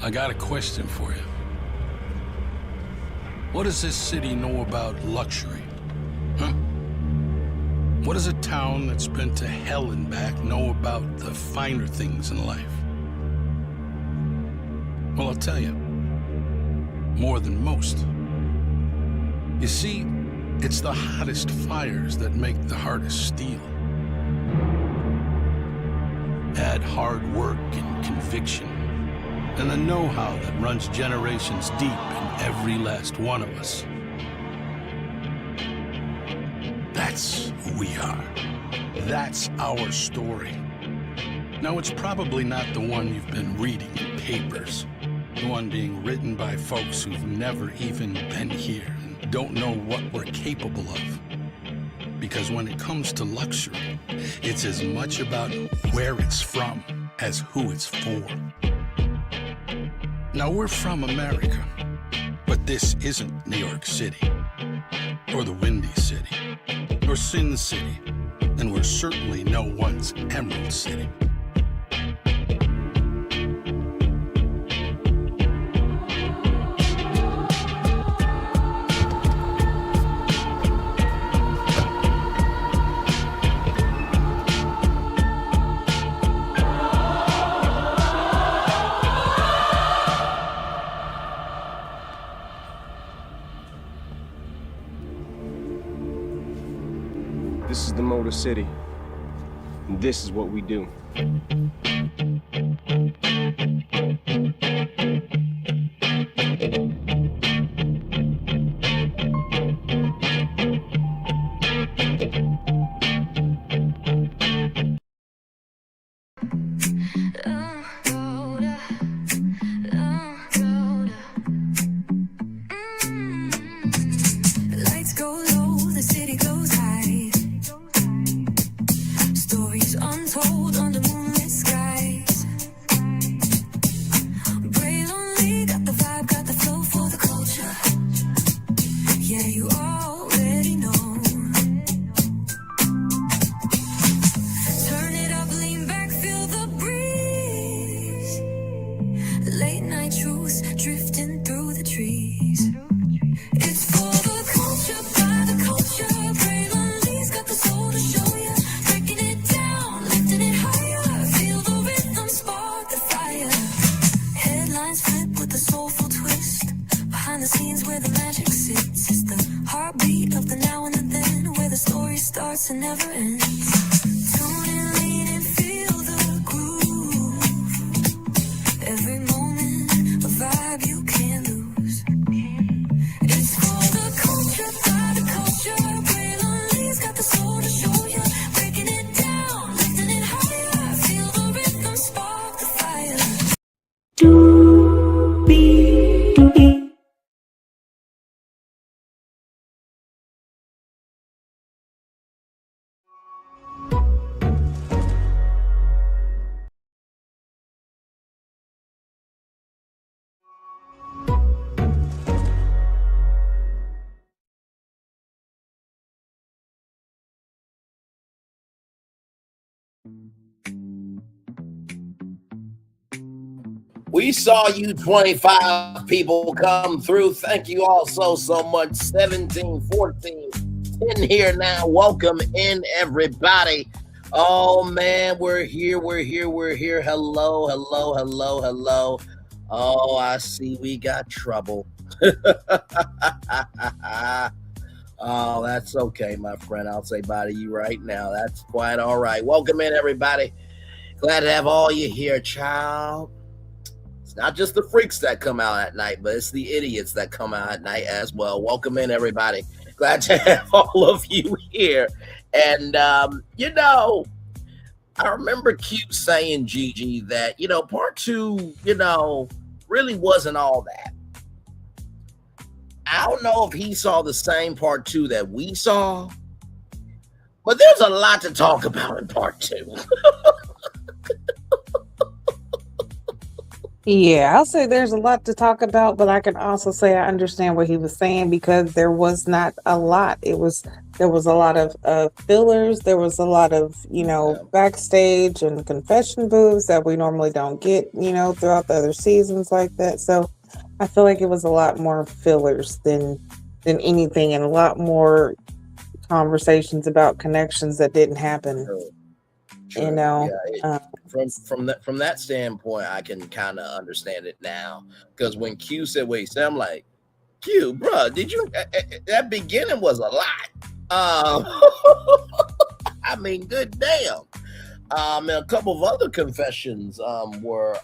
I got a question for you. What does this city know about luxury? Huh? What does a town that's been to hell and back know about the finer things in life? Well, I'll tell you. More than most. You see, it's the hottest fires that make the hardest steel. Add hard work and conviction, and the know-how that runs generations deep in every last one of us. That's who we are. That's our story. Now, it's probably not the one you've been reading in papers, the one being written by folks who've never even been here and don't know what we're capable of. Because when it comes to luxury, it's as much about where it's from as who it's for. Now, we're from America, but this isn't New York City, or the Windy City, or Sin City, and we're certainly no one's Emerald City. This is the Motor City, and this is what we do. Lights go low, the city goes high. Stories untold under moonlit skies. Braylon Lee got the vibe, got the flow for the culture. Yeah, you already know. Turn it up, lean back, feel the breeze. Late night truths drifting through the trees. It's for the culture, by the culture. Braylon Lee's got the soul to show ya. Breaking it down, lifting it higher. Feel the rhythm, spark the fire. Headlines flip with a soulful twist. Behind the scenes where the magic sits. It's the heartbeat of the now and the then, where the story starts and never ends. Tune in, lean and feel the groove. Every moment, a vibe you can't lose. It's for the culture, by the culture. Braylon Lee's got the soul to show ya. Breaking it down, lifting it higher. Feel the rhythm, spark the fire. We saw you 25 people come through. Thank you all so much. 17, 14, 10 here now. Welcome in, everybody. Oh, man, we're here. Hello. Oh, I see we got trouble. Oh, that's okay, my friend. I'll say bye to you right now. That's quite all right. Welcome in, everybody. Glad to have all you here, child. Not just the freaks that come out at night, but it's the idiots that come out at night as well. Welcome in, everybody. Glad to have all of you here. And, I remember Q saying, Gigi, that, part two, really wasn't all that. I don't know if he saw the same part two that we saw, but there's a lot to talk about in part two. Yeah, I'll say there's a lot to talk about, but I can also say I understand what he was saying because there was not a lot. There was a lot of fillers. There was a lot of Yeah, backstage and confession booths that we normally don't get throughout the other seasons like that. So I feel like it was a lot more fillers than anything, and a lot more conversations about connections that didn't happen. true, You true. know, Yeah, uh, from that standpoint, I can kind of understand it now. Because when Q said what he said, I'm like, Q, bro, did you? That beginning was a lot. Um, I mean, good damn. And a couple of other confessions were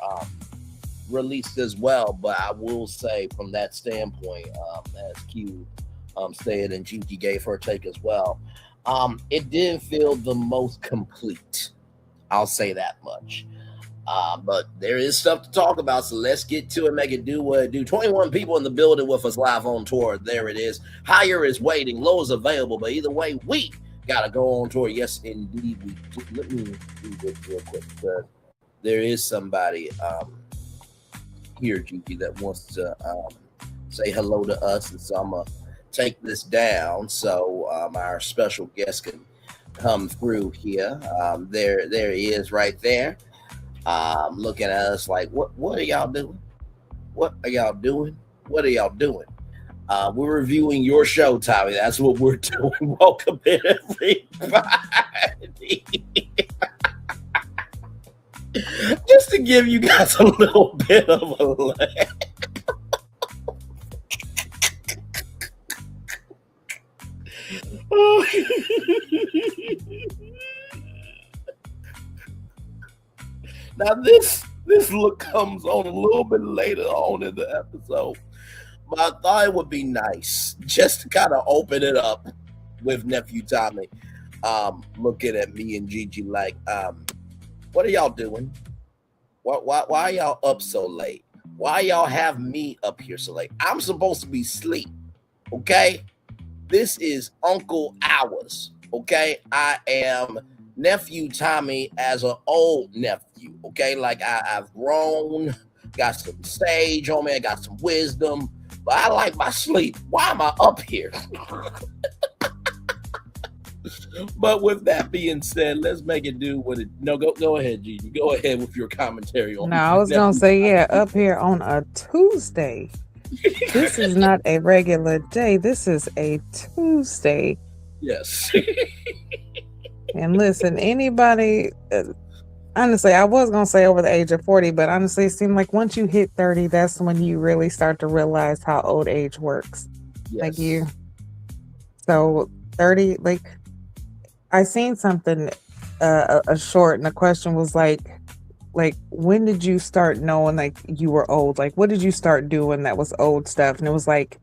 released as well. But I will say, from that standpoint, as Q stated and Gigi gave her take as well, it didn't feel the most complete. I'll say that much. But there is stuff to talk about, so let's get to it. Make it do what it do. 21 people in the building with us live on tour. There it is. Higher is waiting. Low is available. But either way, we got to go on tour. Yes, indeed, we do. Let me do this real quick because there is somebody here, Gigi, that wants to say hello to us. And so I'm going to take this down so our special guest can come through here. There he is right there. Looking at us like, what are y'all doing? What are y'all doing? What are y'all doing? We're reviewing your show, Tommy. That's what we're doing. Welcome in, everybody. Just to give you guys a little bit of a laugh. Now this look comes on a little bit later on in the episode, but I thought it would be nice just to kind of open it up with nephew Tommy, looking at me and Gigi like, what are y'all doing? Why are y'all up so late? Why y'all have me up here so late? I'm supposed to be asleep, okay? This is Uncle Hours, okay? I am nephew Tommy as an old nephew, okay? Like I've grown, got some sage on me, I got some wisdom, but I like my sleep. Why am I up here? But with that being said, let's make it do what it. No, go ahead, Gigi. Go ahead with your commentary on. no, I was gonna say up here on a Tuesday. This is not a regular day. This is a Tuesday. Yes. And listen, anybody, honestly, I was going to say over the age of 40, but honestly, it seemed like once you hit 30, that's when you really start to realize how old age works. Yes. So 30, like, I seen something, a short, and the question was like, when did you start knowing like you were old? Like, what did you start doing that was old stuff? And it was like,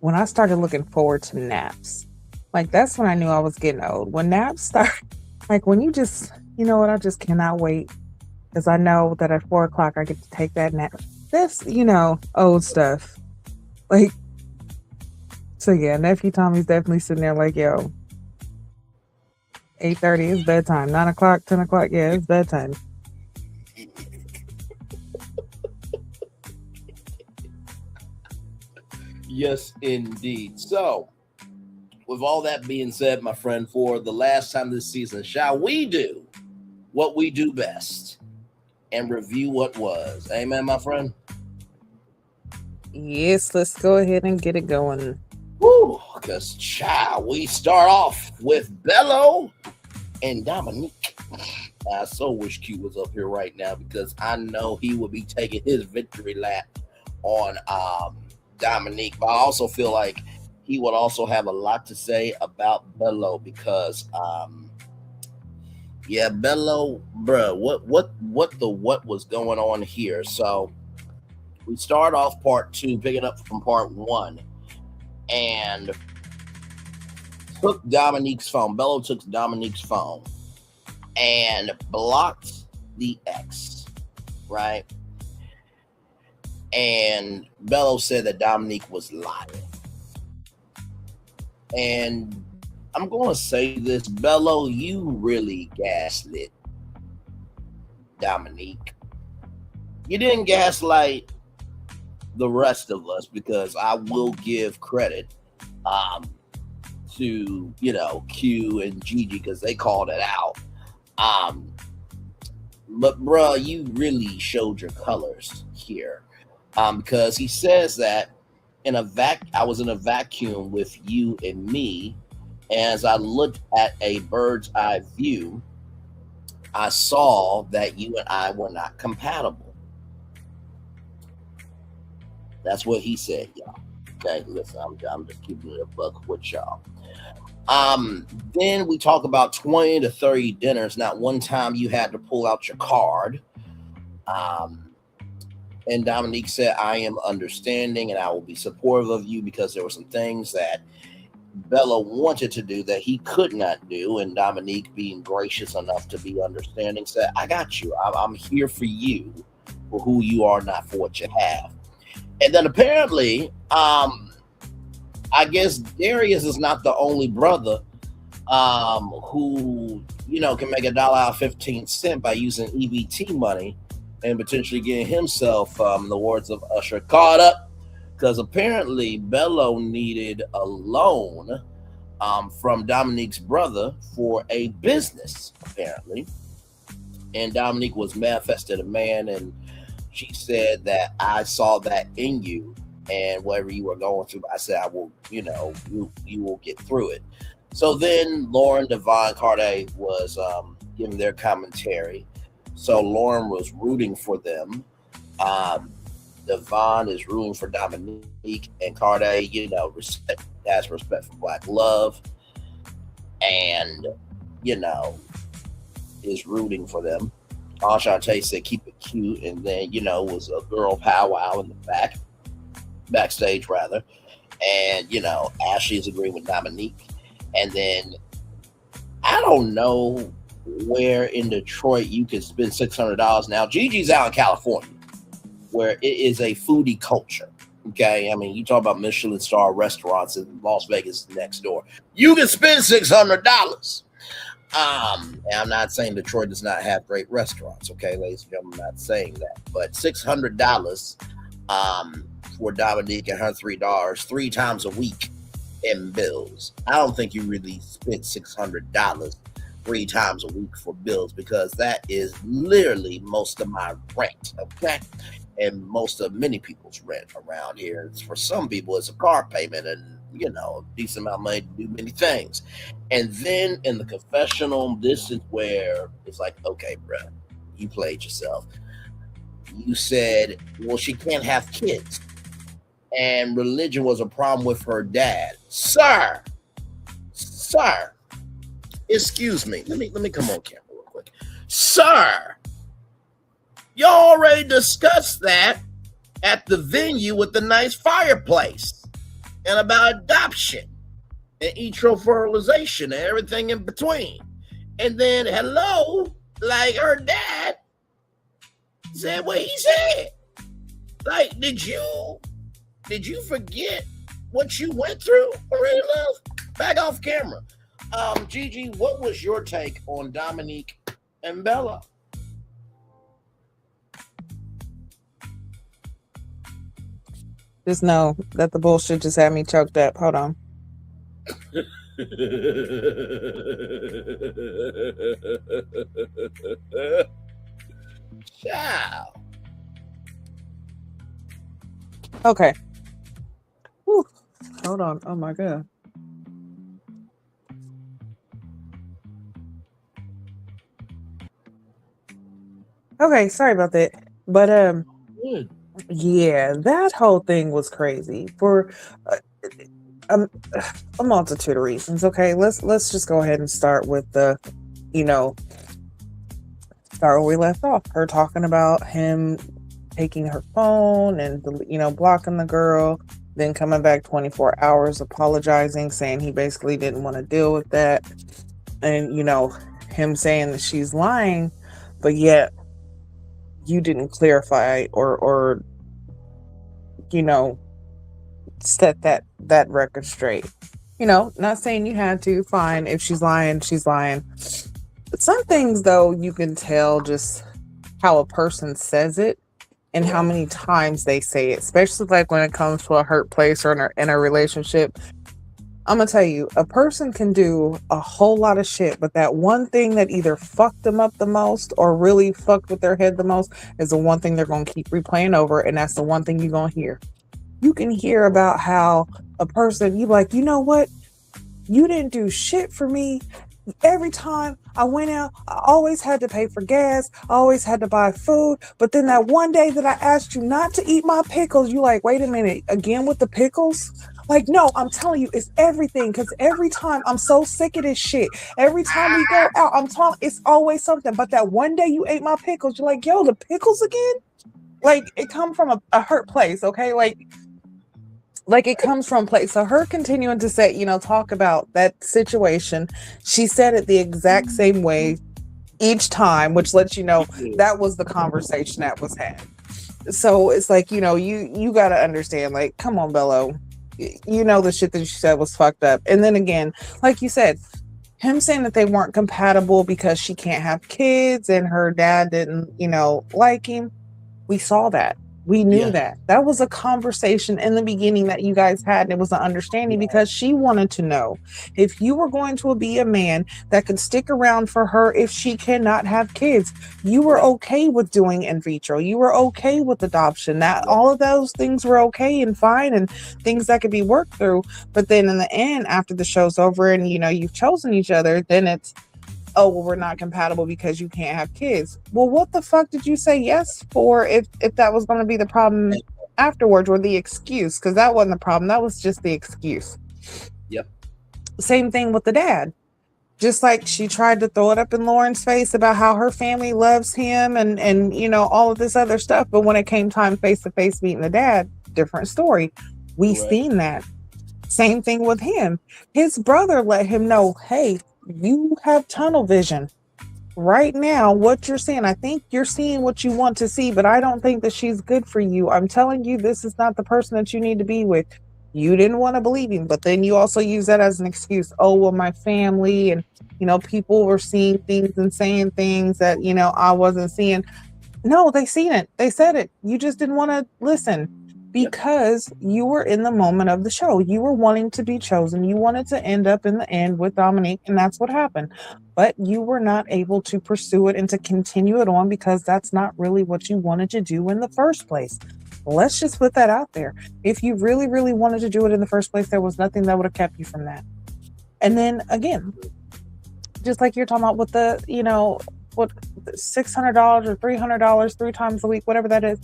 when I started looking forward to naps. Like, that's when I knew I was getting old. When naps start, like when you just, you know what, I just cannot wait. Because I know that at 4 o'clock I get to take that nap. That's, old stuff. Like, so yeah, nephew Tommy's definitely sitting there like, yo, 8:30 is bedtime. 9 o'clock, 10 o'clock, yeah, it's bedtime. Yes, indeed. So, with all that being said, my friend, for the last time this season, shall we do what we do best and review what was? Amen, my friend? Yes, let's go ahead and get it going. Woo, because, child, we start off with Bello and Dominique. I so wish Q was up here right now because I know he would be taking his victory lap on Dominique, but I also feel like he would also have a lot to say about Bello because Bello, bruh, what was going on here? So we start off part 2, picking up from part 1, and took Dominique's phone. Bello took Dominique's phone and blocked the ex, right? And Bello said that Dominique was lying. And I'm going to say this, Bello, you really gaslit Dominique. You didn't gaslight the rest of us, because I will give credit um, to, Q and Gigi, because they called it out. Um, but bruh, you really showed your colors here, because he says that I was in a vacuum with you and me. As I looked at a bird's eye view, I saw that you and I were not compatible. That's what he said, y'all. Okay, listen, I'm just keeping it a buck with y'all. Then we talk about 20 to 30 dinners. Not one time you had to pull out your card. And Dominique said, I am understanding and I will be supportive of you, because there were some things that Bello wanted to do that he could not do. And Dominique, being gracious enough to be understanding, said, I got you. I'm here for you, for who you are, not for what you have. And then apparently, I guess Darius is not the only brother who, can make $1 out of 15 cents by using EBT money and potentially getting himself, the words of Usher, caught up, because apparently Bello needed a loan from Dominique's brother for a business, apparently. And Dominique was manifested a man, and she said that I saw that in you, and whatever you were going through, I said, I will, you will get through it. So then Lauren, Devon, Carday was giving their commentary. So Lauren was rooting for them. Devon is rooting for Dominique, and Carday, has respect for Black love, and, is rooting for them. Ashante said, keep it cute. And then, was a girl powwow in the backstage rather. And, Ashley is agreeing with Dominique. And then I don't know where in Detroit you can spend $600. Now, Gigi's out in California, where it is a foodie culture. Okay. I mean, you talk about Michelin star restaurants in Las Vegas next door. You can spend $600. And I'm not saying Detroit does not have great restaurants, okay, ladies and gentlemen, I'm not saying that, but $600 for Dominique and her $3 3 times a week in bills. I don't think you really spent $600 3 times a week for bills, because that is literally most of my rent, okay, and most of many people's rent around here. For some people, it's a car payment and a decent amount of money to do many things. And then in the confessional, this is where it's like, okay, bro, you played yourself. You said, well, she can't have kids, and religion was a problem with her dad. Sir, excuse me. Let me come on camera real quick. Sir, you already discussed that at the venue with the nice fireplace, and about adoption and vitro fertilization and everything in between. And then, hello, like her dad said what he said. Like, did you forget what you went through, already, love? Back off camera. Gigi, what was your take on Dominique and Bello? Just know that the bullshit just had me choked up. Hold on. Ciao. Okay. Whew. Hold on. Oh my God. Okay, sorry about that. But yeah, that whole thing was crazy for a multitude of reasons. Okay, let's just go ahead and start with the, start where we left off. Her talking about him taking her phone and blocking the girl, then coming back 24 hours apologizing, saying he basically didn't want to deal with that, and him saying that she's lying, but yet you didn't clarify or set that record straight. Not saying you had to. Fine, if she's lying, she's lying. But some things, though, you can tell just how a person says it. and how many times they say it, especially like when it comes to a hurt place or in a relationship. I'm gonna tell you, a person can do a whole lot of shit, but that one thing that either fucked them up the most or really fucked with their head the most is the one thing they're gonna keep replaying over, and that's the one thing you're gonna hear. You can hear about how a person, you like, you know what? You didn't do shit for me. Every time I went out, I always had to pay for gas. I always had to buy food. But then that one day that I asked you not to eat my pickles, you like, wait a minute, again with the pickles? Like, no, I'm telling you, it's everything. Because every time I'm so sick of this shit. Every time we go out, I'm telling, it's always something. But that one day you ate my pickles, you're like, yo, the pickles again? Like, it come from a hurt place, okay? Like it comes from place. So her continuing to say, talk about that situation, she said it the exact same way each time, which lets you know that was the conversation that was had. So it's like, you got to understand, like, come on, Bello, the shit that you said was fucked up. And then again, like you said, him saying that they weren't compatible because she can't have kids and her dad didn't, like him. We saw that. We knew that. That was a conversation in the beginning that you guys had, and it was an understanding because she wanted to know if you were going to be a man that could stick around for her if she cannot have kids. You were okay with doing in vitro. You were okay with adoption. That all of those things were okay and fine and things that could be worked through. But then in the end, after the show's over and you've chosen each other, then it's, oh, well, we're not compatible because you can't have kids. Well, what the fuck did you say yes for if that was going to be the problem afterwards, or the excuse? Because that wasn't the problem. That was just the excuse. Yep. Same thing with the dad. Just like she tried to throw it up in Lauren's face about how her family loves him and all of this other stuff. But when it came time face-to-face meeting the dad, different story. We seen that. Same thing with him. His brother let him know, hey, you have tunnel vision right now. What you're seeing, I think you're seeing what you want to see, but I don't think that she's good for you. I'm telling you, this is not the person that you need to be with. You didn't want to believe him, but then you also use that as an excuse. Oh, well, my family and people were seeing things and saying things that I wasn't seeing. No, they seen it. They said it. You just didn't want to listen. Because you were in the moment of the show. You were wanting to be chosen. You wanted to end up in the end with Dominique, and that's what happened. But you were not able to pursue it and to continue it on because that's not really what you wanted to do in the first place. Let's just put that out there. If you really, really wanted to do it in the first place, there was nothing that would have kept you from that. And then again, just like you're talking about with the, what, $600 or $300 3 times a week, whatever that is.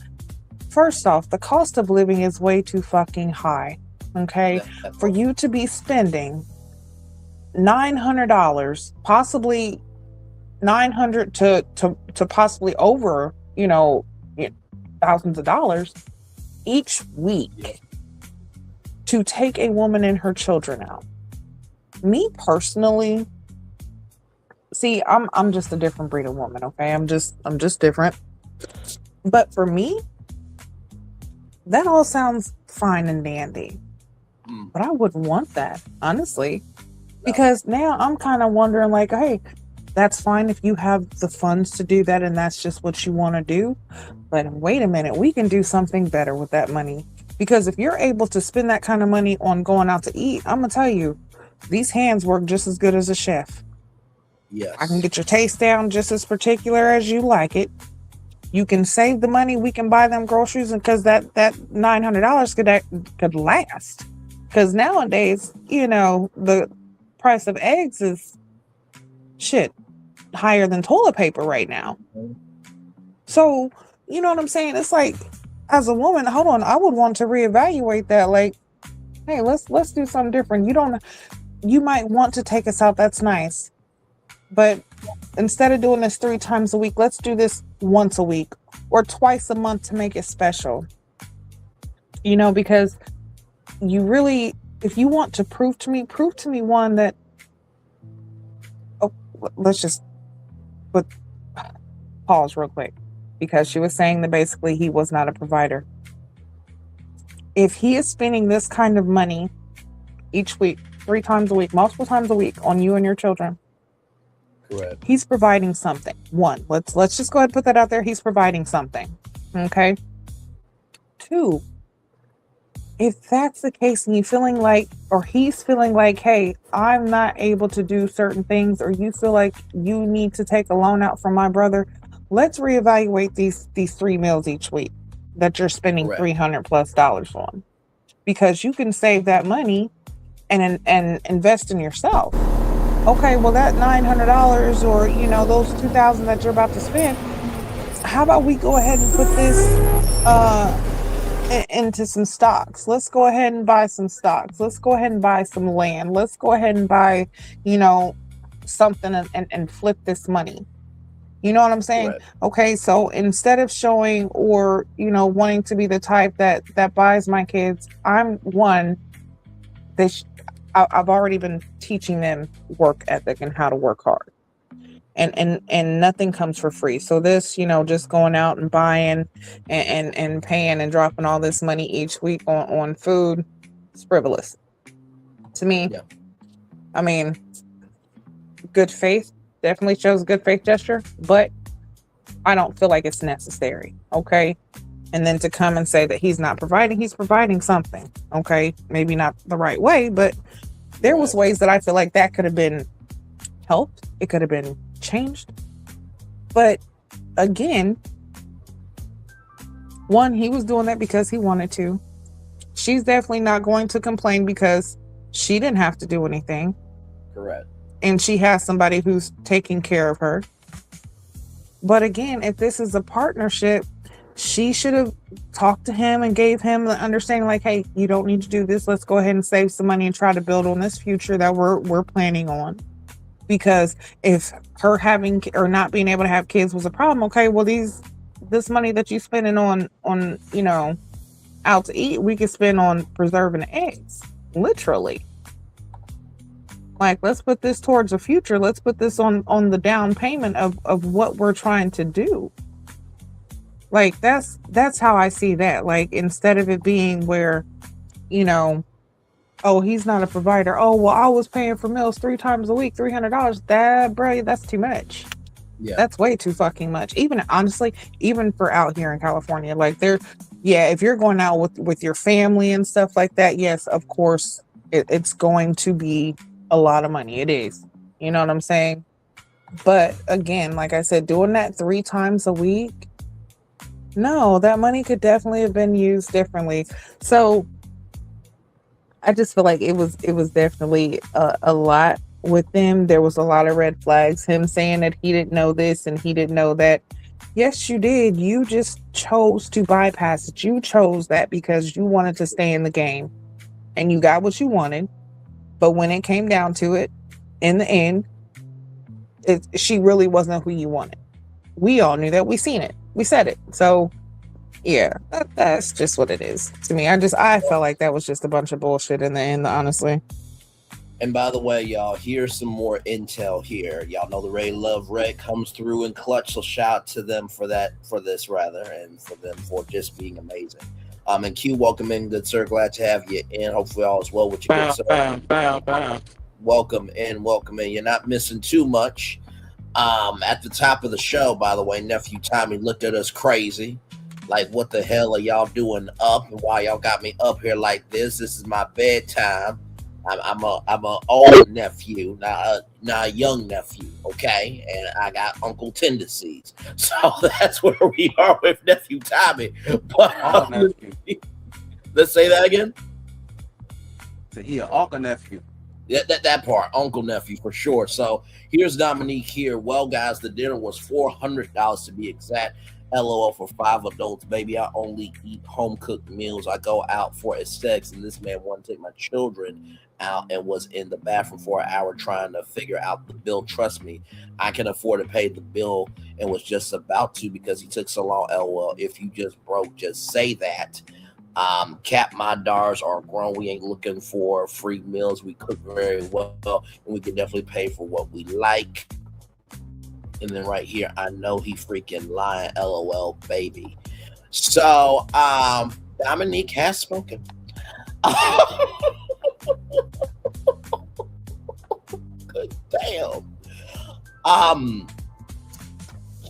First off, the cost of living is way too fucking high. Okay. For you to be spending $900, possibly $900 to possibly over, thousands of dollars each week to take a woman and her children out. Me personally, see, I'm just a different breed of woman. Okay. I'm just different. But for me, that all sounds fine and dandy, but I wouldn't want that, honestly, because now I'm kind of wondering, like, hey, that's fine if you have the funds to do that and that's just what you want to do. But wait a minute, we can do something better with that money, because if you're able to spend that kind of money on going out to eat, I'm going to tell you, these hands work just as good as a chef. Yes. I can get your taste down just as particular as you like it. You can save the money. We can buy them groceries, and because that $900 could last. Because nowadays, the price of eggs is higher than toilet paper right now. So you know what I'm saying? It's like, as a woman, hold on, I would want to reevaluate that. Like, hey, let's do something different. You might want to take us out. That's nice, but instead of doing this 3 times a week, let's do this once a week or twice a month to make it special. Because you really, if you want to prove to me one that, let's just pause real quick, because she was saying that basically he was not a provider. If he is spending this kind of money each week, 3 times a week, multiple times a week on you and your children, correct, he's providing something. One, let's just go ahead and put that out there. He's providing something. Okay. too, if that's the case and you feeling like, or he's feeling like, hey, I'm not able to do certain things, or you feel like you need to take a loan out from my brother, let's reevaluate these 3 meals each week that you're spending Correct. $300+ on, because you can save that money and invest in yourself. Okay, well, that $900 or those $2,000 that you're about to spend, how about we go ahead and put this into some stocks? Let's go ahead and buy some stocks. Let's go ahead and buy some land. Let's go ahead and buy something and flip this money. You know what I'm saying? Correct. Okay, so instead of showing or wanting to be the type that buys my kids, I'm one that I've already been teaching them work ethic and how to work hard, and nothing comes for free. So this, just going out and buying and paying and dropping all this money each week on food, it's frivolous to me. Yeah. I mean, good faith definitely shows good faith gesture, but I don't feel like it's necessary. Okay. And then to come and say that he's not providing, he's providing something. Okay. Maybe not the right way, but there was ways that I feel like that could have been helped. It could have been changed. But again, one, he was doing that because he wanted to. She's definitely not going to complain because she didn't have to do anything. Correct. And she has somebody who's taking care of her. But again, if this is a partnership, she should have talked to him and gave him the understanding, like, hey, you don't need to do this. Let's go ahead and save some money and try to build on this future that we're planning on. Because if her having or not being able to have kids was a problem, okay, well, this money that you spending on out to eat, we could spend on preserving the eggs, literally. Like, let's put this towards the future. Let's put this on the down payment of what we're trying to do. Like, that's how I see that. Like, instead of it being where, oh, he's not a provider. Oh, well, I was paying for meals 3 times a week, $300. That's too much. Yeah. That's way too fucking much. Even honestly, even for out here in California, like if you're going out with your family and stuff like that, yes, of course, it's going to be a lot of money. It is. You know what I'm saying? But again, like I said, doing that 3 times a week, no, that money could definitely have been used differently. So I just feel like it was definitely a lot with them. There was a lot of red flags. Him saying that he didn't know this and he didn't know that. Yes, you did. You just chose to bypass it. You chose that because you wanted to stay in the game and you got what you wanted. But when it came down to it, in the end, she really wasn't who you wanted. We all knew that. We seen it. We said it. So yeah, that's just what it is to me. I felt like that was just a bunch of bullshit in the end, honestly. And by the way, y'all, here's some more intel here. Y'all know the Ray Love Red comes through in clutch, so shout out to them for this, and for them for just being amazing. And Q, welcome in, good sir. Glad to have you in. Hopefully all is well with you, good sir. Welcome in. You're not missing too much. At the top of the show, by the way, nephew Tommy looked at us crazy. Like, what the hell are y'all doing up? And why y'all got me up here like this? This is my bedtime. I'm a old nephew, not a young nephew, okay? And I got uncle tendencies. So that's where we are with nephew Tommy. But let's say that again. So he an uncle nephew. Yeah, that part, uncle nephew for sure. So here's Dominique here. Well, guys, the dinner was $400 to be exact. LOL for 5 adults, baby. I only eat home cooked meals. I go out for aesthetics, and this man wanted to take my children out and was in the bathroom for an hour trying to figure out the bill. Trust me, I can afford to pay the bill and was just about to because he took so long. LOL. If you just broke, just say that. Cap, my daughters are grown. We ain't looking for free meals. We cook very well, and we can definitely pay for what we like. And then right here, I know he freaking lying. LOL, baby. So, Dominique has spoken. Good damn.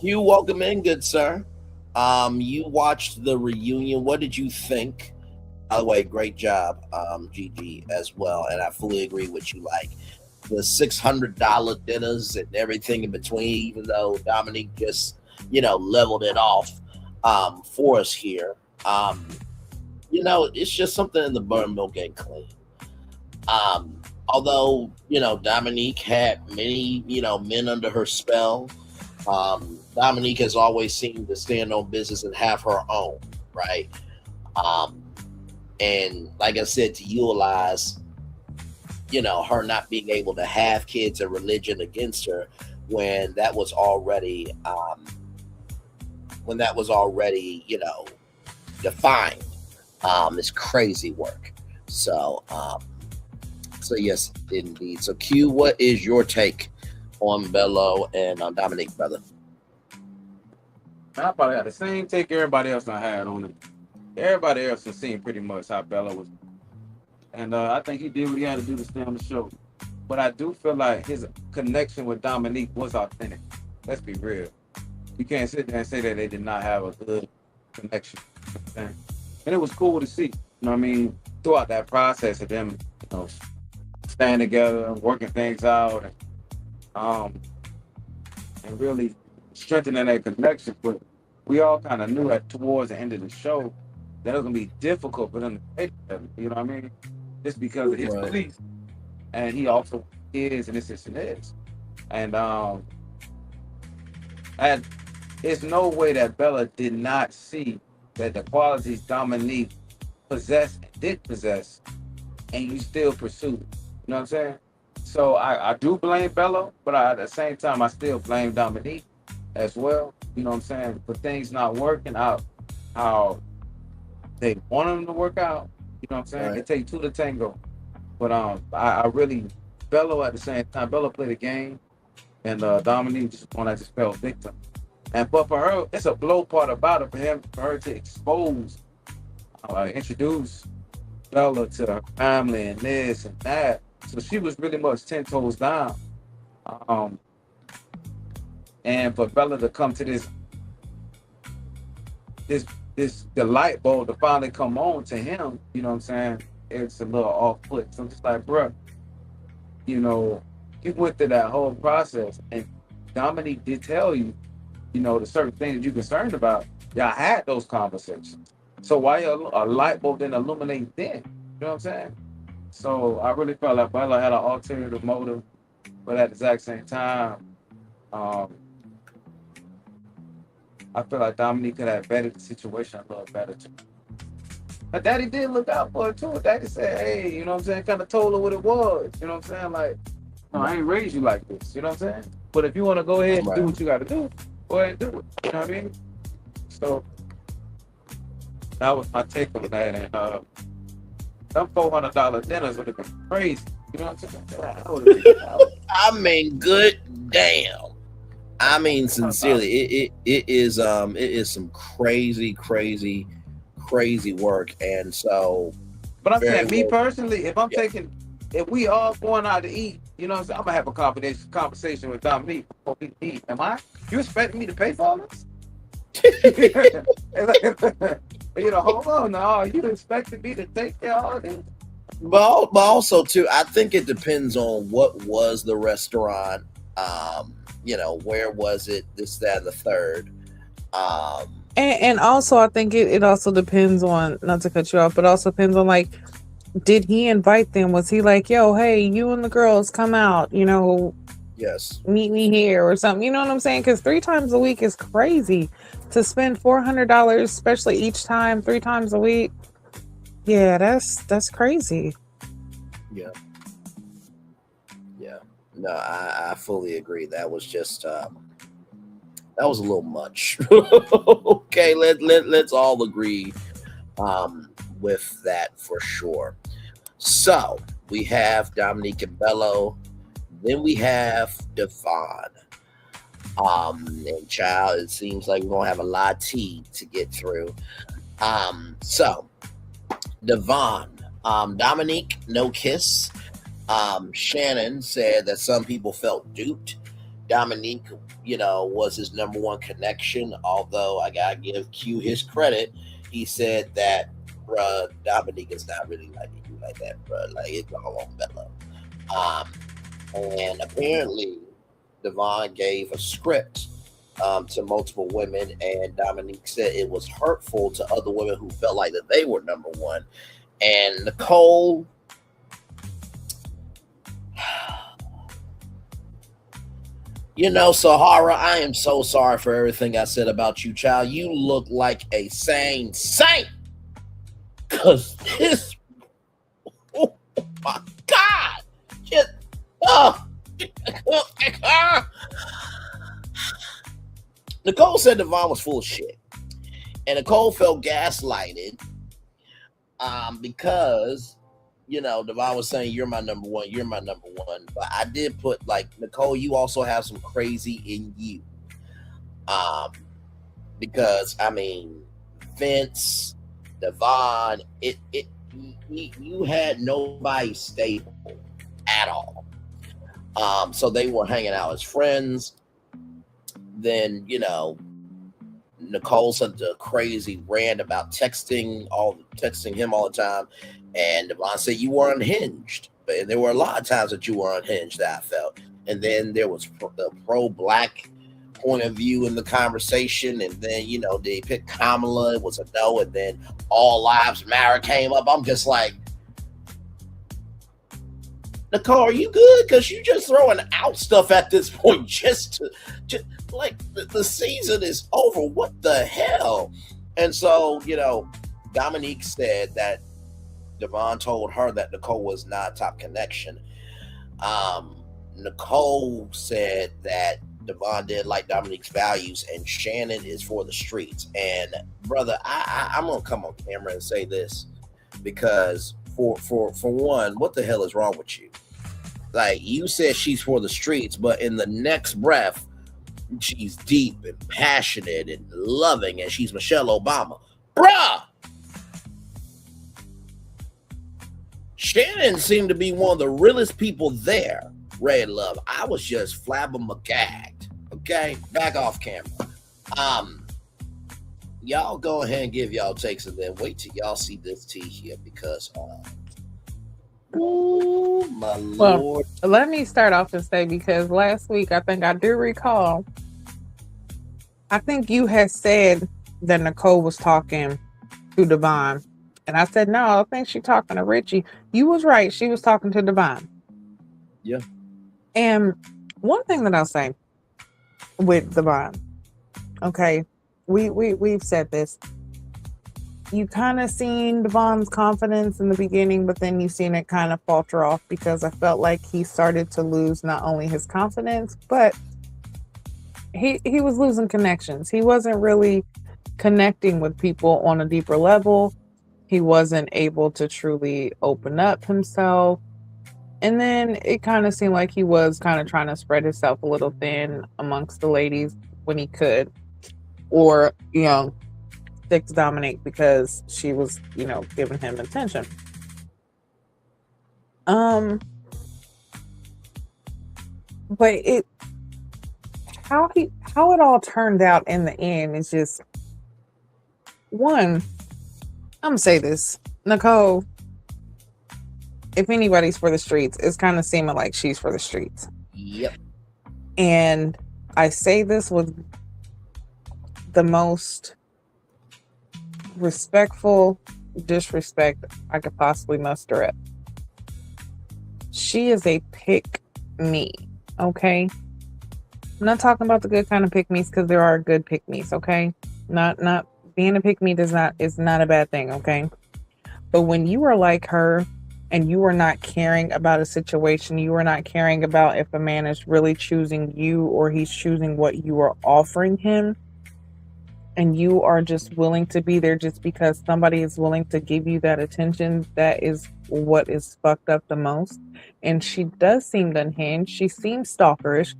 Hugh, welcome in, good sir. You watched the reunion. What did you think? By the way, great job, Gigi, as well. And I fully agree with you. Like the $600 dinners and everything in between, even though Dominique just, leveled it off for us here. It's just something in the buttermilk ain't clean. Although, Dominique had many, men under her spell. Dominique has always seemed to stand on business and have her own, right? And like I said, to utilize, her not being able to have kids and religion against her when that was already, defined, is crazy work. So yes, indeed. So Q, what is your take on Bello and Dominique, brother? I probably had the same take everybody else I had on it. Everybody else has seen pretty much how Bello was. And I think he did what he had to do to stay on the show. But I do feel like his connection with Dominique was authentic. Let's be real. You can't sit there and say that they did not have a good connection. And it was cool to see, throughout that process of them, staying together, working things out, and really strengthening that connection. But we all kind of knew that towards the end of the show that it was gonna be difficult for them to stay together, just because of his beliefs. And he also is, and this and this. And there's no way that Bella did not see that the qualities Dominique did possess, and you still pursue. You know what I'm saying? So I do blame Bello, but at the same time, I still blame Dominique as well. You know what I'm saying? For things not working out how they want them to work out. You know what I'm saying? Right. It takes two to tango. But I really, Bello at the same time, Bello played a game, and Dominique just one that just fell victim. But for her, it's a blow part about it for her to expose, introduce Bella to her family and this and that. So she was really much 10 toes down. And for Bella to come to the light bulb to finally come on to him, you know what I'm saying? It's a little off put. So I'm just like, bro, you went through that whole process, and Dominique did tell you, the certain things you're concerned about. Y'all had those conversations. So why a light bulb didn't illuminate then? You know what I'm saying? So I really felt like Bella had an alternative motive, but at the exact same time, I feel like Dominique could have vetted the situation a little better too. But Daddy did look out for her too. Daddy said, hey, you know what I'm saying? Kind of told her what it was. You know what I'm saying? Like, no, I ain't raised you like this. You know what I'm saying? But if you want to go ahead and do what you got to do, go ahead and do it. You know what I mean? So that was my take on that. And them $400 dinners would have been crazy. You know what I'm saying? Good damn. Sincerely, it is some crazy work. And so, but I'm saying, me personally, if we all going out to eat, you know what I'm saying, I'm gonna have a conversation with Dominique before we eat. You expecting me to pay for all this? Hold on now. You expected me to take care of all this? But also too, I think it depends on what was the restaurant. Where was it? This, that, and the third. And also, I think it also depends on, not to cut you off, but also depends on, like, did he invite them? Was he like, yo, hey, you and the girls come out, yes, meet me here or something? You know what I'm saying? Because 3 times a week is crazy. To spend $400, especially each time, 3 times a week. Yeah, that's crazy. Yeah. No, I fully agree. That was just that was a little much. Okay, let's all agree with that for sure. So we have Dominique and Bello, then we have Devon. And child, it seems like we're gonna have a lot of tea to get through. So Devon, Dominique, no kiss. Shannon said that some people felt duped Dominique, was his number one connection. Although I gotta give Q his credit, he said that, bruh, Dominique is not really like you like that, bruh. Like it's all on Bello. Um, and apparently, Devon gave a script to multiple women, and Dominique said it was hurtful to other women who felt like that they were number one. And Nicole, Sahara, I am so sorry for everything I said about you, child. You look like a sane saint. Cause this, oh my God, just, oh. Nicole said Devon was full of shit, and Nicole felt gaslighted, because Devon was saying you're my number one, but I did put like, Nicole, you also have some crazy in you, because I mean, Vince, Devon, you had nobody stable at all. So they were hanging out as friends. Then Nicole sent a crazy rant about texting him all the time, and Devon said you were unhinged. But there were a lot of times that you were unhinged that I felt. And then there was the pro-black point of view in the conversation, and then they picked Kamala. It was a no, and then All Lives Matter came up. I'm just like, Nicole, are you good? Because you just throwing out stuff at this point, just like the season is over. What the hell? And so, Dominique said that Devon told her that Nicole was not a top connection. Nicole said that Devon did like Dominique's values, and Shannon is for the streets. And brother, I'm gonna come on camera and say this, because for one, what the hell is wrong with you? Like, you said she's for the streets, but in the next breath, she's deep and passionate and loving, and she's Michelle Obama. Bruh! Shannon seemed to be one of the realest people there, Red Love. I was just flabbergagged. Okay? Back off camera. Y'all go ahead and give y'all takes, and then wait till y'all see this tea here, because oh my Lord. Let me start off and say, because last week I think I do recall, I think you had said that Nicole was talking to Devon, and I said no, I think she's talking to Richie. You was right, she was talking to Devon. Yeah. And one thing that I'll say with Devon, okay, we've said this. You kind of seen Devon's confidence in the beginning, but then you seen it kind of falter off, because I felt like he started to lose not only his confidence, but he was losing connections. He wasn't really connecting with people on a deeper level. He wasn't able to truly open up himself. And then it kind of seemed like he was kind of trying to spread himself a little thin amongst the ladies when he could, or, stick to Dominique because she was, giving him attention. But how it all turned out in the end is just, one, I'm gonna say this, Nicole, if anybody's for the streets, it's kind of seeming like she's for the streets. Yep. And I say this with the most respectful disrespect I could possibly muster up. She is a pick me, okay? I'm not talking about the good kind of pick me's, because there are good pick me's, okay? Not being a pick me is not a bad thing, okay? But when you are like her and you are not caring about a situation, you are not caring about if a man is really choosing you or he's choosing what you are offering him, and you are just willing to be there just because somebody is willing to give you that attention, that is what is fucked up the most. And she does seem unhinged. She seems stalkerish.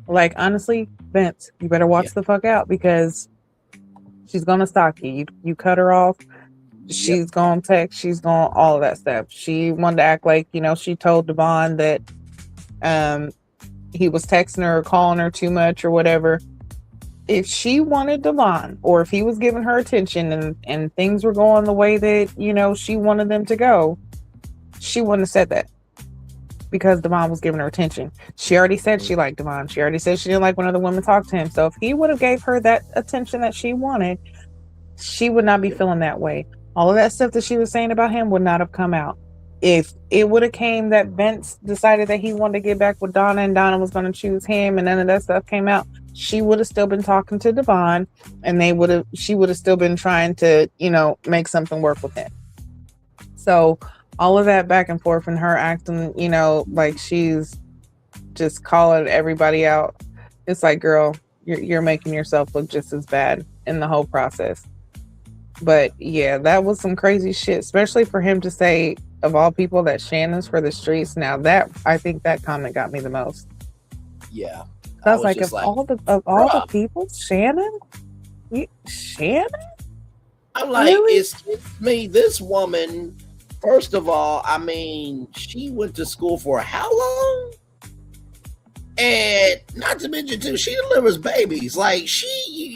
Like, honestly, Vince, you better watch the fuck out, because she's gonna stalk you. You cut her off, she's gonna text, she's gonna all of that stuff. She wanted to act like, she told Devon that he was texting her or calling her too much or whatever. If she wanted Devon, or if he was giving her attention and things were going the way that, you know, she wanted them to go, she wouldn't have said that, because Devon was giving her attention. She already said she liked Devon. She already said she didn't like when other women talked to him. So if he would have gave her that attention that she wanted, she would not be feeling that way. All of that stuff that she was saying about him would not have come out. If it would have came that Vince decided that he wanted to get back with Donna and Donna was going to choose him and none of that stuff came out, she would have still been talking to Devon, and she would have still been trying to, you know, make something work with him. So all of that back and forth and her acting, you know, like she's just calling everybody out. It's like, girl, you're making yourself look just as bad in the whole process. But yeah, that was some crazy shit, especially for him to say, of all people, that Shannon's for the streets. Now that, I think that comment got me the most. Yeah. I was like, of all the people, Shannon? Shannon? I'm like, Really? excuse me, this woman, first of all, I mean, she went to school for how long? And not to mention too, she delivers babies. Like she's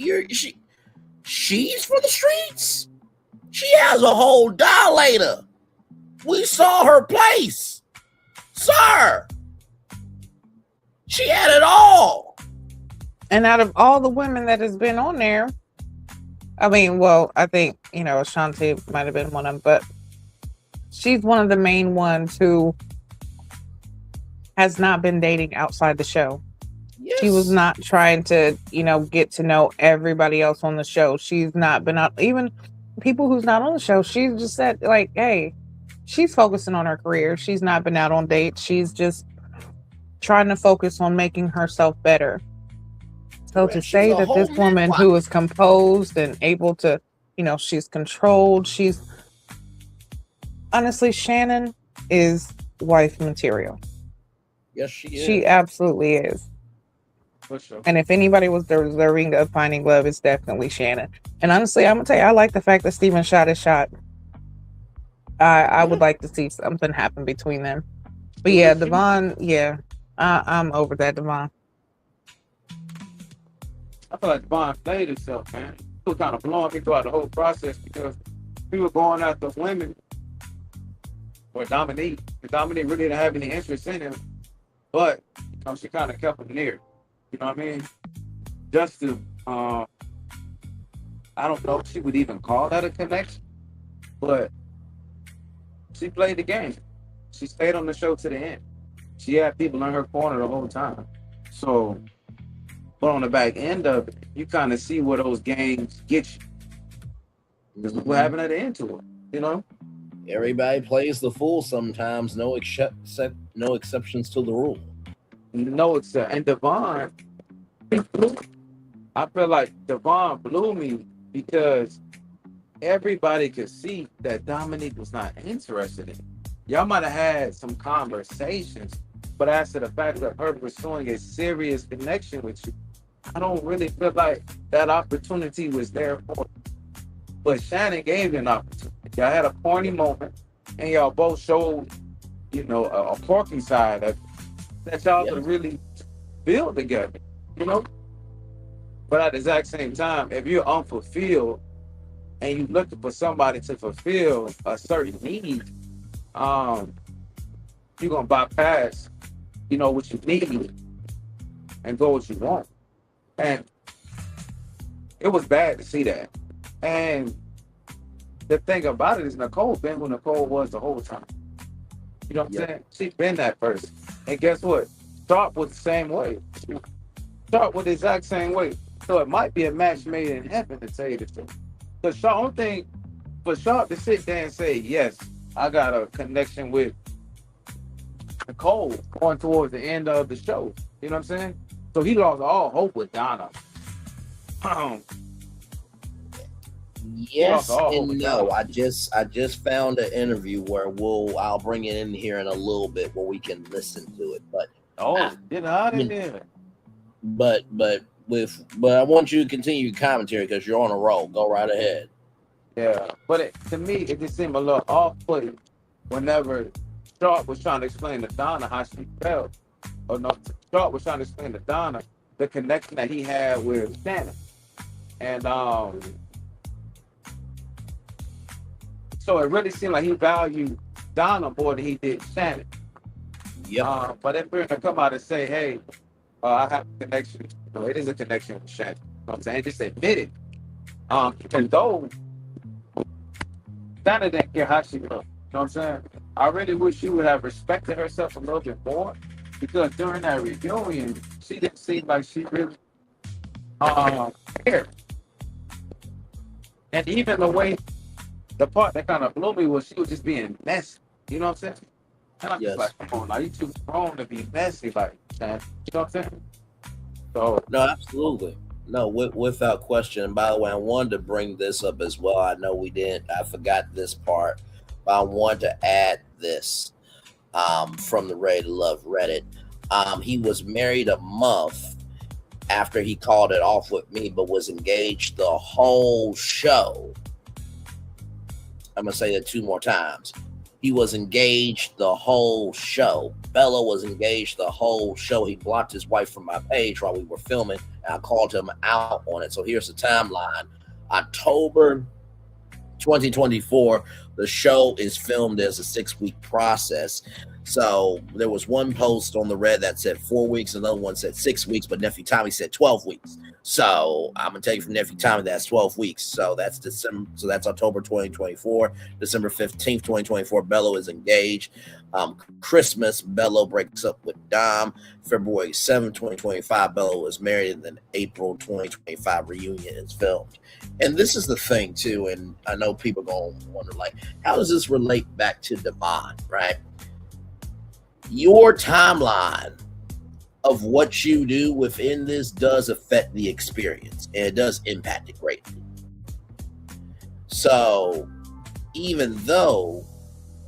for the streets. She has a whole dilator. We saw her place. Sir. She had it all. And out of all the women that has been on there, I mean, well, I think, you know, Ashanti might have been one of them, but she's one of the main ones who has not been dating outside the show. Yes. She was not trying to, you know, get to know everybody else on the show. She's not been out, even people who's not on the show. She's just said, like, hey, she's focusing on her career. She's not been out on dates. She's just trying to focus on making herself better. So to say that this woman who is composed and able to, you know, she's controlled, she's honestly, Shannon is wife material. Yes, she is. She absolutely is. For sure. And if anybody was deserving of finding love, it's definitely Shannon. And honestly, I'm gonna tell you, I like the fact that Steven shot his shot. I would like to see something happen between them. But yeah, Devon, yeah, I'm over that, Devon. I feel like Devon played himself, man. He was kind of blowing me throughout the whole process because we were going after women or Dominique. Dominique really didn't have any interest in him, but you know, she kind of kept him near. You know what I mean? Just to, I don't know if she would even call that a connection, but she played the game. She stayed on the show to the end. She had people in her corner the whole time. So, but on the back end of it, you kind of see where those games get you. Because what happened at the end to it, you know? Everybody plays the fool sometimes. No exceptions to the rule. No except. And Devon, I feel like Devon blew me because everybody could see that Dominique was not interested in it. Y'all might have had some conversations, but as to the fact of her pursuing a serious connection with you, I don't really feel like that opportunity was there for you. But Shannon gave you an opportunity. Y'all had a corny moment, and y'all both showed, you know, a quirky side of that y'all could really build together, you know? But at the exact same time, if you're unfulfilled and you're looking for somebody to fulfill a certain need, you're gonna bypass, you know, what you need and go what you want. And it was bad to see that. And the thing about it is Nicole been who Nicole was the whole time. You know what I'm saying? She's been that person. And guess what? Sharp was the same way. Sharp was the exact same way. So it might be a match made in heaven, to tell you the truth. But Sharp, only thing for Sharp to sit there and say, yes, I got a connection with Nicole going towards the end of the show. You know what I'm saying? So he lost all hope with Donna. Yes and no. I just found an interview where I'll bring it in here in a little bit where we can listen to it. But get out of there. But I want you to continue your commentary because you're on a roll. Go right ahead. Yeah, but to me, it just seemed a little off-putting whenever Sharp was trying to explain to Donna how she felt. or no, Sharp was trying to explain to Donna the connection that he had with Shannon. And so it really seemed like he valued Donna more than he did Shannon. Yep. But if we're gonna come out and say, hey, I have a connection, it is a connection with Shannon. You know what I'm saying? Just admit it. Even though Donna didn't care how she looked. You know what I'm saying? I really wish she would have respected herself a little bit more, because during that reunion, she didn't seem like she really cared. And even the way, the part that kind of blew me was she was just being messy. You know what I'm saying? And I'm Yes. just like, come on, now you too grown to be messy, like, man. You know what I'm saying? So, No, absolutely. No, without question. And by the way, I wanted to bring this up as well. I know we didn't. I forgot this part, but I wanted to add this from the Ready to Love Reddit. He was married a month after he called it off with me, but was engaged the whole show. I'm gonna say that 2 more times. He was engaged the whole show. Bello was engaged the whole show. He blocked his wife from my page while we were filming, and I called him out on it. So here's the timeline. October 2024, the show is filmed as a 6-week process. So there was one post on the Red that said 4 weeks, another one said 6 weeks, but Nephew Tommy said 12 weeks. So I'm gonna tell you from Nephew Tommy that's 12 weeks. So that's December. So that's October 2024. December 15th, 2024. Bello is engaged. Christmas, Bello breaks up with Dom. February 7th, 2025, Bello is married, and then April 2025 reunion is filmed. And this is the thing too, and I know people gonna wonder, like, how does this relate back to Devon, right? Your timeline of what you do within this does affect the experience, and it does impact it greatly. So even though,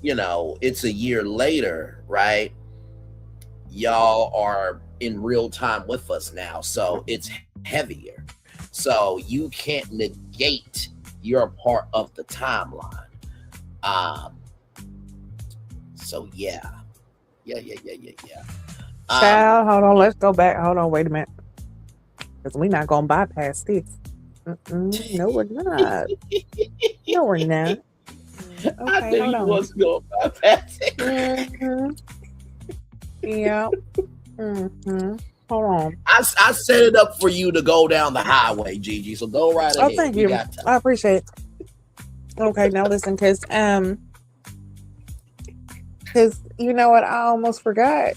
it's a year later, right? Y'all are in real time with us now, so it's heavier. So you can't negate your part of the timeline. So yeah. Child, hold on. Let's go back. Hold on. Wait a minute. Because we're not going to bypass this. No, we're not. No, we're not. I Okay, knew hold you on. was going to bypass it. Yeah. Hold on. I set it up for you to go down the highway, Gigi. So go right ahead. Oh, thank We you. got time. I appreciate it. Okay, now listen, because you know what? I almost forgot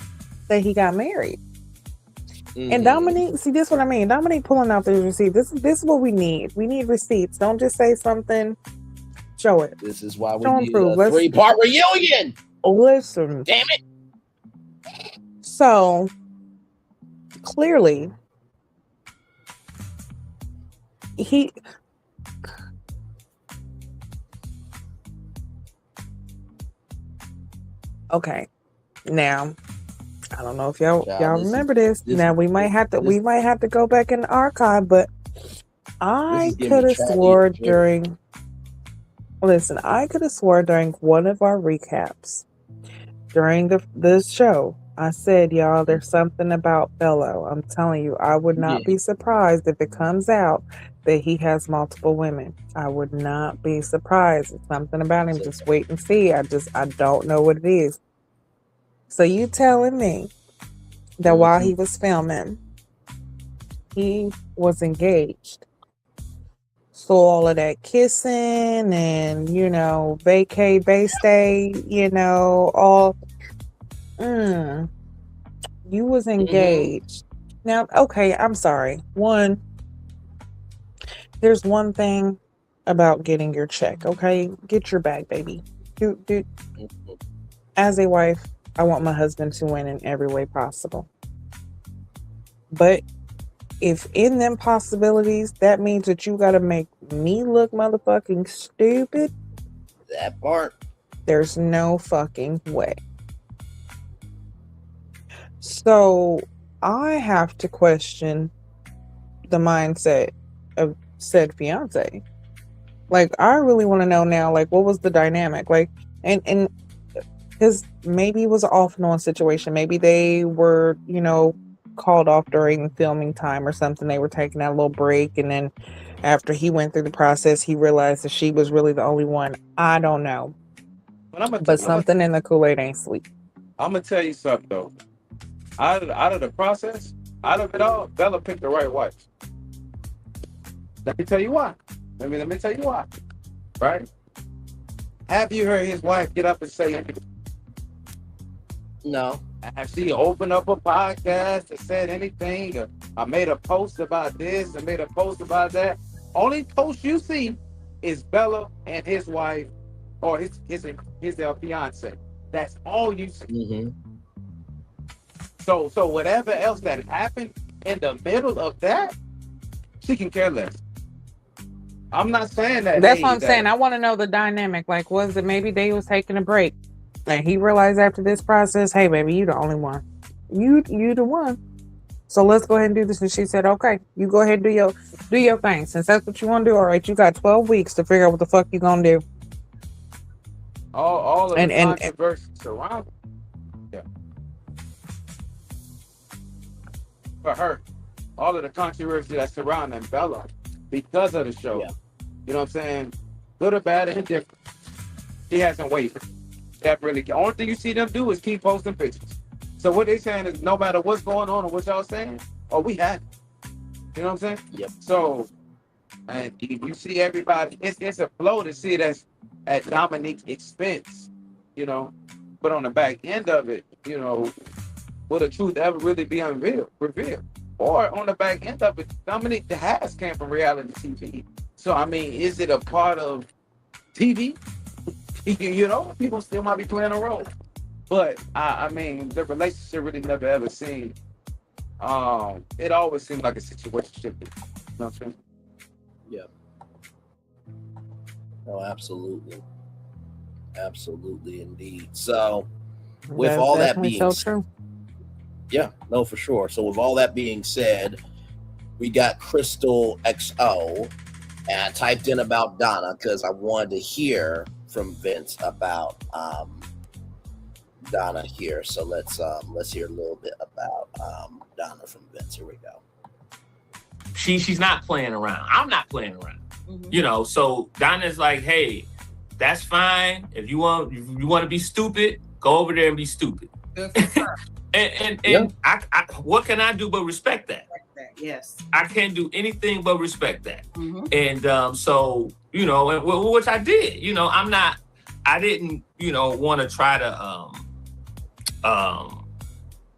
that he got married. And Dominique, see, this is what I mean. Dominique pulling out the receipt. This is what we need. We need receipts. Don't just say something. Show it. This is why we Show and need prove. a 3-part reunion. Listen. Damn it. So clearly, okay. Now, I don't know if y'all remember this. Now we might have to go back in the archive, but I could have swore during one of our recaps during the show, I said, y'all, there's something about Bello. I'm telling you, I would not be surprised if it comes out that he has multiple women. I would not be surprised. It's something about him. Just wait and see. I don't know what it is. So you telling me that while he was filming, he was engaged. So all of that kissing and, vacay, bay stay, all, you was engaged. Now, okay, I'm sorry. There's one thing about getting your check, okay? Get your bag, baby. Dude. As a wife, I want my husband to win in every way possible. But if in them possibilities, that means that you got to make me look motherfucking stupid, that part, there's no fucking way. So I have to question the mindset of said fiance. Like, I really want to know now, like, what was the dynamic? Like, and because maybe it was an off and on situation. Maybe they were, called off during filming time or something. They were taking that little break, and then after he went through the process, he realized that she was really the only one. I don't know, but something in the Kool-Aid ain't sweet. I'm gonna tell you something though. Out of the process, out of it all, Bello picked the right wife. Let me tell you why. Let me tell you why. Right? Have you heard his wife get up and say anything? No. Have she opened up a podcast and said anything? Or I made a post about this, I made a post about that. Only post you see is Bello and his wife, or his fiance. That's all you see. Mm-hmm. So whatever else that happened in the middle of that, she can care less. I'm not saying that. That's what I'm saying. I want to know the dynamic. Like, was it maybe they was taking a break, and he realized after this process, hey, baby, you the only one. You the one. So let's go ahead and do this. And she said, okay, you go ahead and do your thing. Since that's what you want to do, all right, you got 12 weeks to figure out what the fuck you gonna do. All of the controversy surrounding. Yeah. For her, all of the controversy that's surrounding Bello because of the show. Yeah. You know what I'm saying? Good or bad and indifferent. She hasn't wavered. That really. The only thing you see them do is keep posting pictures. So what they saying is no matter what's going on or what y'all saying, we have it. You know what I'm saying? Yep. So, and you see everybody. It's a flow to see it at Dominique's expense. But on the back end of it, will the truth ever really be revealed? Or on the back end of it, Dominique has came from reality TV. So, I mean, is it a part of TV? People still might be playing a role. But, I mean, the relationship really never ever seemed, it always seemed like a situationship. You know what I'm saying? Yeah. Oh, absolutely. Absolutely, indeed. So, with all that being so true. Yeah, no, for sure. So with all that being said, we got Crystal XO, and I typed in about Donna because I wanted to hear from Vince about Donna here. So let's hear a little bit about Donna from Vince. Here we go. She's not playing around. I'm not playing around. Mm-hmm. So Donna's like, hey, that's fine. If you want to be stupid, go over there and be stupid. And yeah. I what can I do but respect that? Yes. I can't do anything but respect that. Mm-hmm. And so, which I did. I didn't, want to try to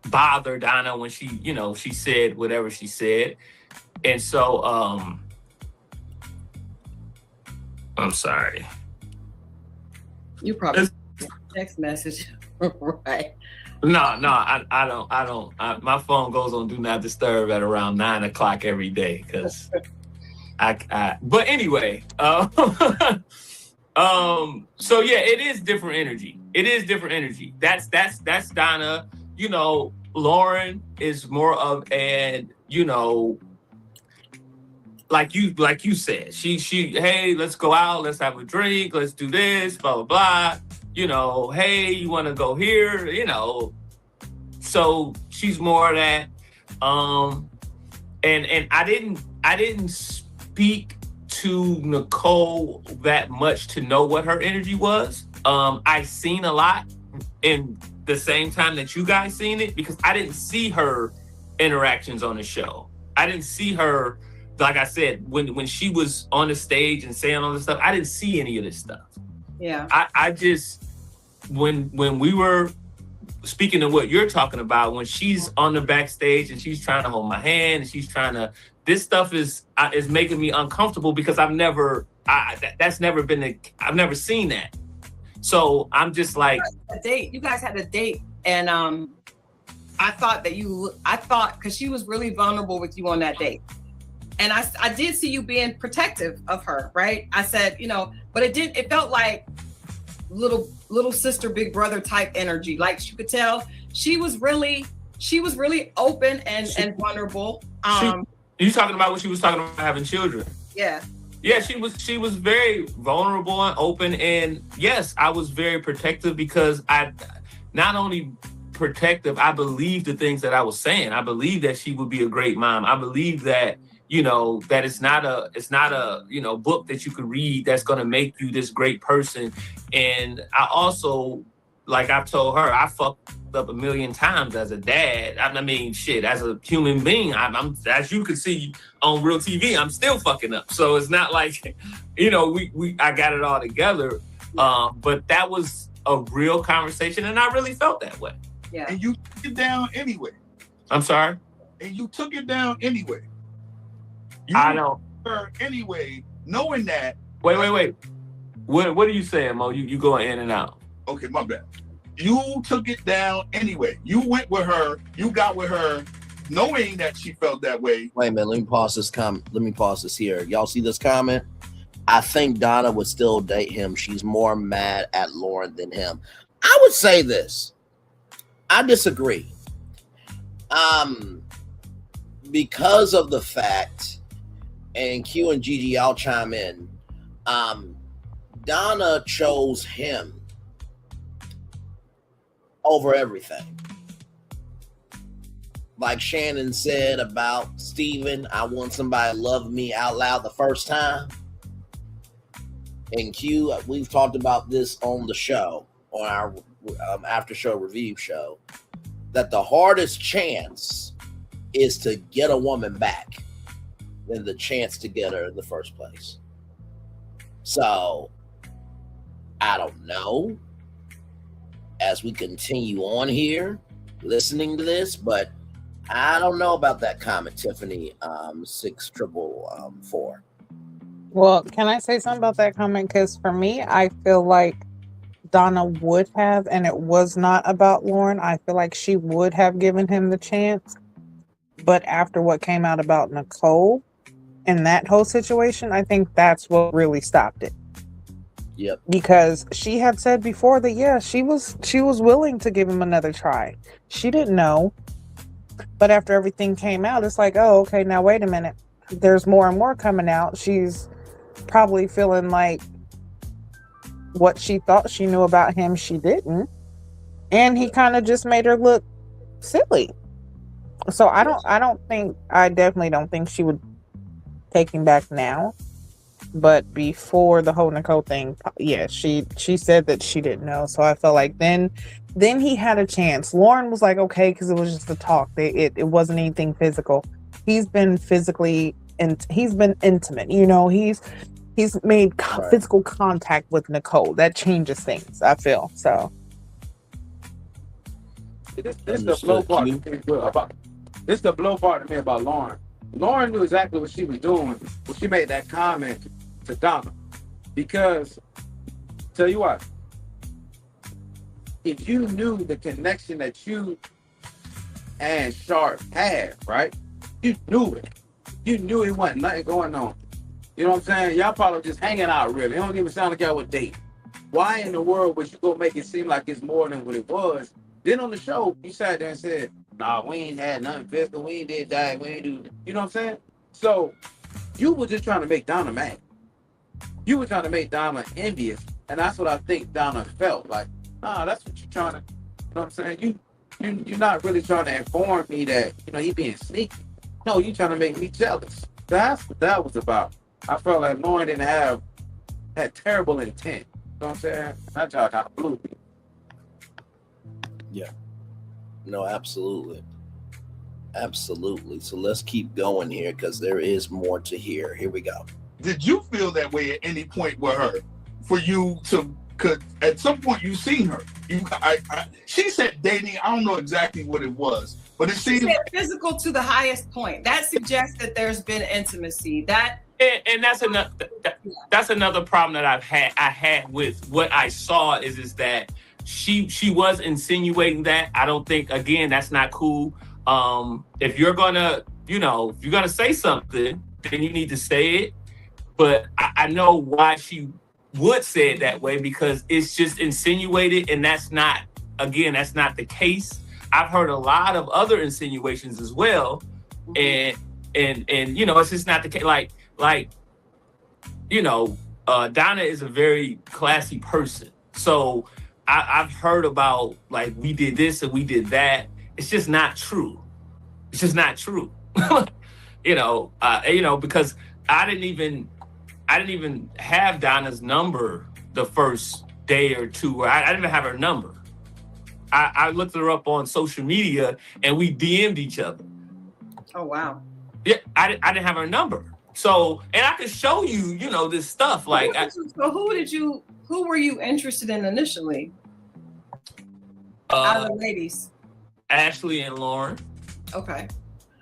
bother Donna when she, she said whatever she said. And so I'm sorry. You probably text message, right? No, I don't. My phone goes on do not disturb at around 9:00 every day because But anyway, so yeah, it is different energy. It is different energy. That's Donna. Lauren is more of an like you said. She hey, let's go out, let's have a drink, let's do this, blah blah blah. Hey, you want to go here? So she's more of that. And I didn't speak to Nicole that much to know what her energy was. I seen a lot in the same time that you guys seen it because I didn't see her interactions on the show. I didn't see her, like I said, when she was on the stage and saying all this stuff, I didn't see any of this stuff. Yeah. I just, when we were speaking of what you're talking about, when she's on the backstage and she's trying to hold my hand and she's trying to, this stuff is making me uncomfortable because I've never seen that. So I'm just like, you guys had a date and I thought because she was really vulnerable with you on that date. And I did see you being protective of her, right? I said, but it felt like little sister, big brother type energy. Like you could tell she was really open and vulnerable. You talking about when she was talking about having children? Yeah. Yeah, she was very vulnerable and open, and yes, I was very protective because I not only protective, I believed the things that I was saying. I believed that she would be a great mom. I believe that that it's not a book that you could read that's going to make you this great person. And I also, like I've told her, I fucked up a million times as a dad. I mean, shit, as a human being, I'm as you can see on real TV, I'm still fucking up. So it's not like, I got it all together. But that was a real conversation, and I really felt that way. Yeah. And you took it down anyway. I'm sorry? And you took it down anyway. I know. Her anyway, knowing that. Wait. What are you saying, Mo? You going in and out. Okay, my bad. You took it down anyway. You went with her. You got with her, knowing that she felt that way. Wait a minute. Let me pause this comment. Let me pause this here. Y'all see this comment? I think Donna would still date him. She's more mad at Lauren than him. I would say this. I disagree. Because of the fact, and Q and Gigi, I'll chime in. Donna chose him over everything. Like Shannon said about Steven, I want somebody to love me out loud the first time. And Q, we've talked about this on the show, on our after show review show, that the hardest chance is to get a woman back than the chance to get her in the first place. So, I don't know as we continue on here listening to this, but I don't know about that comment, Tiffany 6444. Well, can I say something about that comment? Because for me, I feel like Donna would have, and it was not about Lauren. I feel like she would have given him the chance. But after what came out about Nicole and that whole situation, I think that's what really stopped it. Yep. Because she had said before that, yeah, she was willing to give him another try. She didn't know. But after everything came out, it's like, oh, okay, now wait a minute. There's more and more coming out. She's probably feeling like what she thought she knew about him, she didn't. And he kind of just made her look silly. So I definitely don't think she would take him back now. But before the whole Nicole thing, yeah, she said that she didn't know. So I felt like then he had a chance. Lauren was like, okay, because it was just a talk. It wasn't anything physical. He's been physically and he's been intimate. He's made physical contact with Nicole. That changes things, I feel. So this is the blow part to me about. This is the blow part to me about Lauren. Lauren knew exactly what she was doing when she made that comment to Donna. Because, tell you what, if you knew the connection that you and Sharp had, right? You knew it. You knew it wasn't nothing going on. You know what I'm saying? Y'all probably just hanging out, really. It don't even sound like y'all would date. Why in the world would you go make it seem like it's more than what it was? Then on the show, you sat there and said, nah, we ain't had nothing physical. We ain't did that. We ain't do. You know what I'm saying? So you were just trying to make Donna mad. You were trying to make Donna envious. And that's what I think Donna felt like. Nah, that's what you're trying to, you know what I'm saying? You're not really trying to inform me that, he being sneaky. No, you trying to make me jealous. That's what that was about. I felt like Lauren didn't had terrible intent. You know what I'm saying? That y'all kind of blew me. Yeah. No, absolutely. Absolutely. So let's keep going here because there is more to hear. Here we go. Did you feel that way at any point with her? For you to, cause at some point you seen her. She said dating. I don't know exactly what it was, but it seemed physical to the highest point. That suggests that there's been intimacy. And that's another problem that I had with what I saw is that she was insinuating that. I don't think, again, that's not cool. If you're gonna say something, then you need to say it. But I know why she would say it that way, because it's just insinuated, and that's not the case. I've heard a lot of other insinuations as well, and it's just not the case. Like Donna is a very classy person. So I've heard about like we did this and we did that. It's just not true. It's just not true. Because I didn't even have Donna's number the first day or two. I didn't even have her number. I looked her up on social media and we DM'd each other. Oh wow. Yeah, I didn't have her number. So, and I could show you, this stuff. Like, who were you interested in initially? Out of the ladies, Ashley and Lauren. Okay.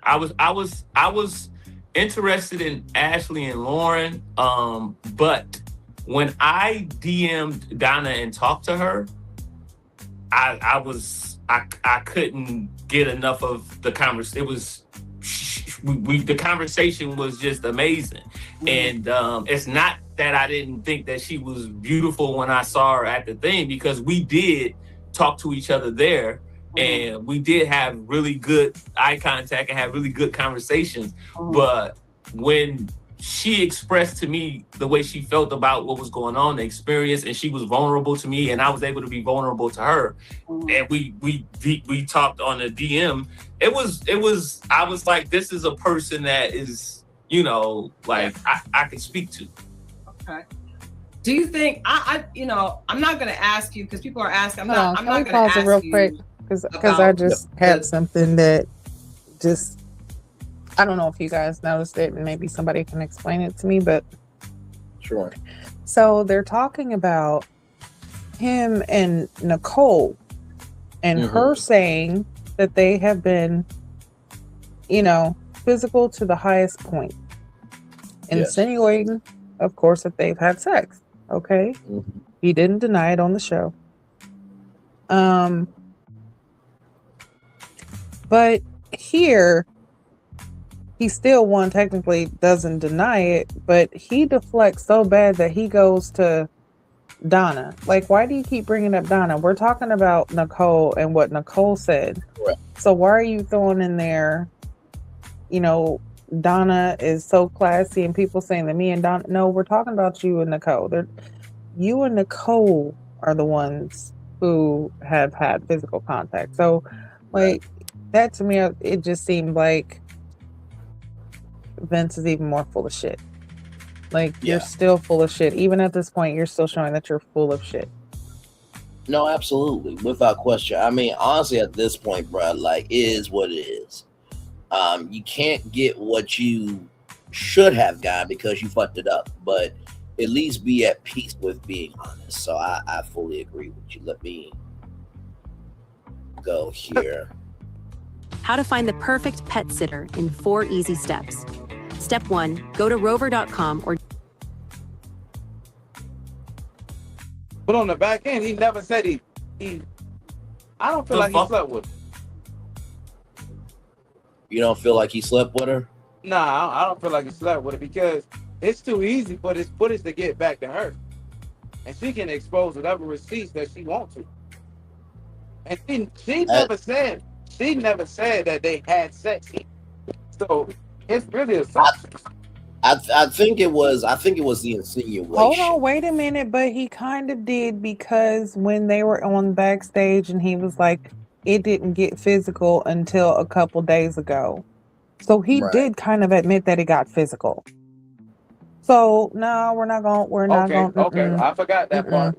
I was interested in Ashley and Lauren. But when I DM'd Donna and talked to her, I couldn't get enough of the conversation. It was. The conversation was just amazing. And it's not that I didn't think that she was beautiful when I saw her at the thing, because we did talk to each other there and we did have really good eye contact and have really good conversations. But when she expressed to me the way she felt about what was going on, the experience, and she was vulnerable to me and I was able to be vulnerable to her, and we talked on the DM, I was like, this is a person that is, I can speak to. Okay. Do you think I'm not going to ask you because people are asking. I'm not going to pause ask it real you quick because I just had something that just, I don't know if you guys noticed it and maybe somebody can explain it to me, but Sure. So they're talking about him and Nicole and her saying that they have been, physical to the highest point, insinuating, of course, that they've had sex. Okay. He didn't deny it on the show. But here, he still technically doesn't deny it, but he deflects so bad that he goes to Donna. Like, why do you keep bringing up Donna? We're talking about Nicole and what Nicole said. Correct. So why are you throwing in there, Donna is so classy and people saying that me and Donna? No, we're talking about you and Nicole. You and Nicole are the ones who have had physical contact. So, that to me, it just seemed like Vince is even more full of shit. You're still full of shit. Even at this point, you're still showing that you're full of shit. No, absolutely. Without question. I mean, honestly, at this point, bro, it is what it is. You can't get what you should have gotten because you fucked it up, but at least be at peace with being honest. So I fully agree with you. Let me go here. How to find the perfect pet sitter in 4 easy steps. Step 1, go to rover.com or. But on the back end, he never said he I don't feel like he slept with her. You don't feel like he slept with her? Nah, I don't feel like he slept with her because it's too easy for this footage to get back to her. And she can expose whatever receipts that she wants to. And she never said that they had sex. So it's really a I think it was the insinuation. Hold on, wait a minute, but he kind of did, because when they were on backstage and he was like, it didn't get physical until a couple days ago. So he did kind of admit that it got physical. So no, we're not going. Okay, I forgot that part.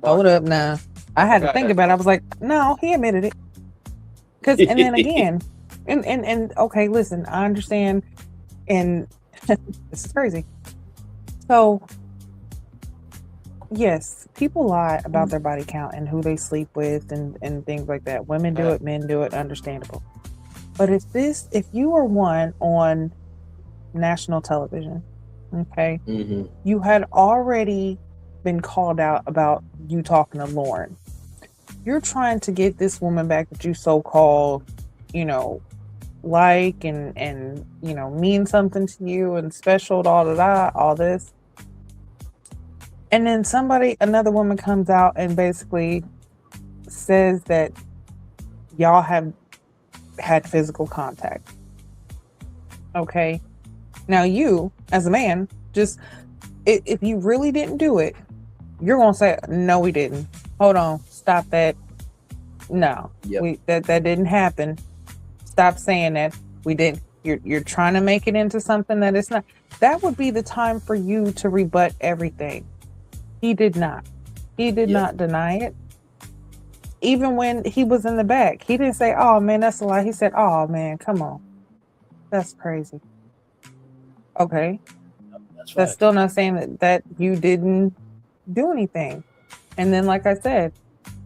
Hold up now. I had to think about it. I was like, no, he admitted it. And then again, and okay, listen, I understand, and this is crazy. So yes, people lie about their body count and who they sleep with and things like that. Women do it, men do it, understandable. But if you were one on national television, okay, you had already been called out about you talking to Lauren. You're trying to get this woman back that you so-called, like and mean something to you and special, all this. And then another woman comes out and basically says that y'all have had physical contact. Okay. Now you, as a man, just if you really didn't do it, you're gonna say, no, we didn't. Hold on, stop that. No, that didn't happen. Stop saying that. We didn't. You're trying to make it into something that it's not. That would be the time for you to rebut everything. He did not. He did not deny it. Even when he was in the back, he didn't say, "Oh man, that's a lie." He said, "Oh man, come on, that's crazy." Okay, that's still not saying that you didn't do anything. And then, like I said,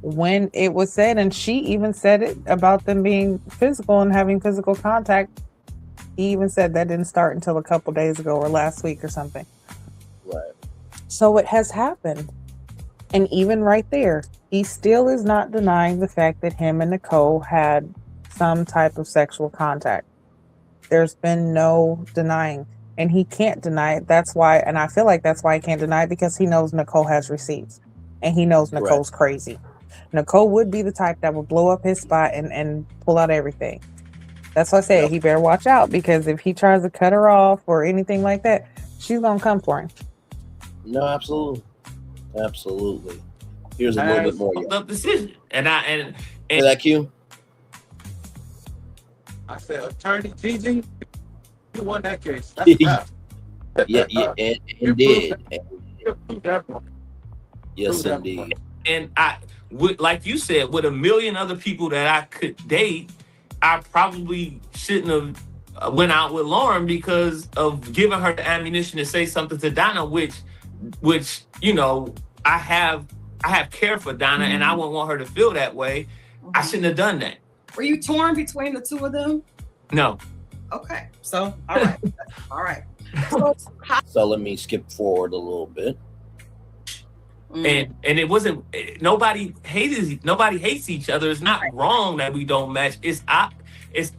when it was said, and she even said it about them being physical and having physical contact, he even said that didn't start until a couple days ago or last week or something. Right. So it has happened. And even right there, he still is not denying the fact that him and Nicole had some type of sexual contact. There's been no denying. And he can't deny it. That's why, and I feel like that's why he can't deny it, because he knows Nicole has receipts. And he knows Nicole's crazy. Nicole would be the type that would blow up his spot and pull out everything. That's why I said he better watch out, because if he tries to cut her off or anything like that, she's gonna come for him. No, absolutely. Here's a little bit more. The decision, and that Q. I said, Attorney Gigi, you won that case. yeah, and did. Yes, indeed. And I would, like you said, with a million other people that I could date, I probably shouldn't have went out with Lauren because of giving her the ammunition to say something to Donna, which you know, I have care for Donna, and I wouldn't want her to feel that way. I shouldn't have done that. Were you torn between the two of them? No. Okay, so all right, all right. So let me skip forward a little bit. And it wasn't, nobody hates each other. It's not wrong that we don't match. It's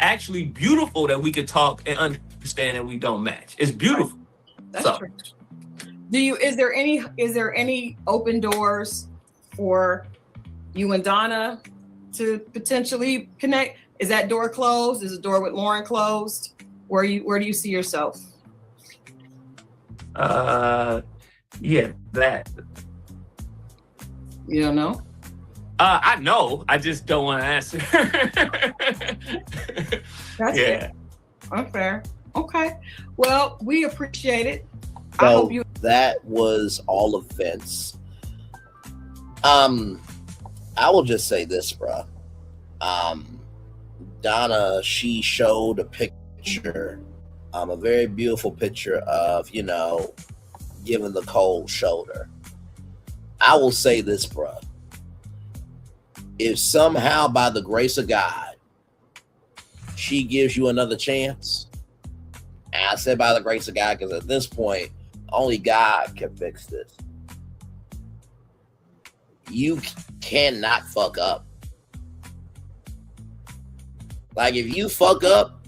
actually beautiful that we could talk and understand that we don't match. It's beautiful. That's true. Is there any open doors for you and Donna to potentially connect? Is that door closed? Is the door with Lauren closed? Where do you see yourself? Yeah, that. You don't know? I know. I just don't want to answer. That's fair. Unfair. Okay. Well, we appreciate it. So I hope that was all of Vince. I will just say this, bro. Donna, she showed a picture, a very beautiful picture of, you know, giving the cold shoulder. I will say this, bro. If somehow, by the grace of God, she gives you another chance, and I said by the grace of God because at this point, only God can fix this. You cannot fuck up. Like, if you fuck up,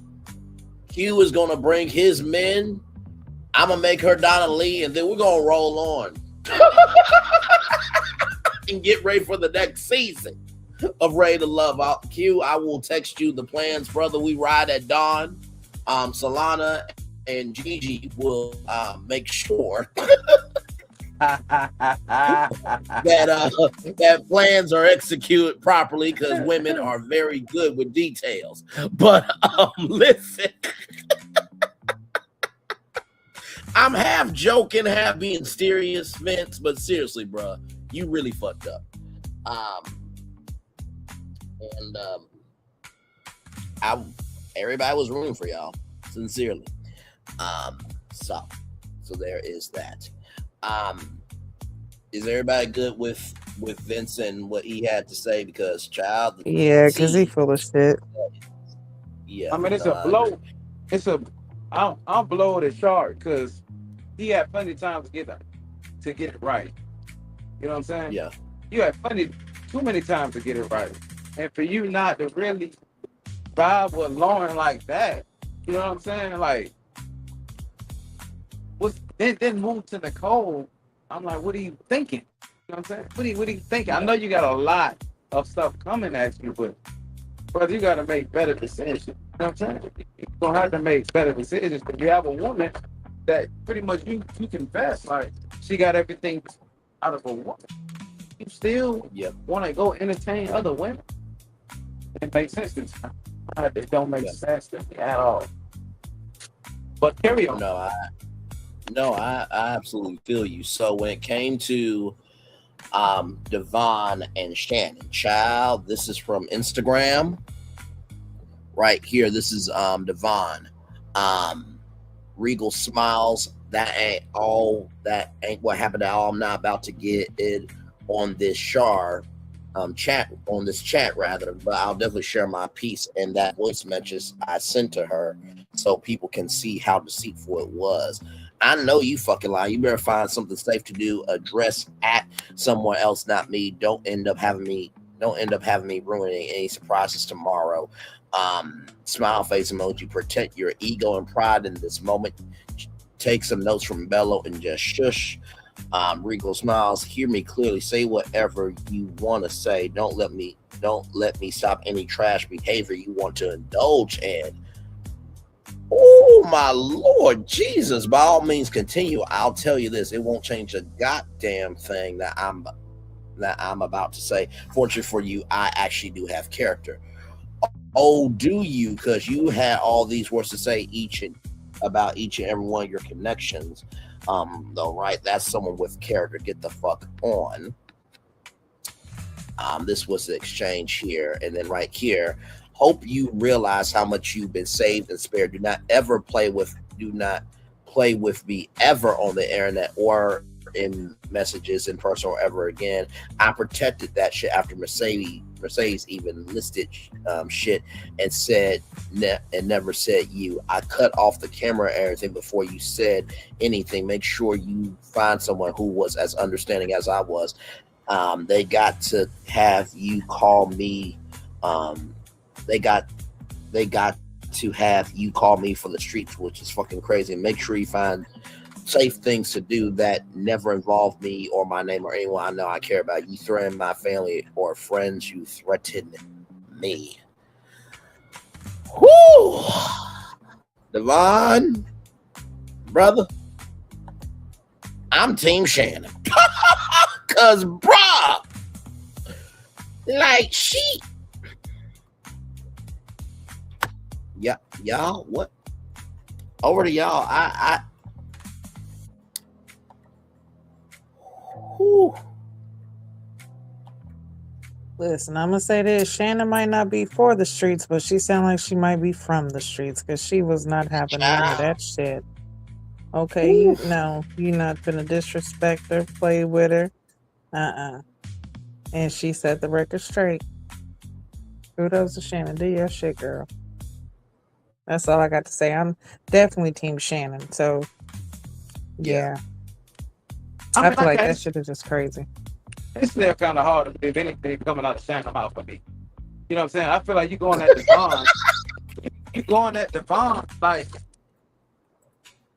Q is going to bring his men. I'm going to make her Donna Lee, and then we're going to roll on. And get ready for the next season of Ready to Love. Q, I will text you the plans, brother. We ride at dawn. Solana and Gigi will make sure that plans are executed properly, because women are very good with details. But listen, I'm half joking, half being serious, Vince, but seriously, bro, you really fucked up. Everybody was rooting for y'all, sincerely. So there is that. Is everybody good with Vince and what he had to say? Because child, because he full of shit. Yeah, I mean, it's a blow. I'm blowing the shark because he had plenty of time to get it right. You know what I'm saying? Yeah. You had too many times to get it right, and for you not to really vibe with Lauren like that, you know what I'm saying? Like, then move to Nicole. I'm like, what are you thinking? You know what I'm saying? What are you thinking? I know you got a lot of stuff coming at you, but brother, you got to make better decisions. You know what I'm saying? You're going to have to make better decisions. If you have a woman that pretty much you confess like she got everything out of a woman. You still want to go entertain other women? It makes sense to me. It don't make sense to me at all. But carry on. I absolutely feel you. So when it came to Devon and Shannon, child, this is from Instagram. Right here, this is Devon. Regal smiles. That ain't what happened at all. I'm not about to get it on this chat rather, but I'll definitely share my piece and that voice message I sent to her so people can see how deceitful it was. I know you fucking lie. You better find something safe to do. Address at someone else, not me. Don't end up having me ruining any surprises tomorrow. Smile face emoji. Protect your ego and pride in this moment. Take some notes from Bello and just shush. Regal smiles. Hear me clearly. Say whatever you want to say. Don't let me stop any trash behavior you want to indulge in. Oh my Lord Jesus! By all means, continue. I'll tell you this: it won't change a goddamn thing that I'm about to say. Fortunately for you, I actually do have character. Oh, do you? Because you had all these words to say about each and every one of your connections. Though, right? That's someone with character. Get the fuck on. This was the exchange here, and then right here. Hope you realize how much you've been saved and spared. Do not play with me ever on the internet or in messages in person or ever again. I protected that shit after Mercedes even listed shit and said never said you. I cut off the camera and everything before you said anything. Make sure you find someone who was as understanding as I was. They got to have you call me. They got to have you call me for the streets, which is fucking crazy. And make sure you find safe things to do that never involve me or my name or anyone I know I care about. You threaten my family or friends, you threaten me. Whoo! Devon, brother, I'm Team Shannon. Cause bruh, like she y'all, what? Over to y'all. Whew. Listen, I'm gonna say this: Shannon might not be for the streets, but she sounds like she might be from the streets because she was not having none of that shit. Okay, you're not gonna disrespect her, play with her, and she set the record straight. Kudos to Shannon. Do your shit, girl. That's all I got to say. I'm definitely Team Shannon. So, yeah. I feel like that shit is just crazy. It's still kind of hard to believe anything coming out of Shannon mouth for me. You know what I'm saying? I feel like you're going at Devon. You're going at Devon like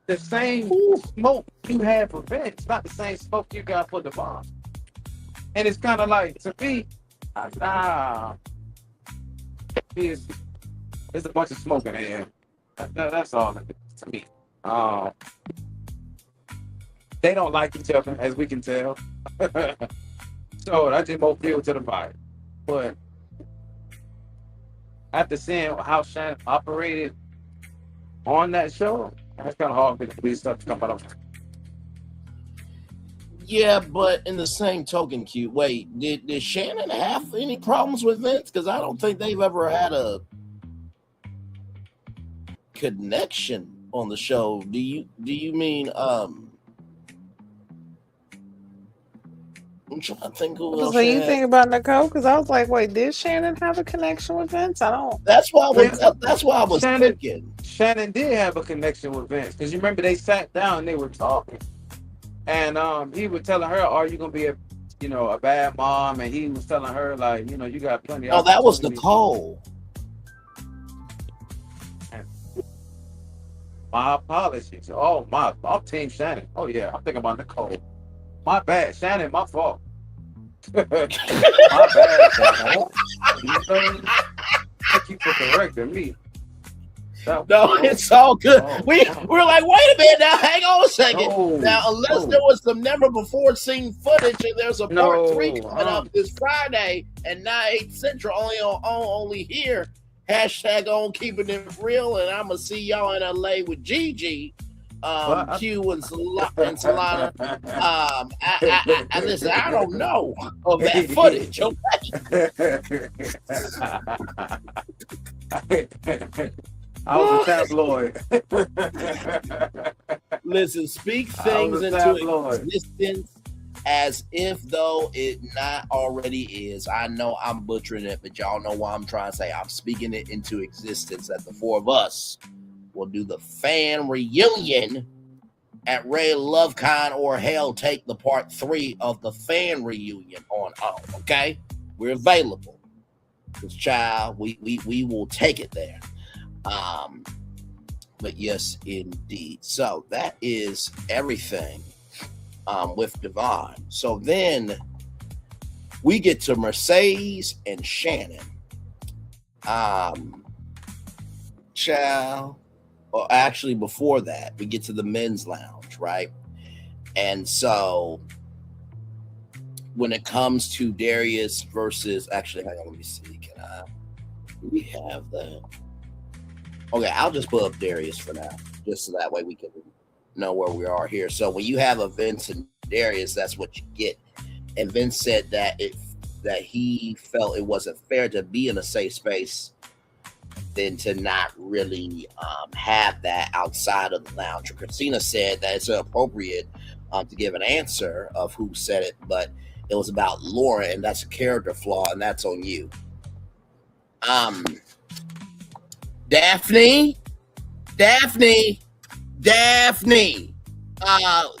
the same smoke you had for Vince, not the same smoke you got for Devon. And it's kind of like, to me, there's a bunch of smoke in the air. That's all it is to me. They don't like each other, as we can tell. So that just more fuel to the fire. But after seeing how Shannon operated on that show, it's kind of hard for these stuff to come out of. Yeah, but in the same token, Q, wait, did Shannon have any problems with Vince? Because I don't think they've ever had a connection on the show. Do you mean I'm trying to think who else. So you think about Nicole? Because I was like, wait, did Shannon have a connection with Vince? I don't. That's why I was thinking. Shannon did have a connection with Vince because you remember they sat down and they were talking, and he was telling her, "Are you gonna be a bad mom?" And he was telling her like, you got plenty. Oh, that was Nicole. My apologies. Oh I'm Team Shannon. Oh yeah, I'm thinking about Nicole. My bad, Shannon. My fault. My bad, Shannon. Thank you for correcting me. No, it's all good. We're like, wait a minute now, hang on a second. Now, unless there was some never before seen footage and there's a part 3 coming up this Friday at 9/8 Central, only here. Hashtag on keeping it real, and I'm gonna see y'all in LA with Gigi, Q and Solana. I listen, I don't know of that footage, okay? I was a tabloid. Listen, speak things into existence as if though it not already is. I know I'm butchering it, but y'all know what I'm trying to say. I'm speaking it into existence that the 4 of us will do the fan reunion at Ray LoveCon, or hell, take the part 3 of the fan reunion on home. Okay, we're available. This child, we will take it there. But yes, indeed. So that is everything with Devon. So then we get to Mercedes and Shannon. Child. Well, actually, before that, we get to the men's lounge, right? And so when it comes to Darius versus, actually, hang on, let me see. Do we have that? Okay, I'll just put up Darius for now, just so that way we can know where we are here. So when you have a Vince and Darius, that's what you get. And Vince said that he felt it wasn't fair to be in a safe space than to not really have that outside of the lounge. Christina said that it's appropriate to give an answer of who said it, but it was about Lauren, and that's a character flaw, and that's on you. Daphne,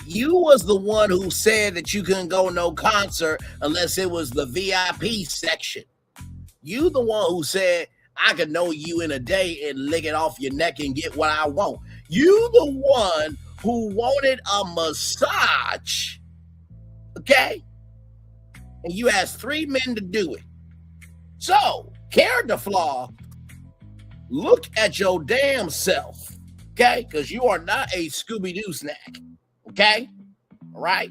you was the one who said that you couldn't go no concert unless it was the VIP section. You the one who said I could know you in a day and lick it off your neck and get what I want. You the one who wanted a massage, okay? And you asked 3 men to do it. So, character flaw, look at your damn self, okay? Because you are not a Scooby-Doo snack, okay? All right?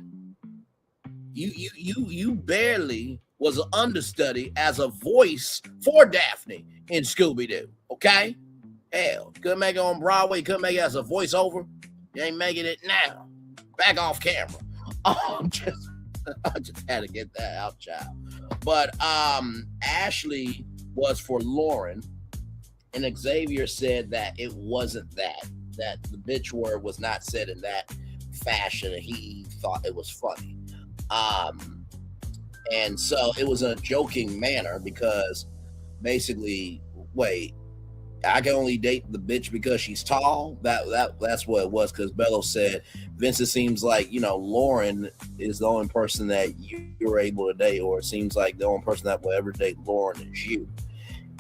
You barely was an understudy as a voice for Daphne in Scooby-Doo, okay? Hell, couldn't make it on Broadway, couldn't make it as a voiceover. You ain't making it now. Back off camera. I just had to get that out, child. But Ashley was for Lauren, and Xavier said that it wasn't that the bitch word was not said in that fashion, and he thought it was funny. And so it was a joking manner because basically, wait, I can only date the bitch because she's tall. That's what it was, because Bello said, Vince, it seems like, Lauren is the only person that you're able to date, or it seems like the only person that will ever date Lauren is you.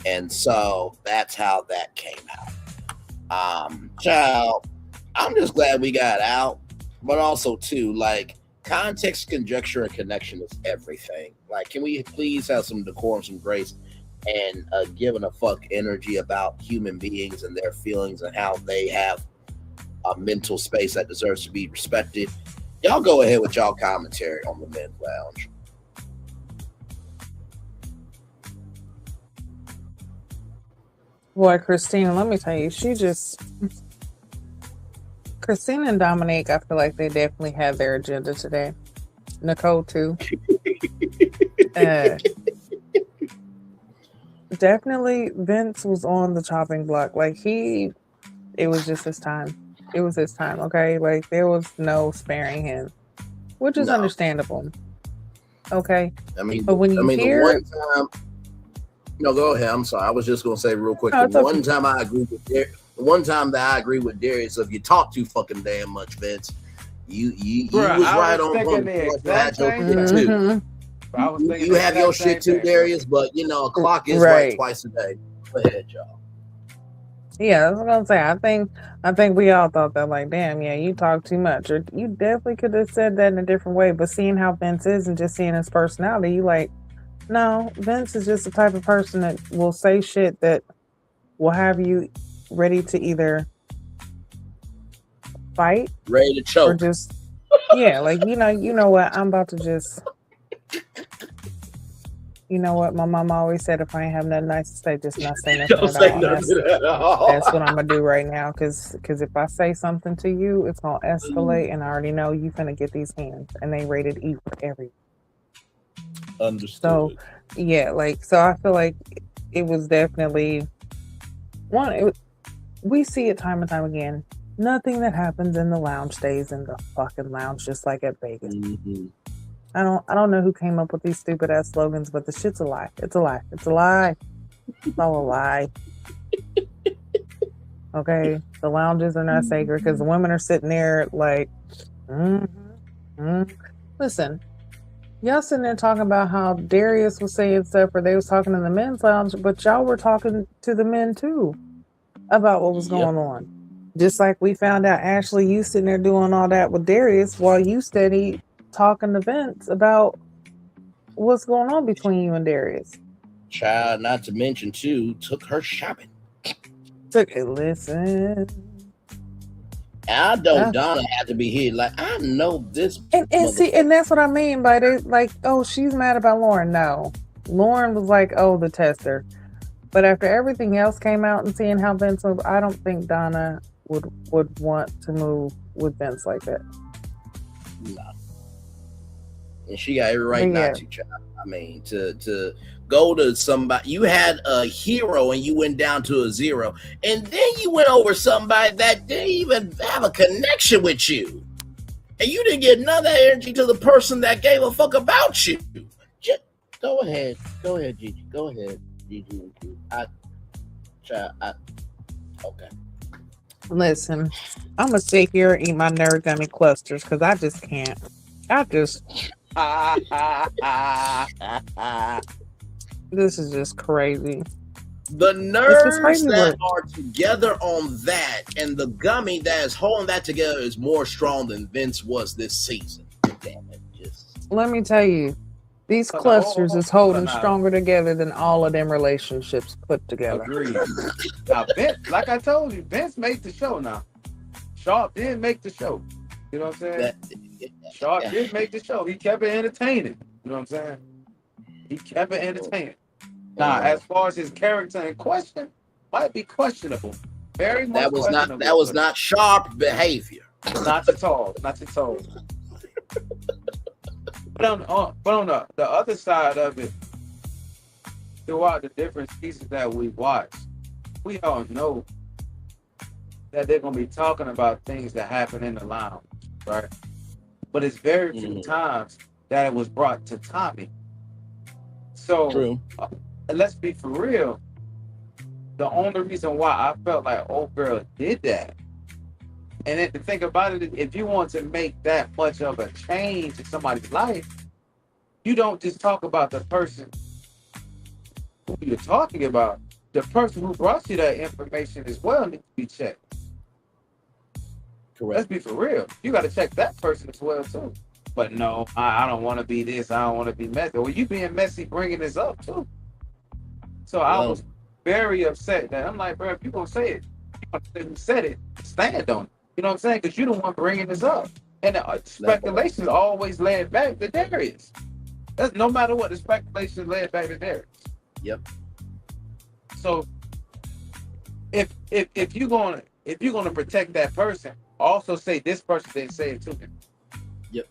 And so that's how that came out. Child, I'm just glad we got out, but also too, like, context, conjecture, and connection is everything. Like, can we please have some decorum, some grace, and giving a fuck energy about human beings and their feelings and how they have a mental space that deserves to be respected? Y'all go ahead with y'all commentary on the men's lounge. Boy, Christina, let me tell you, Christina and Dominique, I feel like they definitely had their agenda today. Nicole, too. Definitely, Vince was on the chopping block. Like, it was just his time. It was his time, okay? Like, there was no sparing him, which is understandable. Okay? But when you hear... the one time... No, go ahead. I'm sorry. I was just going to say real quick. The one time that I agree with Darius, if you talk too fucking damn much, Vince, you was right on point. You have your shit too, Darius, but a clock is right twice a day. Go ahead, y'all. Yeah, I was gonna say. I think we all thought that, like, damn, yeah, you talk too much, or you definitely could have said that in a different way. But seeing how Vince is and just seeing his personality, you like, no, Vince is just the type of person that will say shit that will have you ready to either fight Ready to or choke. just like you know what, I'm about to just, you know what, my mom always said, if I ain't have nothing nice to say, just not say nothing Don't at say all. nothing at all. That's what I'm gonna do right now, because if I say something to you, it's gonna escalate, and I already know you finna get these hands, and they rated E for everything. Understood. So yeah, like, so I feel like it was definitely we see it time and time again. Nothing that happens in the lounge stays in the fucking lounge, just like at Vegas. Mm-hmm. I don't know who came up with these stupid ass slogans, but the shit's a lie. It's a lie. It's a lie. It's all a lie. Okay, the lounges are not sacred because the women are sitting there like, listen, y'all sitting there talking about how Darius was saying stuff, or they was talking in the men's lounge, but y'all were talking to the men too about what was going on. Just like we found out, Ashley, you sitting there doing all that with Darius while you steady talking to Vince about what's going on between you and Darius. Child, not to mention too, took her shopping. Listen. I know Donna had to be here. Like, I know this. And see, and that's what I mean by this. Like, oh, she's mad about Lauren. No, Lauren was like, oh, the tester. But after everything else came out and seeing how Vince moved, I don't think Donna would want to move with Vince like that. No. And she got every right not to, child. I mean, to go to somebody. You had a hero and you went down to a zero. And then you went over somebody that didn't even have a connection with you. And you didn't get none of that energy to the person that gave a fuck about you. Just go ahead. Go ahead, Gigi. Go ahead, Gigi. Okay. Listen, I'm going to sit here and eat my nerd gummy clusters because I just can't. This is just crazy. The nerds that are together on that and the gummy that is holding that together is more strong than Vince was this season. Damn it. Let me tell you, these clusters is holding stronger together than all of them relationships put together. Agreed. Now, Vince, like I told you, Vince made the show now. Sharp did make the show. You know what I'm saying? Sharp did make the show. He kept it entertaining. You know what I'm saying? He kept it entertaining. Now, as far as his character in question, might be questionable. Very much questionable. That was not sharp behavior. Not at all. Not at all. But on the other side of it, throughout the different seasons that we watch, we all know that they're going to be talking about things that happen in the lounge, right? But it's very few times that it was brought to Tommy. So let's be for real. The only reason why I felt like old girl did that, and then to think about it, if you want to make that much of a change in somebody's life, you don't just talk about the person who you're talking about. The person who brought you that information as well needs to be checked. Correct. Let's be for real. You got to check that person as well too. But no, I don't want to be this. I don't want to be messy. Well, you being messy bringing this up too. So I was very upset that I'm like, bro, if you're going to say it, who said it, stand on it. You know what I'm saying? Because you're the one bringing this up. And the speculation is always led back to Darius. That's no matter what, the speculation is led back to Darius. Yep. So if you're gonna protect that person, also say this person didn't say it to him. Yep.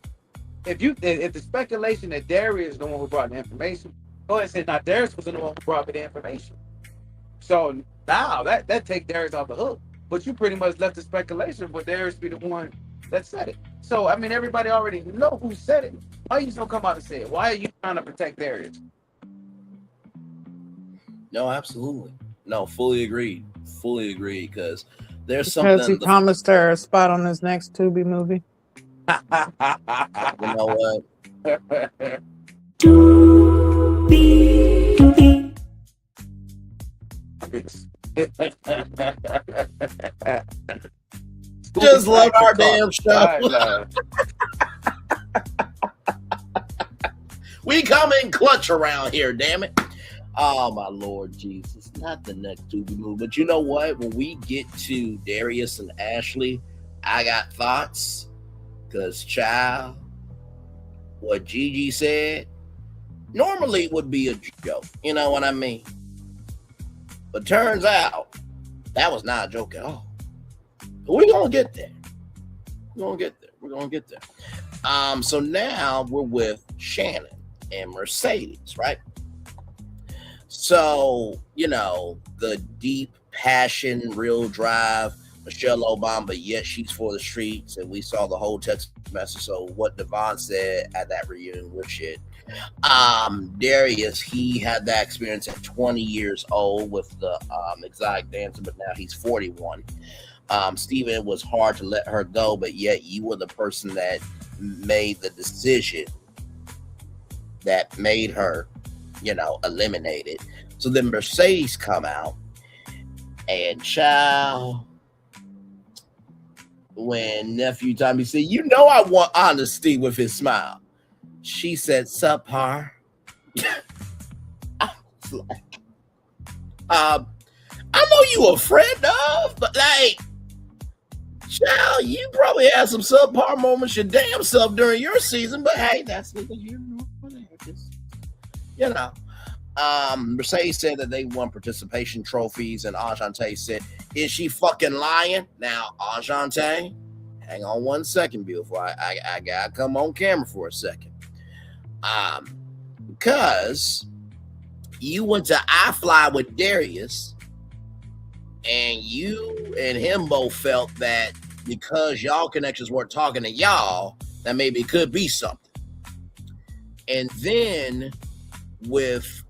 If the speculation that Darius is the one who brought the information, go ahead and say, now Darius was the one who brought me the information. So now that take Darius off the hook. But you pretty much left the speculation for Darius to be the one that said it. So I mean, everybody already know who said it. Why are you just gonna come out and say it? Why are you trying to protect Darius? No, absolutely. No, fully agreed. Fully agreed. Because there's something. Because he promised her a spot on his next Tubi movie. You know what? Just love our damn show. We come in clutch around here, damn it. Oh my Lord Jesus, not the next Tubi move. But you know what? When we get to Darius and Ashley, I got thoughts. Cause child, what Gigi said normally would be a joke. You know what I mean? But turns out that was not a joke at all. But we're gonna get there. We're gonna get there. So now we're with Shannon and Mercedes, right? So, you know, the deep passion, real drive, Michelle Obama, yet she's for the streets, and we saw the whole text message. So what Devon said at that reunion was shit. Darius, he had that experience at 20 years old with the exotic dancer, but now he's 41. Steven, it was hard to let her go, but yet you were the person that made the decision that made her, you know, eliminated. So then Mercedes come out, and child, when nephew Tommy said, "You know I want honesty," with his smile, she said, "Subpar." I was like, I know you a friend of, but like, child, you probably had some subpar moments your damn self during your season, but hey, that's neither here nor there. Just, you know. Mercedes said that they won participation trophies, and Ajante said, "Is she fucking lying?" Now, Ajante, hang on one second, beautiful. I gotta come on camera for a second. Because you went to iFly with Darius, and you and him both felt that because y'all connections weren't talking to y'all, that maybe it could be something. And then with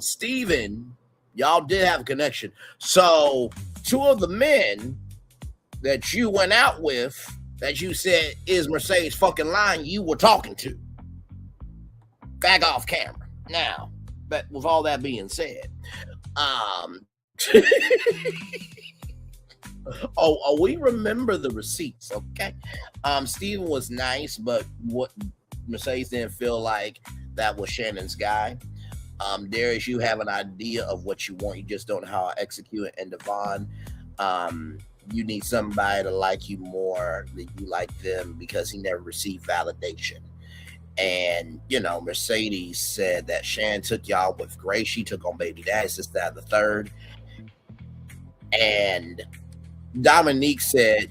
Steven, y'all did have a connection. So two of the men that you went out with, that you said is Mercedes fucking lying, you were talking to back off camera. Now, but with all that being said, we remember the receipts, okay? Steven was nice, but what Mercedes didn't feel like that was Shannon's guy. Darius, you have an idea of what you want, you just don't know how to execute it. And Devon, you need somebody to like you more than you like them because he never received validation. And, you know, Mercedes said that Shannon took y'all with grace. She took on baby daddy, sister, that, the third. And Dominique said,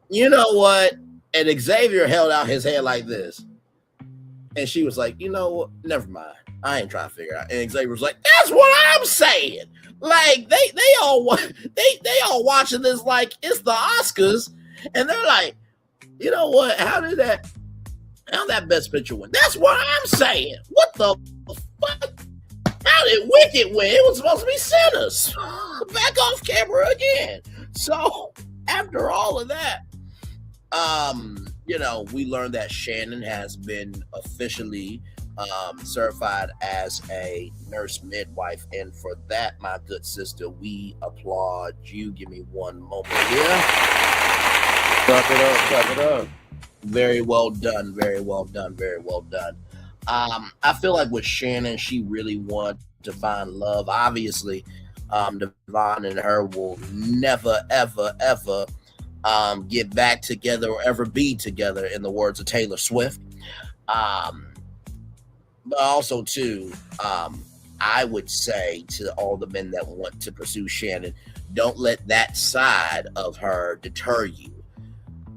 "You know what?" And Xavier held out his hand like this. And she was like, "You know what? Never mind. I ain't trying to figure it out." And Xavier was like, "That's what I'm saying." Like they all watching this like it's the Oscars, and they're like, "You know what? How that best picture win?" That's what I'm saying. What the fuck? How did Wicked win? It was supposed to be Sinners. Back off camera again. So after all of that, you know, we learned that Shannon has been officially certified as a nurse midwife, and for that, my good sister, we applaud you. Give me one moment here. Clap it up. Very well done. I feel like with Shannon, she really wanted to find love. Obviously, Devon and her will never, ever, ever get back together or ever be together, in the words of Taylor Swift. But also, too, I would say to all the men that want to pursue Shannon, don't let that side of her deter you.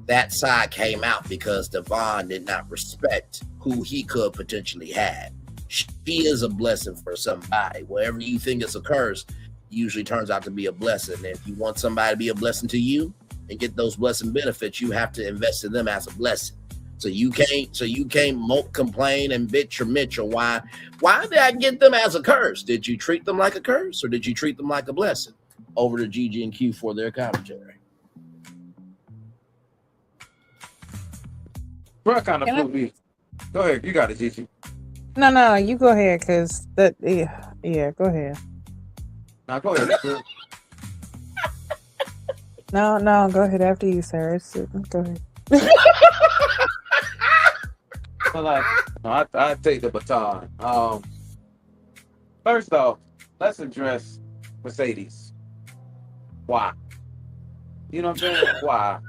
That side came out because Devon did not respect who he could potentially have. She is a blessing for somebody. Wherever you think it's a curse, usually turns out to be a blessing. And if you want somebody to be a blessing to you and get those blessing benefits, you have to invest in them as a blessing. So you can't mope, complain, and bitch or mitch or why did I get them as a curse? Did you treat them like a curse or did you treat them like a blessing? Over to Gigi and Q for their commentary. Bro, kind of flew me. Go ahead, you got it, Gigi. No, you go ahead, cause that yeah, go ahead. Now go ahead. No, go ahead after you, sir. Go ahead. But like, no, I take the baton. First off, let's address Mercedes. Why? You know what I'm saying? Why?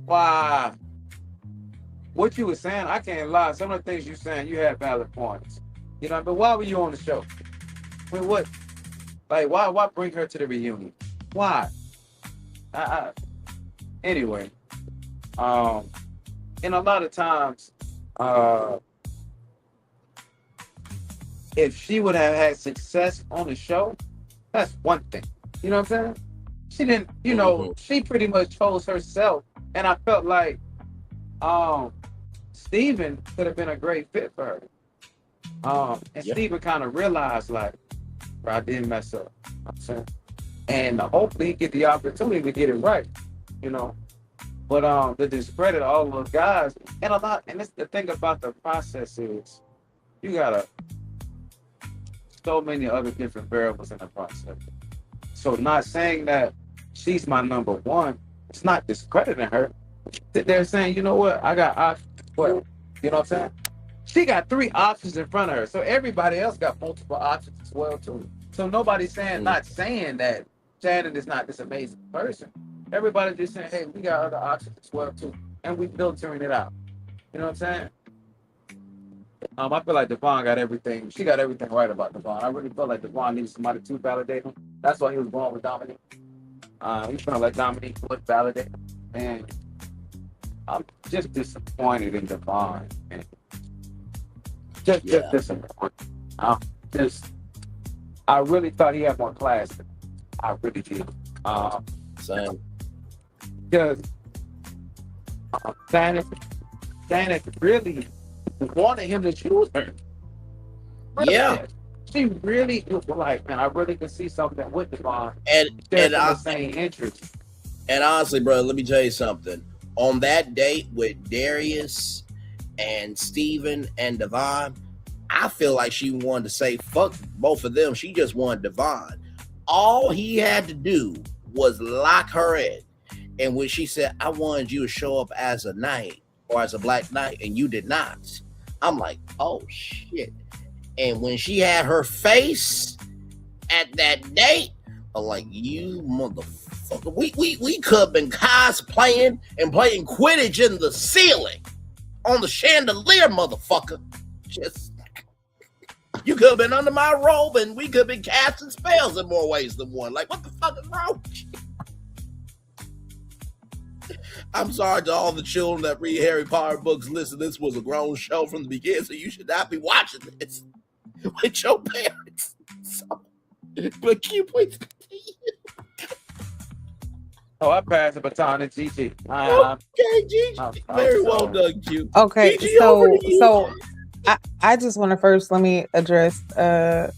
Why? What you were saying, I can't lie. Some of the things you saying, you had valid points. You know, but why were you on the show? I mean, what? Like, why bring her to the reunion? Why? Anyway, and a lot of times, if she would have had success on the show, that's one thing. You know what I'm saying? She didn't, you know, she pretty much chose herself. And I felt like Steven could have been a great fit for her. And Steven kind of realized, like, bro, I didn't mess up. You know what I'm saying? And hopefully he get the opportunity to get it right, you know. But to discredit all those guys, and this the thing about the process is you gotta so many other different variables in the process. So not saying that she's my number one, it's not discrediting her. They're saying, you know what, I got options. Well, you know what I'm saying? She got 3 options in front of her, so everybody else got multiple options as well too. So nobody's saying, not saying that Shannon is not this amazing person. Everybody's just saying, hey, we got other options as well too, and we filtering it out. You know what I'm saying? I feel like Devon got everything. She got everything right about Devon. I really felt like Devon needs somebody to validate him. That's why he was going with Dominique. He felt like Dominique would validate him. And I'm just disappointed in Devon. Man. Just disappointed. I really thought he had more class than me. I really did. Same. Because Shannon really wanted him to choose her. Yeah. She really was like, man, I really can see something with Devon. And the same interest. And honestly, bro, let me tell you something. On that date with Darius and Steven and Devon, I feel like she wanted to say fuck both of them. She just wanted Devon. All he had to do was lock her in. And when she said, I wanted you to show up as a knight or as a black knight, and you did not, I'm like, oh shit. And when she had her face at that date, I'm like, you motherfucker. We could have been cosplaying and playing Quidditch in the ceiling on the chandelier, motherfucker. Just, you could have been under my robe and we could have been casting spells in more ways than one. Like, what the fuck is wrong with you? I'm sorry to all the children that read Harry Potter books. Listen, this was a grown show from the beginning, so you should not be watching this with your parents. So, but can you please continue? Oh, I passed the baton to Gigi. Okay, Gigi. Very well done, Q. Okay, Gigi, over to you. so I just want to first let me address the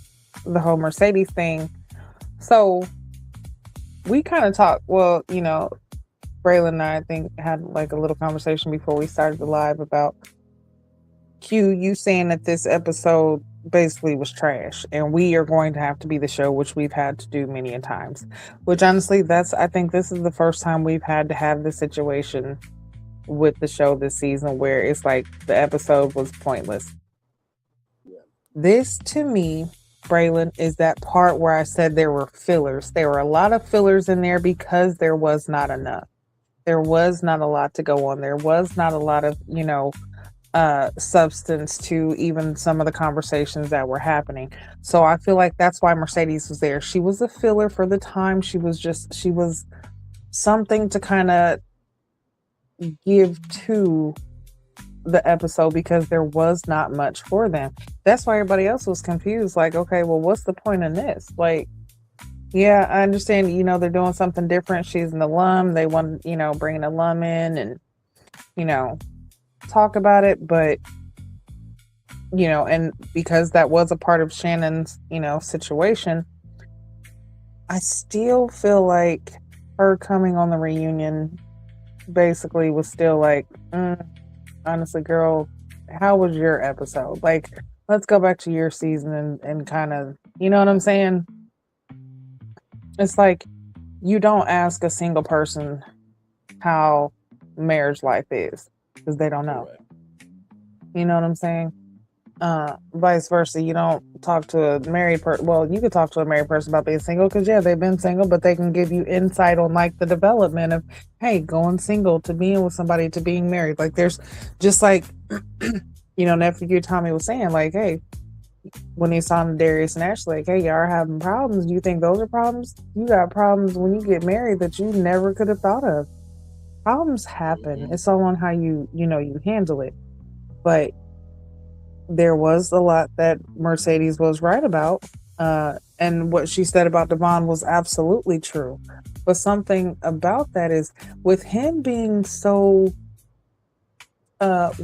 whole Mercedes thing. So we kind of talked. Well, you know, Braylon and I think had like a little conversation before we started the live about Q. You saying that this episode basically was trash, and we are going to have to be the show, which we've had to do many a times. Which honestly, I think this is the first time we've had to have this situation with the show this season where it's like the episode was pointless. This to me, Braylon, is that part where I said there were fillers. There were a lot of fillers in there because there was not enough. There was not a lot to go on. There was not a lot of, you know, substance to even some of the conversations that were happening. So I feel like that's why Mercedes was there. She was a filler for the time. She was something to kind of give to the episode because there was not much for them. That's why everybody else was confused. Like, okay, well, what's the point in this? Like, yeah, I understand, you know, they're doing something different. She's an alum. They want, you know, bring an alum in and, you know, talk about it. But, you know, and because that was a part of Shannon's, you know, situation, I still feel like her coming on the reunion basically was still like, honestly, girl, how was your episode? Like, let's go back to your season and kind of, you know what I'm saying? It's like you don't ask a single person how marriage life is because they don't know. You know what I'm saying? Vice versa. You don't talk to a married person. Well, you could talk to a married person about being single because yeah, they've been single, but they can give you insight on like the development of, hey, going single to being with somebody to being married. Like there's just like, nephew Tommy was saying, like, hey, when he saw Darius and Ashley, like, hey, y'all are having problems. Do you think those are problems? You got problems when you get married that you never could have thought of. Problems happen. It's all on how you handle it. But there was a lot that Mercedes was right about. And what she said about Devon was absolutely true. But something about that is with him being so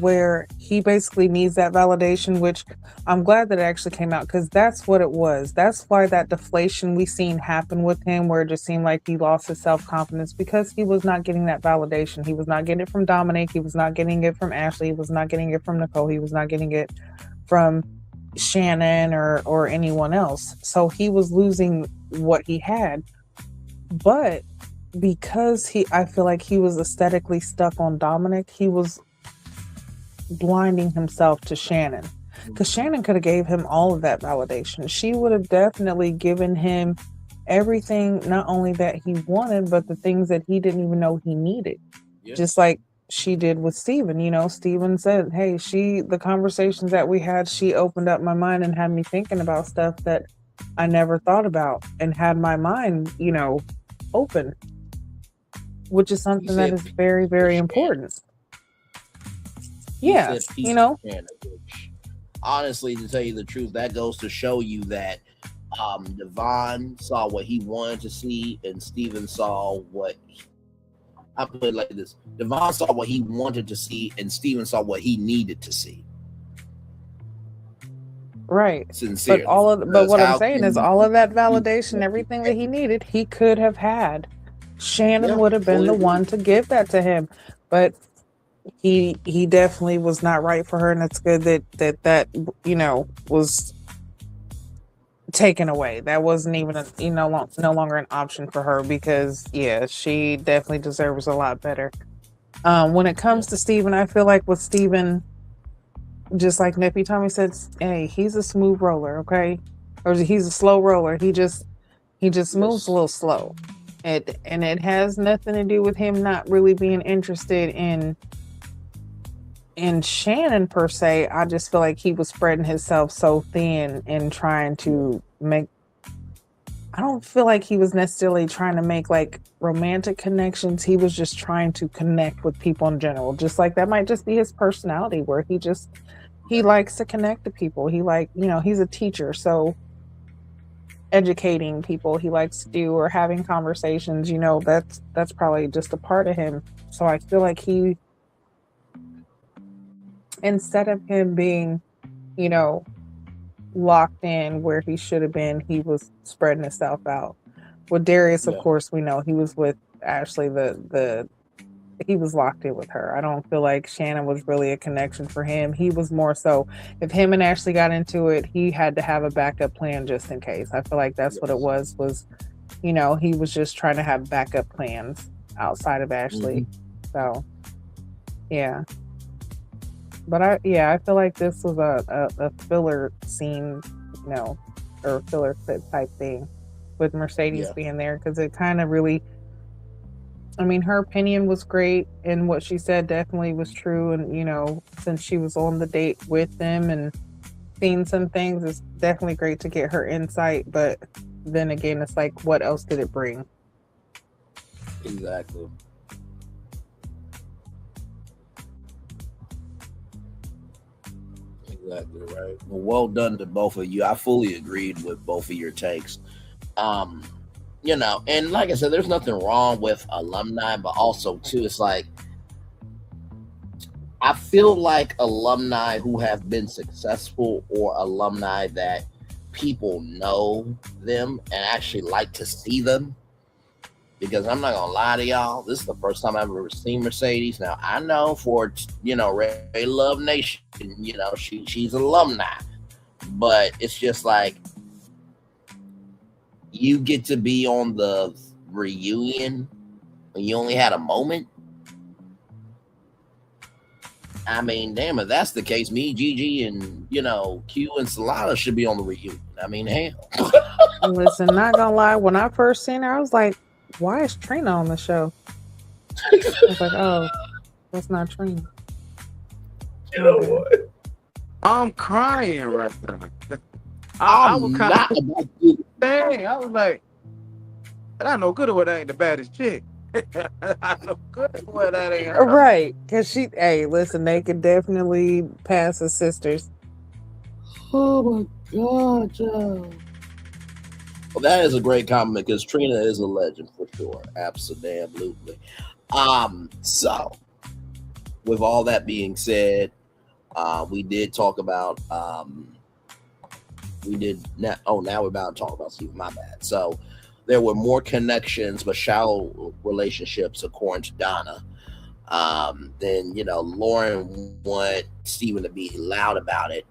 where he basically needs that validation, which I'm glad that it actually came out because that's what it was. That's why that deflation we seen happen with him, where it just seemed like he lost his self-confidence because he was not getting that validation. He was not getting it from Dominique. He was not getting it from Ashley. He was not getting it from Nicole. He was not getting it from Shannon or anyone else. So he was losing what he had. But because I feel like he was aesthetically stuck on Dominic, he was blinding himself to Shannon, because Shannon could have gave him all of that validation. She would have definitely given him everything, not only that he wanted, but the things that he didn't even know he needed. Just like she did with Steven. Steven said, hey, the conversations that we had, she opened up my mind and had me thinking about stuff that I never thought about and had my mind, open, which is something that is very, very important. Yeah, Shannon, which, honestly, to tell you the truth, that goes to show you that Devon saw what he wanted to see, and Steven saw what I put it like this: Devon saw what he wanted to see, and Steven saw what he needed to see. Right. Sincerely. But what I'm saying is all of that validation, everything that he needed, he could have had. Shannon would have been the one to give that to him, but he definitely was not right for her, and it's good that was taken away. That wasn't even no longer an option for her, because she definitely deserves a lot better. When it comes to Steven, I feel like with Steven, just like Nephew Tommy said, hey, he's a smooth roller, okay? Or he's a slow roller. He just moves a little slow. And it has nothing to do with him not really being interested in Shannon per se. I just feel like he was spreading himself so thin and trying to make, I don't feel like he was necessarily trying to make like romantic connections. He was just trying to connect with people in general. Just like that might just be his personality, where he likes to connect to people. He's a teacher, so educating people he likes to do, or having conversations, that's probably just a part of him. So I feel like instead of him being, locked in where he should have been, he was spreading himself out. With Darius, of course, we know he was with Ashley, he was locked in with her. I don't feel like Shannon was really a connection for him. He was more so, if him and Ashley got into it, he had to have a backup plan just in case. I feel like that's what it was, he was just trying to have backup plans outside of Ashley. So, yeah. But I feel like this was a filler scene, or filler fit type thing with Mercedes being there, because it kind of really, her opinion was great, and what she said definitely was true. And, since she was on the date with them and seen some things, it's definitely great to get her insight. But then again, it's like, what else did it bring? Exactly. Exactly right. Well done to both of you. I fully agreed with both of your takes. And like I said, there's nothing wrong with alumni, but also too, it's like, I feel like alumni who have been successful, or alumni that people know them and actually like to see them, because I'm not gonna lie to y'all, this is the first time I've ever seen Mercedes. Now I know for Ray Love Nation, she's alumni, but it's just like, you get to be on the reunion when you only had a moment. I mean, damn, if that's the case, me, Gigi, and Q and Solana should be on the reunion. I mean, hell. Listen, not gonna lie, when I first seen her, I was like, why is Trina on the show? I was like, oh, that's not Trina. You know what? I'm crying right now. I was kind not of about to. dang. I was like, and I know good well that ain't the baddest chick. I know good well that ain't her. Right, because hey, listen, they could definitely pass as sisters. Oh my God, Joe. Well, that is a great compliment because Trina is a legend for sure. Absolutely. So with all that being said, we did talk about now we're about to talk about Steve. My bad. So there were more connections but shallow relationships according to Donna. Then Lauren wanted Steven to be loud about it,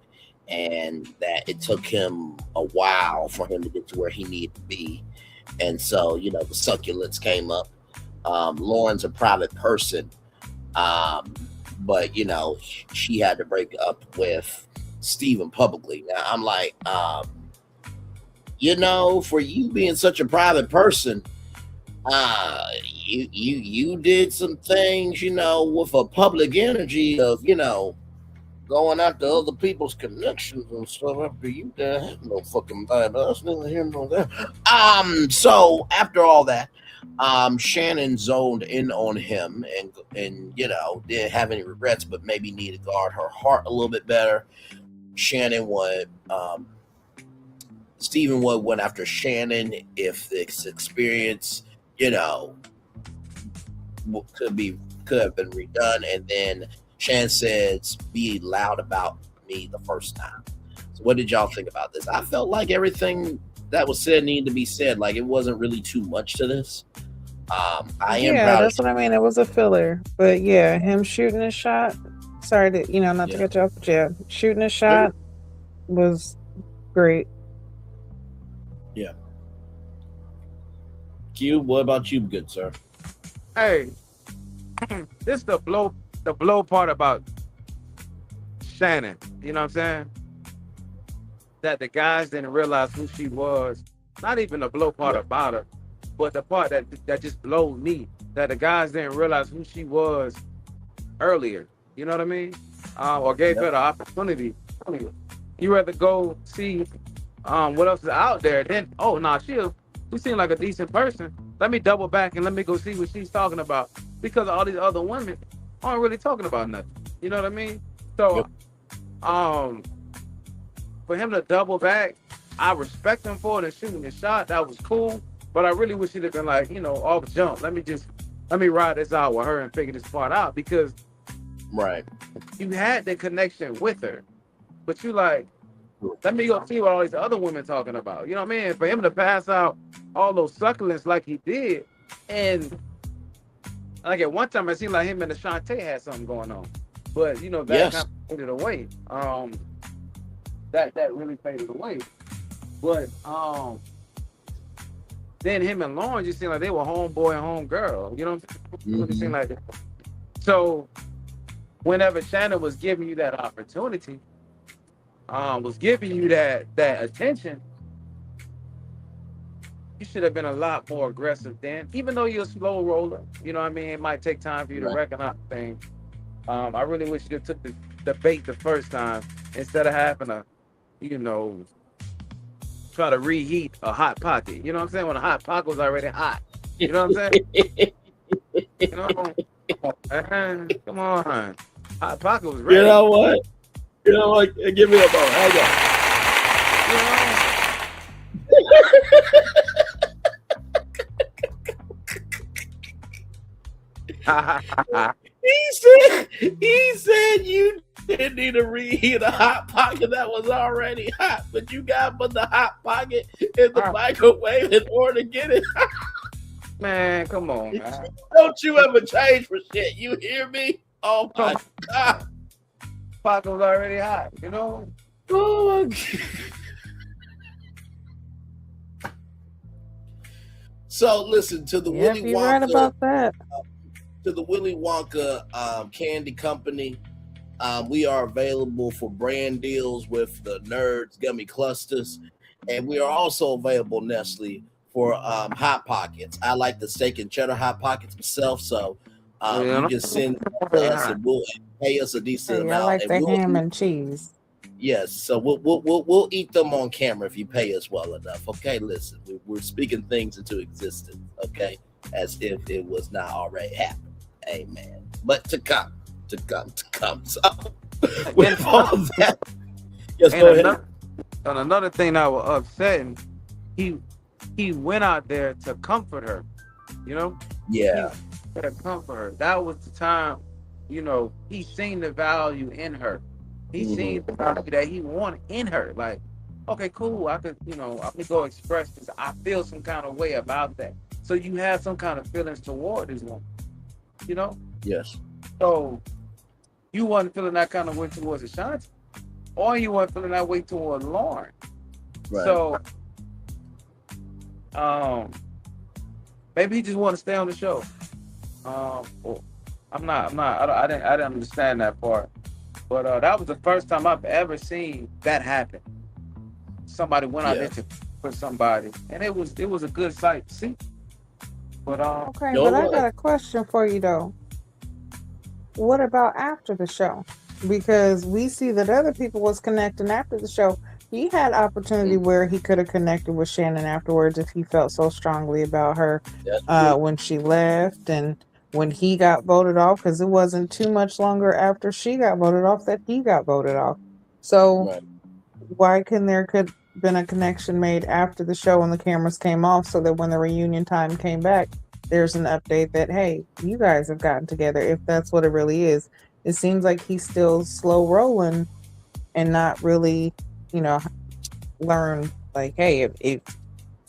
and that it took him a while for him to get to where he needed to be. And so the succulents came up. Lauren's a private person, but she had to break up with Steven publicly. Now I'm like, for you being such a private person, you did some things, with a public energy of, going after other people's connections and stuff after you done no fucking bad us, neither here nor there. So after all that, Shannon zoned in on him and didn't have any regrets, but maybe needed to guard her heart a little bit better. Shannon would Steven Wood went after Shannon if this experience, could have been redone. And then Shannon says, be loud about me the first time. So what did y'all think about this? I felt like everything that was said needed to be said. Like it wasn't really too much to this. I am proud. That's what I mean. It was a filler, but yeah, him shooting a shot. Sorry to not to get you off, but shooting a shot was great. Yeah. Q, what about you, good sir? Hey, this the blow part about Shannon. You know what I'm saying? That the guys didn't realize who she was. Not even the blow part about her, but the part that just blowed me. That the guys didn't realize who she was earlier. You know what I mean? Or gave her the opportunity. You rather go see what else is out there. Then, she seems like a decent person. Let me double back and let me go see what she's talking about. Because all these other women aren't really talking about nothing. You know what I mean? So, for him to double back, I respect him for it and shooting the shot. That was cool. But I really wish he'd have been like, off jump. Let me ride this out with her and figure this part out. Because you had the connection with her. But you like, let me go see what all these other women talking about. You know what I mean? For him to pass out all those succulents like he did, and like at one time it seemed like him and Ashante had something going on. But that kind of faded away. That really faded away. But then him and Lauren just seemed like they were homeboy and homegirl. You know what I'm saying? It seemed like that. So whenever Shannon was giving you that opportunity, was giving you that attention, you should have been a lot more aggressive then. Even though you're a slow roller, you know what I mean? It might take time for you to recognize things. I really wish you took the bait the first time instead of having to, try to reheat a hot pocket. You know what I'm saying? When a hot pocket was already hot. You know what I'm saying? Come on. Hot pocket was ready. You know what? Give me a moment. Hang on. He said you didn't need to reheat a hot pocket that was already hot, but you got to put the hot pocket in the microwave in order to get it hot. Man, come on, man. Don't you ever change for shit. You hear me? Oh my God. Pocket was already hot, Oh my God. So listen to the Willy Wonka. Right about that. To the Willy Wonka candy company. We are available for brand deals with the Nerds Gummy Clusters, and we are also available, Nestle, for Hot Pockets. I like the steak and cheddar Hot Pockets myself, so you can send to us and we'll pay us a decent Hey, I amount, like and the we'll ham and cheese. yes, so we'll eat them on camera if you pay us well enough. Okay, listen, we're speaking things into existence. Okay, as if it was not already happened. Amen. But to come. So with all that, yes, go ahead. And another thing that was upsetting, he went out there to comfort her, you know? Yeah. To comfort her. That was the time, you know, he seen the value in her. He seen the value that he wanted in her. Like, okay, cool. I could, you know, I could go express this. I feel some kind of way about that. So you have some kind of feelings toward this woman, you know? Yes. So you wasn't feeling that kind of way towards Ashanti, or you weren't feeling that way toward Lauren. Right. So maybe he just want to stay on the show. I didn't understand that part. But that was the first time I've ever seen that happen. Somebody went out there to put somebody, and it was a good sight to see. But okay, but I got a question for you though. What about after the show? Because we see that other people was connecting after the show. He had opportunity where he could have connected with Shannon afterwards if he felt so strongly about her when she left and when he got voted off, because it wasn't too much longer after she got voted off that he got voted off. So why couldn't there could been a connection made after the show and the cameras came off so that when the reunion time came back, there's an update that, hey, you guys have gotten together, if that's what it really is. It seems like he's still slow rolling and not really, you know, learn like, hey, if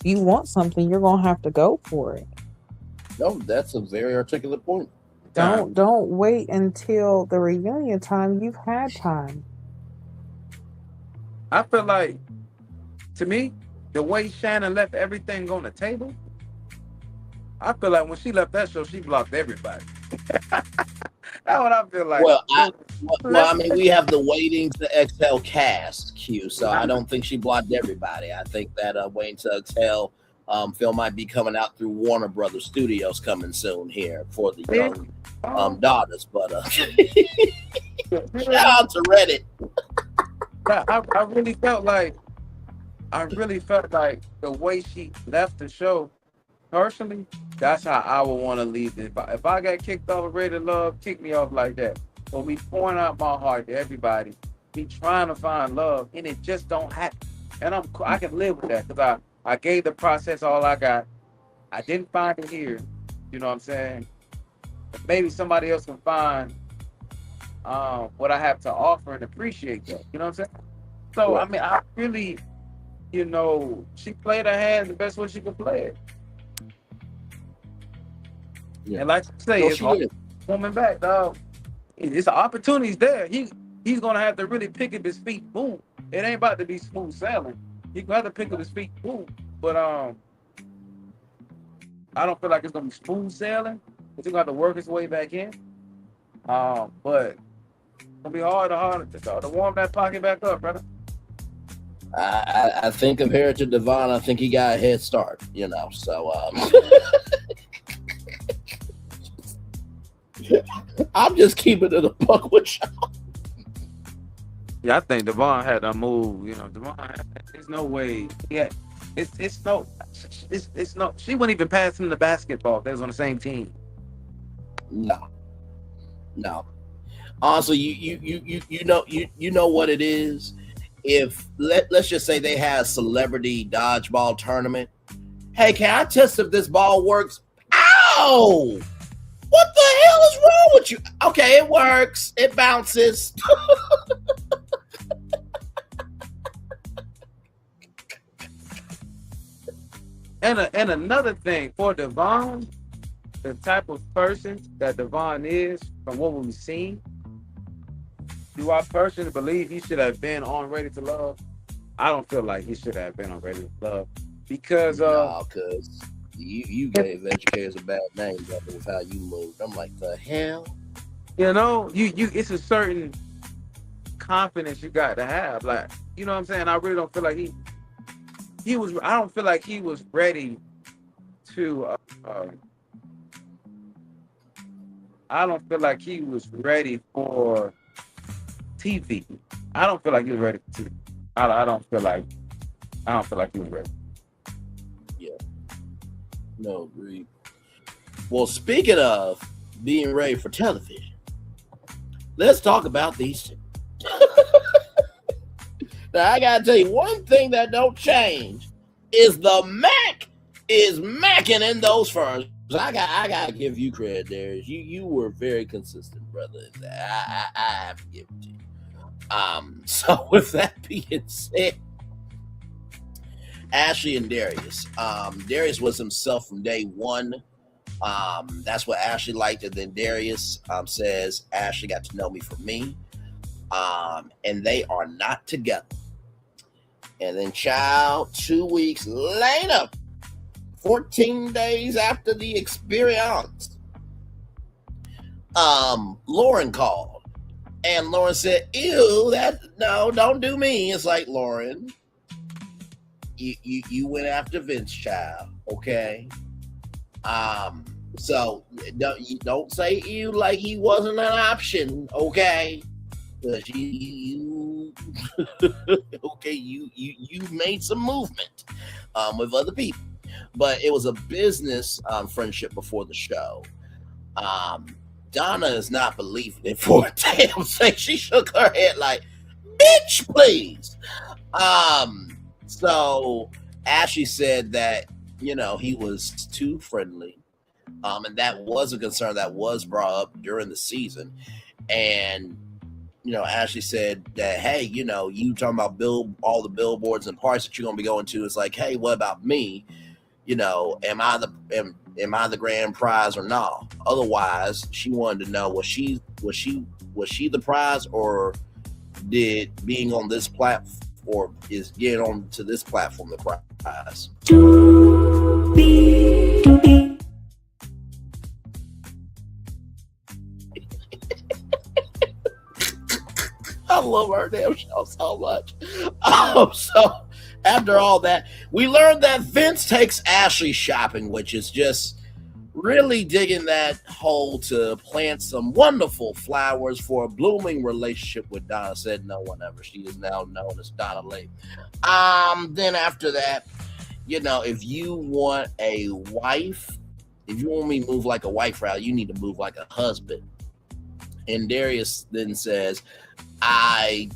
you want something, you're going to have to go for it. No, that's a very articulate point. Don't wait until the reunion time. You've had time. I feel like, to me, the way Shannon left everything on the table, I feel like when she left that show, she blocked everybody. That's what I feel like. Well, I mean, we have the Waiting to Exhale cast, Q, so I don't think she blocked everybody. I think that Waiting to Exhale film might be coming out through Warner Brothers Studios coming soon here for the young daughters. But shout out to Reddit. I really felt like the way she left the show, personally, that's how I would want to leave it. If I got kicked off of Rated Love, kick me off like that. But me pouring out my heart to everybody, me trying to find love, and it just don't happen. And I can live with that because I gave the process all I got. I didn't find it here. You know what I'm saying? But maybe somebody else can find what I have to offer and appreciate that. You know what I'm saying? So, I mean, I really, you know, she played her hand the best way she could play it. Yeah. And like you say, it's woman back, dog. It's opportunities there. He's gonna have to really pick up his feet. Boom. It ain't about to be smooth sailing. He's gonna have to pick up his feet. Boom. But I don't feel like it's gonna be smooth sailing. He's gonna have to work his way back in. But it's gonna be hard to warm that pocket back up, brother. I think compared to Devon, I think he got a head start. You know, so I'm just keeping it a buck with y'all. Yeah, I think Devon had to move. You know, there's no way. Yeah, it's no. She wouldn't even pass him the basketball if they was on the same team. No. Honestly, you know what it is. If let's just say they had a celebrity dodgeball tournament. Hey, can I test if this ball works? Ow! What the hell is wrong with you? Okay, it works. It bounces. And another thing for Devon, the type of person that Devon is, from what we've seen, do I personally believe he should have been on Ready to Love? I don't feel like he should have been on Ready to Love because because you gave educators a bad name with how you moved. I'm like, the hell? You know, you it's a certain confidence you got to have. Like, you know what I'm saying? I really don't feel like he was. I don't feel like he was ready to. I don't feel like he was ready for TV. I don't feel like he was ready for TV. I don't feel like he was ready. Yeah. No, agreed. Well, speaking of being ready for television, let's talk about these two. Now, I gotta tell you, one thing that don't change is the Mac is macking in those firms. I gotta give you credit, Darius. You were very consistent, brother. I have to give it to you. So with that being said, Ashley and Darius. Darius was himself from day one. That's what Ashley liked, and then Darius says Ashley got to know me for me. And they are not together. And then, child, 2 weeks later, 14 days after the experience, Lauren called. And Lauren said, ew, no, don't do me. It's like, Lauren, you went after Vince, child, okay? So don't say ew like he wasn't an option, okay? Because you okay, you made some movement with other people. But it was a business friendship before the show. Donna is not believing it for a damn thing. She shook her head like, bitch, please. So Ashley said that, he was too friendly. And that was a concern that was brought up during the season. And, Ashley said that, hey, you talking about all the billboards and parts that you're going to be going to. It's like, hey, what about me? Am I the grand prize or not? Otherwise, she wanted to know, was she the prize, or did being on this platform, or is getting on to this platform the prize? I love our damn show so much. So after all that, we learned that Vince takes Ashley shopping, which is just really digging that hole to plant some wonderful flowers for a blooming relationship with Donna. Said no one ever. She is now known as Donna Lee. Then after that, if you want a wife, if you want me to move like a wife route, you need to move like a husband. And Darius then says, I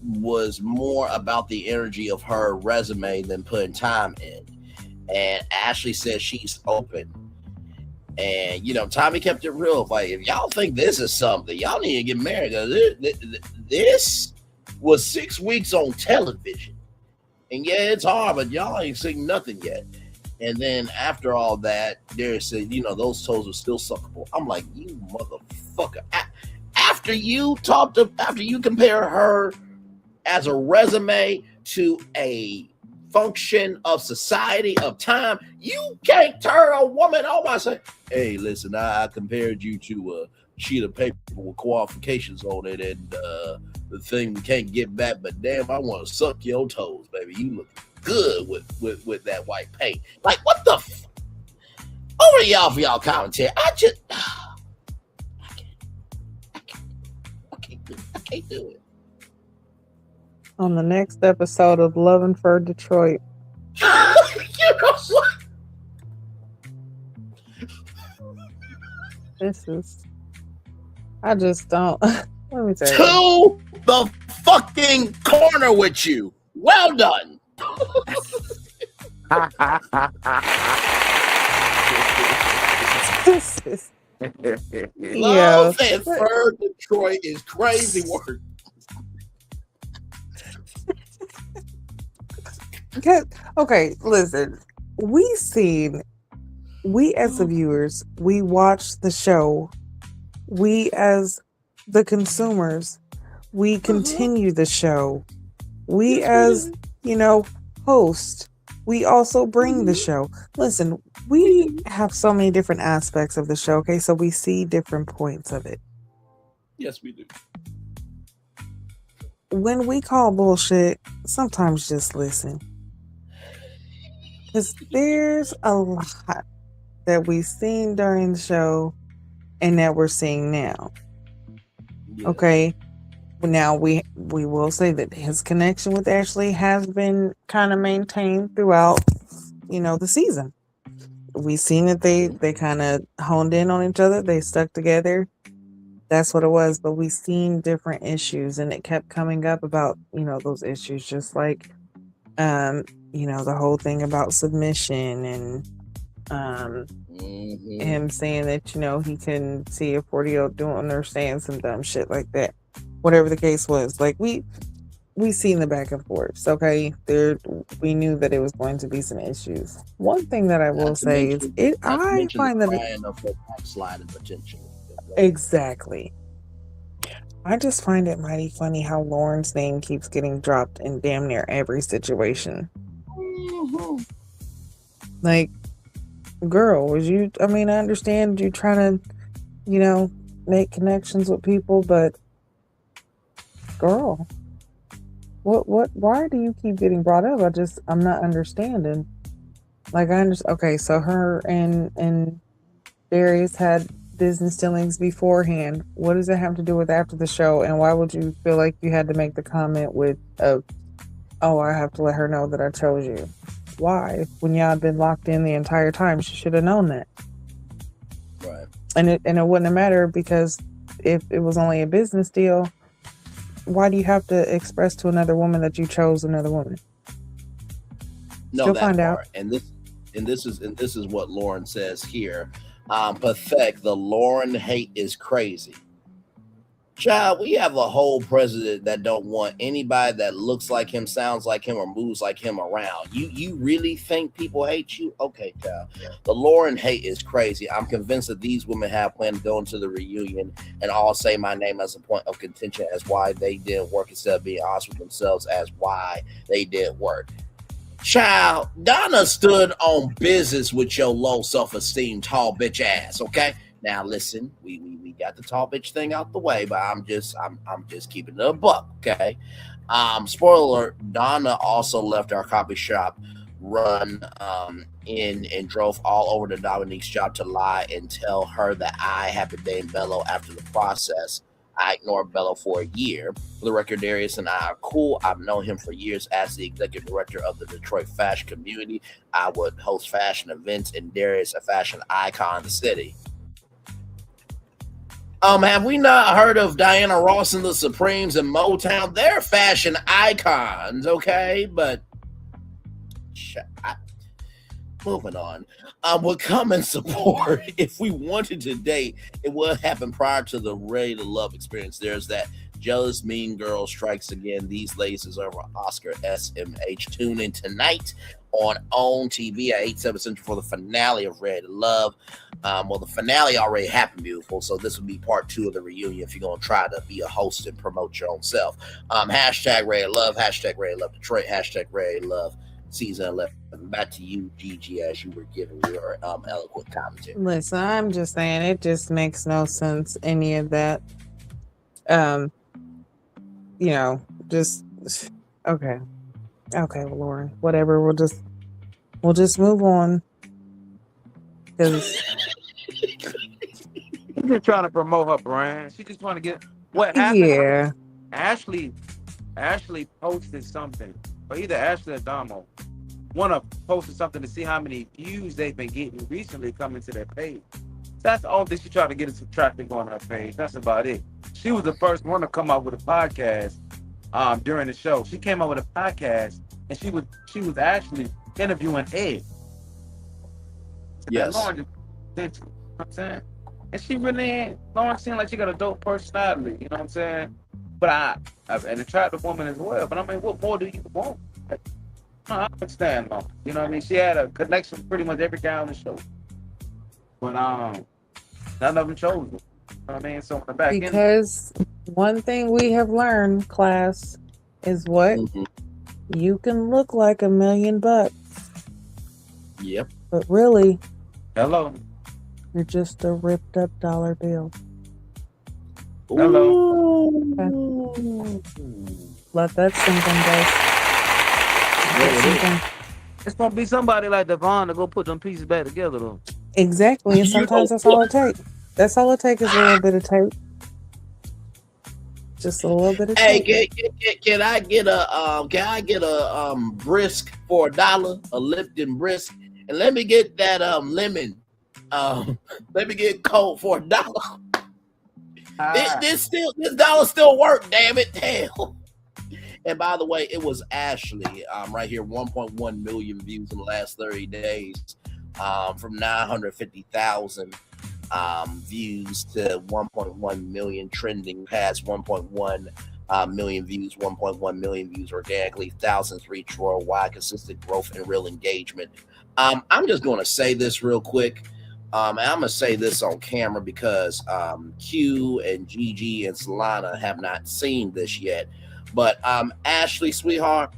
was more about the energy of her resume than putting time in. And Ashley says she's open. And, Tommy kept it real. Like, if y'all think this is something, y'all need to get married. This was 6 weeks on television. And yeah, it's hard, but y'all ain't seen nothing yet. And then after all that, Darius said, those toes are still suckable. I'm like, you motherfucker. After you compare her as a resume to a function of society, of time, you can't turn a woman on by saying, hey, listen, I compared you to a sheet of paper with qualifications on it, and the thing we can't get back, but damn, I want to suck your toes, baby. You look good with that white paint. Like, what the over to y'all for y'all commentary. I can't do it. On the next episode of Loving for Detroit. I just don't. Let me tell you. To the fucking corner with you. Well done. Love and for Detroit is crazy work. Okay, listen. We as the viewers, we watch the show. We as the consumers, we continue the show. We as, host, we also bring the show. Listen, we have so many different aspects of the show, okay? So we see different points of it. Yes, we do. when we call bullshit, sometimes just listen. Because there's a lot that we've seen during the show and that we're seeing now. Yeah. Okay. Now we will say that his connection with Ashley has been kind of maintained throughout, the season. We've seen that they kind of honed in on each other. They stuck together. That's what it was. But we've seen different issues, and it kept coming up about those issues, just like the whole thing about submission and him saying that he can see a 40-year-old doing or saying some dumb shit like that. Whatever the case was, like we seen the back and forth. Okay, we knew that it was going to be some issues. One thing that I will say is I find that backsliding potential. Exactly. I just find it mighty funny how Lauren's name keeps getting dropped in damn near every situation. Like, girl, I understand you trying to, make connections with people, but girl, why do you keep getting brought up? I'm not understanding. Like, okay, so her and Darius had business dealings beforehand. What does it have to do with after the show? And why would you feel like you had to make the comment with, I have to let her know that I chose you? Why? When y'all had been locked in the entire time, she should have known that. Right. And it wouldn't have mattered, because if it was only a business deal, why do you have to express to another woman that you chose another woman? No, she'll find out. And this is what Lauren says here. Pathetic. The Lauren hate is crazy. Child, we have a whole president that don't want anybody that looks like him, sounds like him, or moves like him around. You really think people hate you? Okay, child. The Lauren hate is crazy. I'm convinced that these women have planned to go into the reunion and all say my name as a point of contention as why they didn't work, instead of being honest with themselves as why they didn't work. Child, Donna stood on business with your low self-esteem, tall bitch ass. Okay, now listen, we got the tall bitch thing out the way, but I'm just keeping it a buck. Okay, spoiler alert: Donna also left our coffee shop run and drove all over to Dominique's job to lie and tell her that I had been dating Bello. After the process, I ignored Bello for a year. For the record, Darius and I are cool. I've known him for years as the executive director of the Detroit fashion community. I would host fashion events, and Darius a fashion icon in the city. Have we not heard of Diana Ross and the Supremes and Motown? They're fashion icons, okay? But moving on. Would come and support if we wanted to date. It would happen prior to the Ready to Love experience. There's that jealous mean girl strikes again. These ladies deserve an Oscar SMH. Tune in tonight on OWN TV at 8/7 Central for the finale of Ready to Love. Well, the finale already happened, beautiful. So this would be part 2 of the reunion if you're going to try to be a host and promote your own self. Hashtag Ready to Love, hashtag Ready to Love Detroit, hashtag Ready to Love Season 11. Back to you, Gigi, as you were giving your eloquent commentary. Listen, I'm just saying, it just makes no sense, any of that. Just okay, well, Lauren, whatever. We'll just move on, because she's just trying to promote her brand. She just trying to get what happened. Yeah, Ashley posted something, or either Ashley or Damo. One of posted something to see how many views they've been getting recently coming to their page. That's the only thing she tried to get some traffic on her page. That's about it. She was the first one to come out with a podcast during the show. She came out with a podcast, and she was actually interviewing Ed. Yes. Lauren, you know what I'm saying? And she really Lauren seemed like she got a dope personality, you know what I'm saying? But an attractive woman as well. But I mean, what more do you want? I understand, though. You know what I mean? She had a connection with pretty much every guy on the show. But none of them chose her. You know what I mean? So on the back end. Because one thing we have learned, class, is what? You can look like $1 million. Yep. But really, hello, you're just a ripped up dollar bill. Hello. Ooh. Let that sink in, guys. Let that sink in. It's gonna be somebody like Devon to go put them pieces back together though. Exactly, and You know sometimes that's all it takes. That's all it takes is a little bit of tape. Just a little bit of Hey, tape. can I get a brisk for $1, a Lipton brisk, and let me get that lemon. Let me get Coke for $1. This dollar still work, damn it, hell. And by the way, it was Ashley right here, 1.1 million views in the last 30 days, from 950,000 views to 1.1 million, trending past 1.1 million views, 1.1 million views organically, thousands reach worldwide, consistent growth and real engagement. I'm just going to say this real quick. And I'm going to say this on camera because Q and Gigi and Solana have not seen this yet. But Ashley, sweetheart,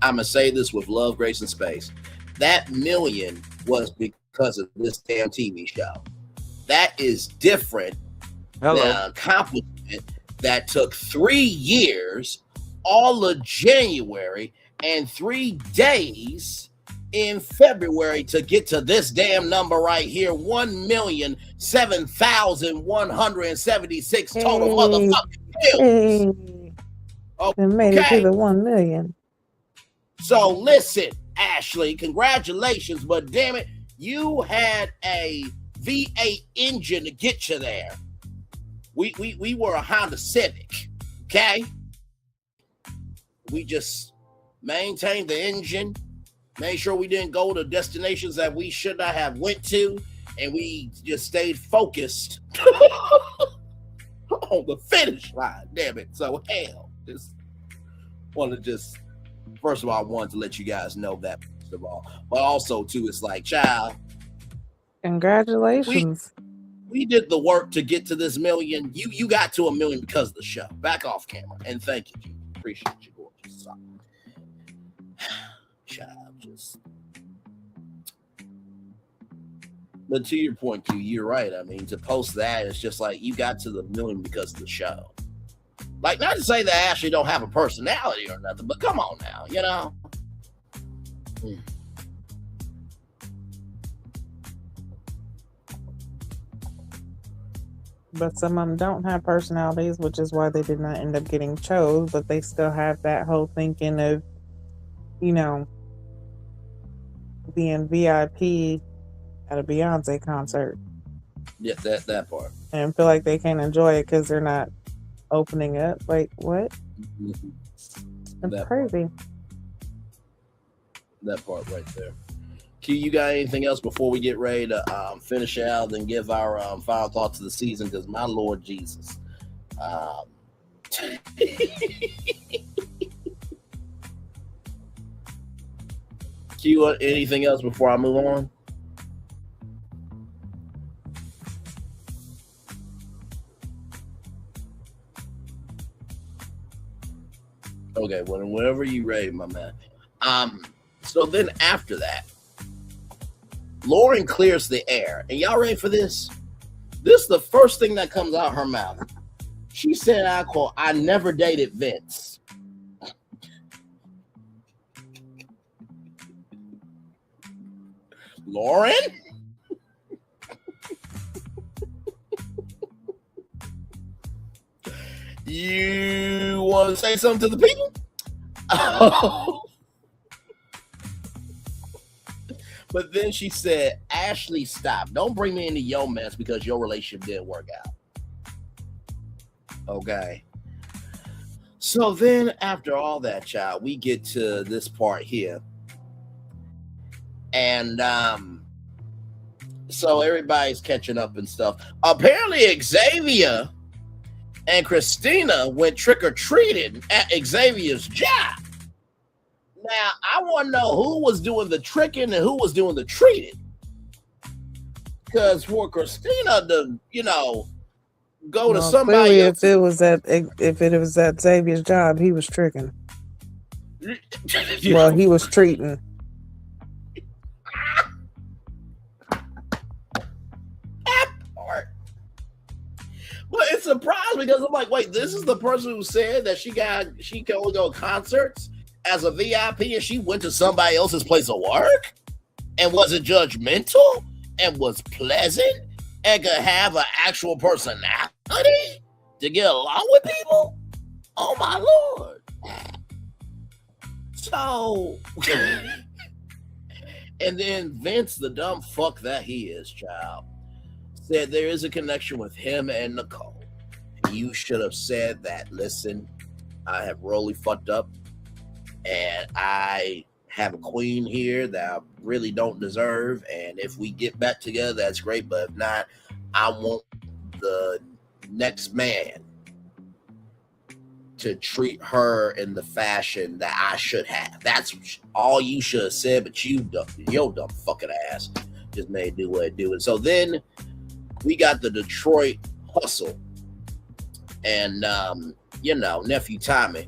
I'm going to say this with love, grace, and space. That million was because of this damn TV show. That is different than an accomplishment that took 3 years, all of January, and 3 days in February to get to this damn number right here, 1,007,176 total motherfucking views. They made it to the 1 million. So listen, Ashley, congratulations, but damn it, you had a V8 engine to get you there. We were a Honda Civic, okay? We just maintained the engine, made sure we didn't go to destinations that we should not have went to, and we just stayed focused on the finish line, damn it. So hell, first of all, I wanted to let you guys know that, first of all. But also, too, it's like, child, congratulations. We did the work to get to this million. You got to 1 million because of the show. Back off camera. And thank you, G. Appreciate you, gorgeous. So, child, just. But to your point, Q, you're right. I mean, to post that, it's just like you got to the million because of the show. Like, not to say that Ashley don't have a personality or nothing, but come on now, you know? But some of them don't have personalities, which is why they did not end up getting chose, but they still have that whole thinking of, you know, being VIP at a Beyonce concert. Yeah, that part. And feel like they can't enjoy it because they're not opening up. Like, what? That's crazy. That part right there. Q, you got anything else before we get ready to finish out and give our final thoughts of the season? Because my Lord Jesus. Q, anything else before I move on? Okay, whenever you ready, my man. So then after that, Lauren clears the air. And y'all ready for this? This is the first thing that comes out of her mouth. She said, I never dated Vince. Lauren? You want to say something to the people? But then she said, Ashley, stop. Don't bring me into your mess because your relationship didn't work out. Okay. So then after all that, child, we get to this part here. And so everybody's catching up and stuff. Apparently Xavier and Christina went trick-or-treating at Xavier's job. Now, I want to know who was doing the tricking and who was doing the treating. Because for Christina to, go to somebody else. If it was at Xavier's job, he was tricking. Well, he was treating. That part. But it's surprised because I'm like, wait, this is the person who said that she can only go to concerts as a VIP and she went to somebody else's place of work and wasn't judgmental and was pleasant and could have an actual personality to get along with people. Oh my Lord. So and then Vince, the dumb fuck that he is, child, said there is a connection with him and Nicole. You should have said that. Listen, I have really fucked up, and I have a queen here that I really don't deserve. And if we get back together, that's great. But if not, I want the next man to treat her in the fashion that I should have. That's all you should have said. But your dumb fucking ass just made do what it do. And so then we got the Detroit hustle, and nephew Tommy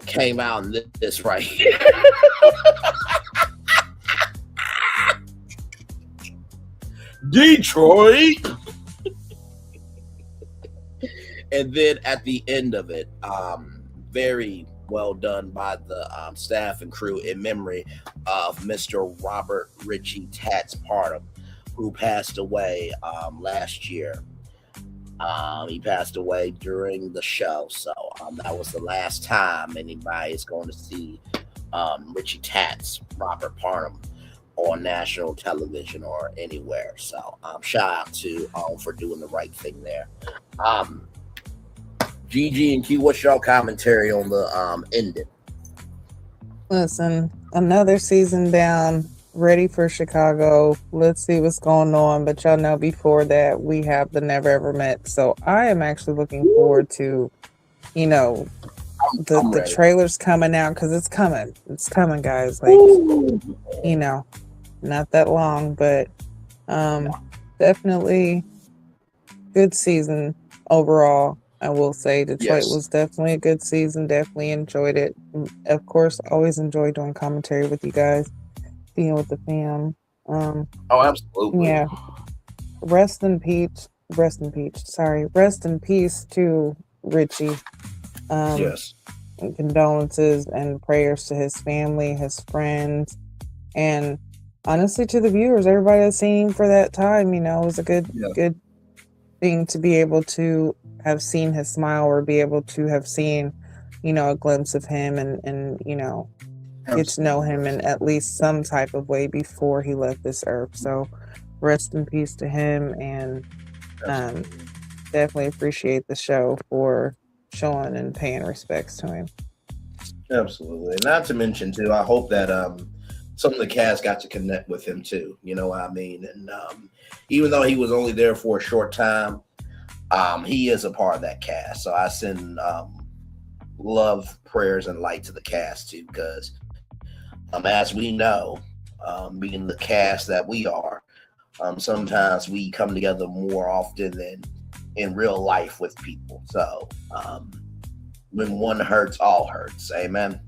came out in this right here. Detroit. And then at the end of it, very well done by the staff and crew in memory of Mr. Robert Ritchie Tats Parham, who passed away last year. He passed away during the show, so that was the last time anybody is going to see Richie Tats, Robert Parham, on national television or anywhere. So shout out to for doing the right thing there. GG and Q, what's your commentary on the ending? Listen, another season down, ready for Chicago. Let's see what's going on. But y'all know before that, we have the Never Ever Met. So I am actually looking forward to, the trailers coming out, because it's coming. It's coming, guys. Like, not that long, but definitely good season overall. I will say Detroit was definitely a good season. Definitely enjoyed it. Of course, always enjoy doing commentary with you guys, being with the fam. Oh, absolutely. Yeah. Rest in peace. Sorry. Rest in peace to Richie. Yes. And condolences and prayers to his family, his friends, and honestly to the viewers, everybody that's seen him for that time. It was a good thing to be able to have seen his smile, or be able to have seen, a glimpse of him and get to know him in at least some type of way before he left this earth. So rest in peace to him, and definitely appreciate the show for showing and paying respects to him. Absolutely. Not to mention too, I hope that some of the cast got to connect with him too. You know what I mean? And even though he was only there for a short time, he is a part of that cast. So I send love, prayers, and light to the cast too, because as we know, being the cast that we are, sometimes we come together more often than in real life with people. So when one hurts, all hurts. Amen.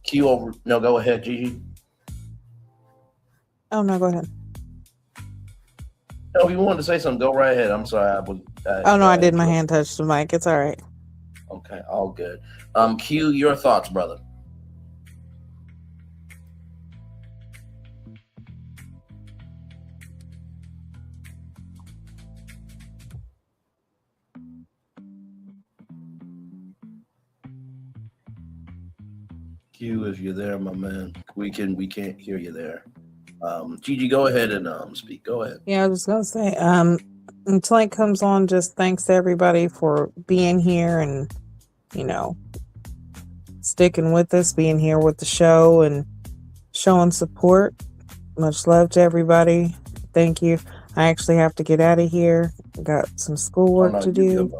Q over. No, go ahead, Gigi. Oh no, go ahead. No, if you wanted to say something, go right ahead. I'm sorry. I did. My hand touched the mic. It's all right. Okay, all good. Q, your thoughts, brother. Q, if you're there, my man, we can't hear you there. Gigi, go ahead and speak. Go ahead. Yeah, I was gonna say, until it comes on, just thanks to everybody for being here and sticking with us, being here with the show and showing support. Much love to everybody. Thank you. I actually have to get out of here. Got some schoolwork to do.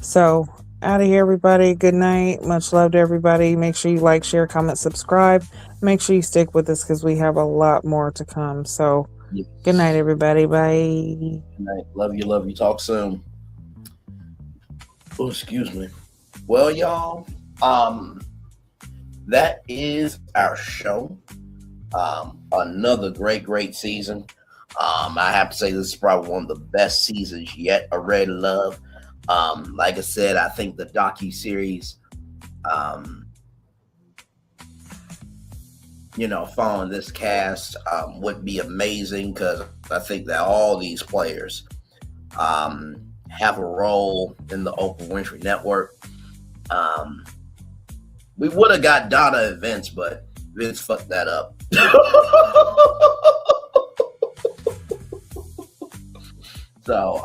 So out of here, everybody. Good night. Much love to everybody. Make sure you like, share, comment, subscribe. Make sure you stick with us because we have a lot more to come. So good night, everybody. Bye. Good night. Love you. Talk soon. Oh, excuse me. Well, y'all, that is our show. Another great season. I have to say this is probably one of the best seasons yet of Ready to Love. Like I said, I think the docu-series, following this cast would be amazing, because I think that all these players have a role in the Oprah Winfrey Network. We would have got Donna and Vince, but Vince fucked that up. So,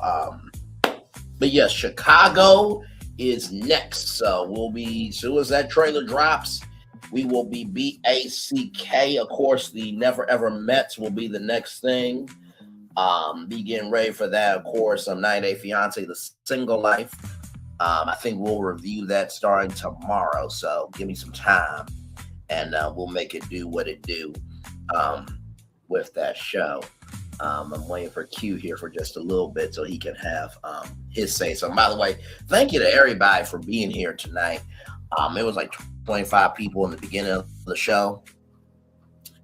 but yes, Chicago is next. So we'll be, as soon as that trailer drops, we will be BACK. Of course, the Never Ever Mets will be the next thing. Be getting ready for that. Of course, 90 Day Fiance, The Single Life. I think we'll review that starting tomorrow. So give me some time, and we'll make it do what it do with that show. I'm waiting for Q here for just a little bit so he can have his say. So, by the way, thank you to everybody for being here tonight. It was like 25 people in the beginning of the show,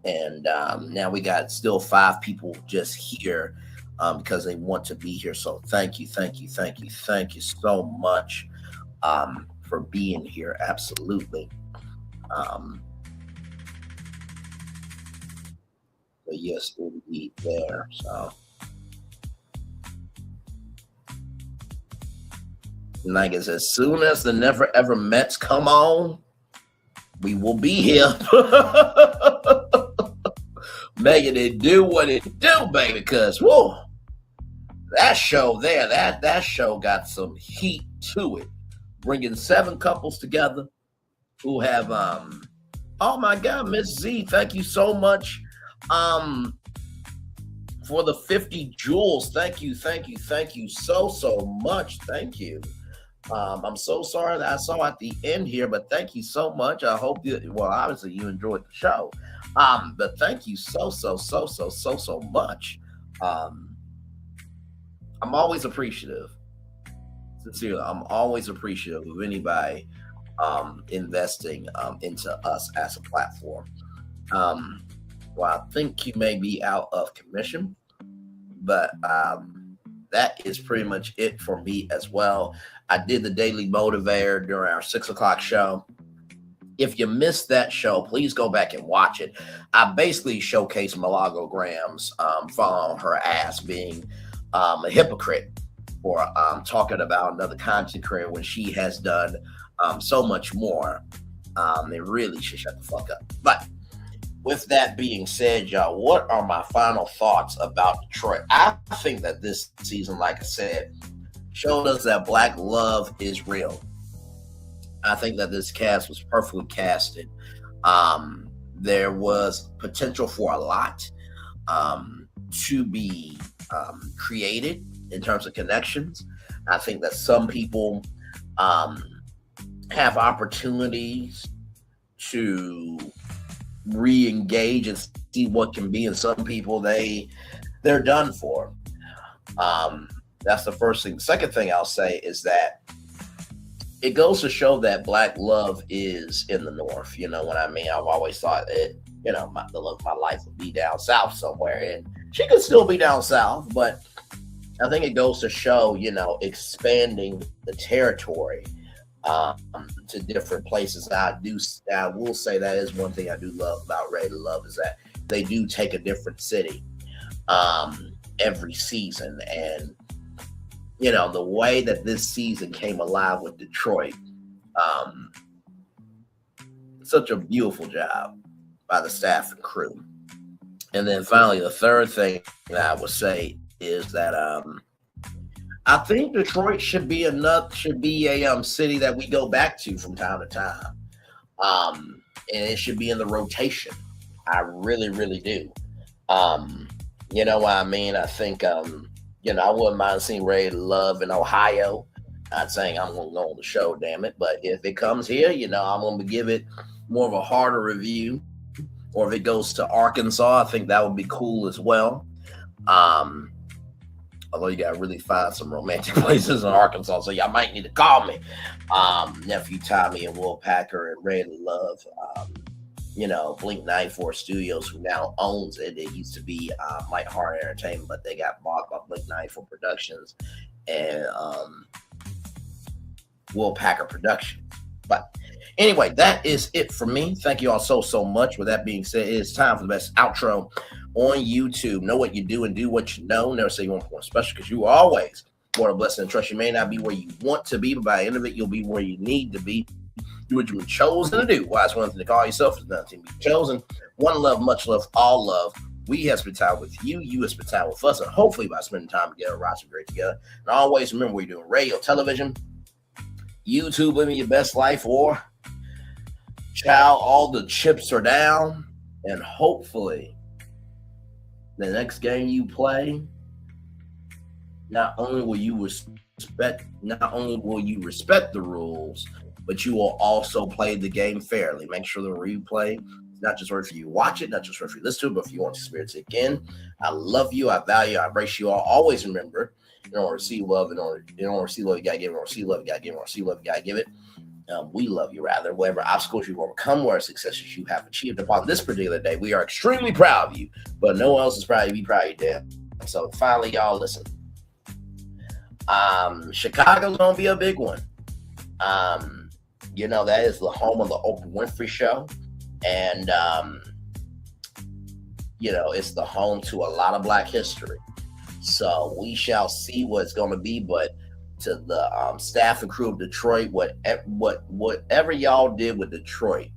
and now we got still 5 people just here because they want to be here. So thank you so much for being here. Absolutely. But yes, we'll be there. So, like I said, as soon as the Never Ever Mets come on, we will be here. Making it do what it do, baby. Because, whoa, that show there, that show got some heat to it. Bringing 7 couples together who have, oh my God, Miss Z, thank you so much. For the 50 jewels, thank you so much. Thank you. I'm so sorry that I saw at the end here, but thank you so much. I hope obviously you enjoyed the show. But thank you so much. I'm always appreciative. Sincerely, I'm always appreciative of anybody investing into us as a platform. Well, I think you may be out of commission, but that is pretty much it for me as well. I did the Daily Motivator during our 6 o'clock show. If you missed that show, please go back and watch it. I basically showcased Milagro Graham's following her ass being a hypocrite for talking about another content creator when she has done so much more. They really should shut the fuck up. But with that being said, y'all, what are my final thoughts about Detroit? I think that this season, like I said, showed us that Black love is real. I think that this cast was perfectly casted. There was potential for a lot to be created in terms of connections. I think that some people have opportunities to re-engage and see what can be, and some people they're done for. That's the first thing. Second thing I'll say is that it goes to show that Black love is in the North. You know what I mean? I've always thought that, the love of my life would be down South somewhere, and she could still be down South, but I think it goes to show, expanding the territory to different places. I will say that is one thing I do love about Ready to Love, is that they do take a different city every season. And, the way that this season came alive with Detroit, such a beautiful job by the staff and crew. And then finally, the third thing that I would say is that I think Detroit should be a city that we go back to from time to time. And it should be in the rotation. I really, really do. You know what I mean? I think, I wouldn't mind seeing Ready to Love in Ohio. Not saying I'm going to go on the show, damn it. But if it comes here, I'm going to give it more of a harder review. Or if it goes to Arkansas, I think that would be cool as well. Although you got to really find some romantic places in Arkansas. So y'all might need to call me. Nephew Tommy and Will Packer and Ready to Love Blink 94 Studios, who now owns it. It used to be Light Heart Entertainment, but they got bought by Blink 94 Productions and Will Packer Productions. But anyway, that is it for me. Thank you all so much. With that being said, it is time for the best outro on YouTube. Know what you do and do what you know. Never say you want more special, because you are always more a blessing and trust. You may not be where you want to be, but by the end of it, you'll be where you need to be. Do what you were chosen to do. Why, it's one thing to call yourself, it's nothing to be chosen. One love, much love, all love. We have spent time with you. You have spent time with us. And hopefully by spending time together, rise some great together. And always remember, we're doing radio, television, YouTube, living your best life, or child, all the chips are down. And hopefully the next game you play, not only will you respect the rules, but you will also play the game fairly. Make sure the replay is not just right for you watch it, not just right for you listen to it, but if you want to experience it again. I love you, I value you, I embrace you all. Always remember, in order to receive love, in order to receive love, you gotta give it. In order to receive love, you gotta give it. In order to receive love, you gotta give it. We love you, rather. Whatever obstacles you've overcome, whatever successes you have achieved upon this particular day, we are extremely proud of you, but no one else is proud of you. Be proud of you, damn. So finally, y'all, listen. Chicago's gonna be a big one. That is the home of the Oprah Winfrey Show. And, it's the home to a lot of Black history. So we shall see what it's going to be. But to the staff and crew of Detroit, whatever y'all did with Detroit,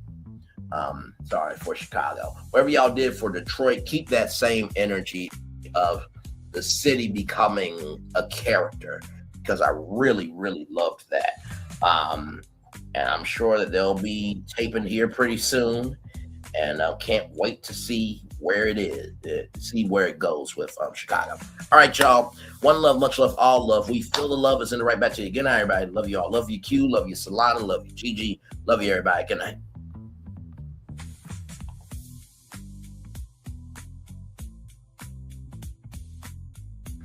for Chicago, whatever y'all did for Detroit, keep that same energy of the city becoming a character, because I really, really loved that. And I'm sure that they'll be taping here pretty soon, and I can't wait to see where it is, see where it goes with Chicago. All right, y'all. One love, much love, all love. We feel the love is in the right back to you. Good night, everybody. Love you all. Love you, Q. Love you, Solana. Love you, Gigi. Love you, everybody. Good night.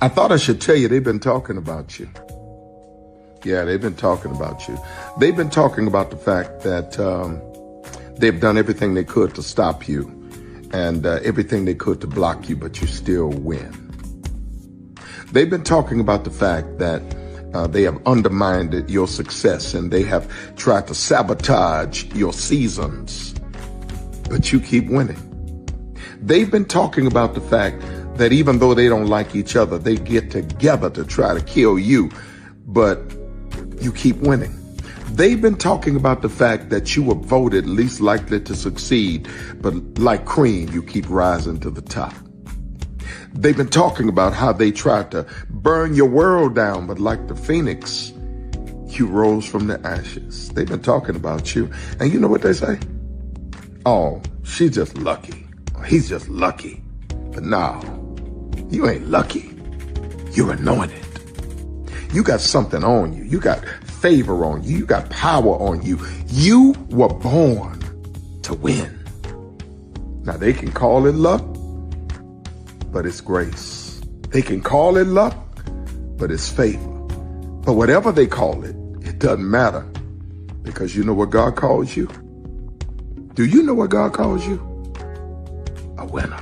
I thought I should tell you, they've been talking about you. Yeah, they've been talking about you. They've been talking about the fact that they've done everything they could to stop you and everything they could to block you, but you still win. They've been talking about the fact that they have undermined your success and they have tried to sabotage your seasons, but you keep winning. They've been talking about the fact that even though they don't like each other, they get together to try to kill you, but you keep winning. They've been talking about the fact that you were voted least likely to succeed, but like cream, you keep rising to the top. They've been talking about how they tried to burn your world down, but like the phoenix, you rose from the ashes. They've been talking about you. And you know what they say? Oh, she's just lucky. He's just lucky. But no, you ain't lucky. You're anointed. You got something on you. You got favor on you. You got power on you. You were born to win. Now, they can call it luck, but it's grace. They can call it luck, but it's favor. But whatever they call it, it doesn't matter, because you know what God calls you? Do you know what God calls you? A winner.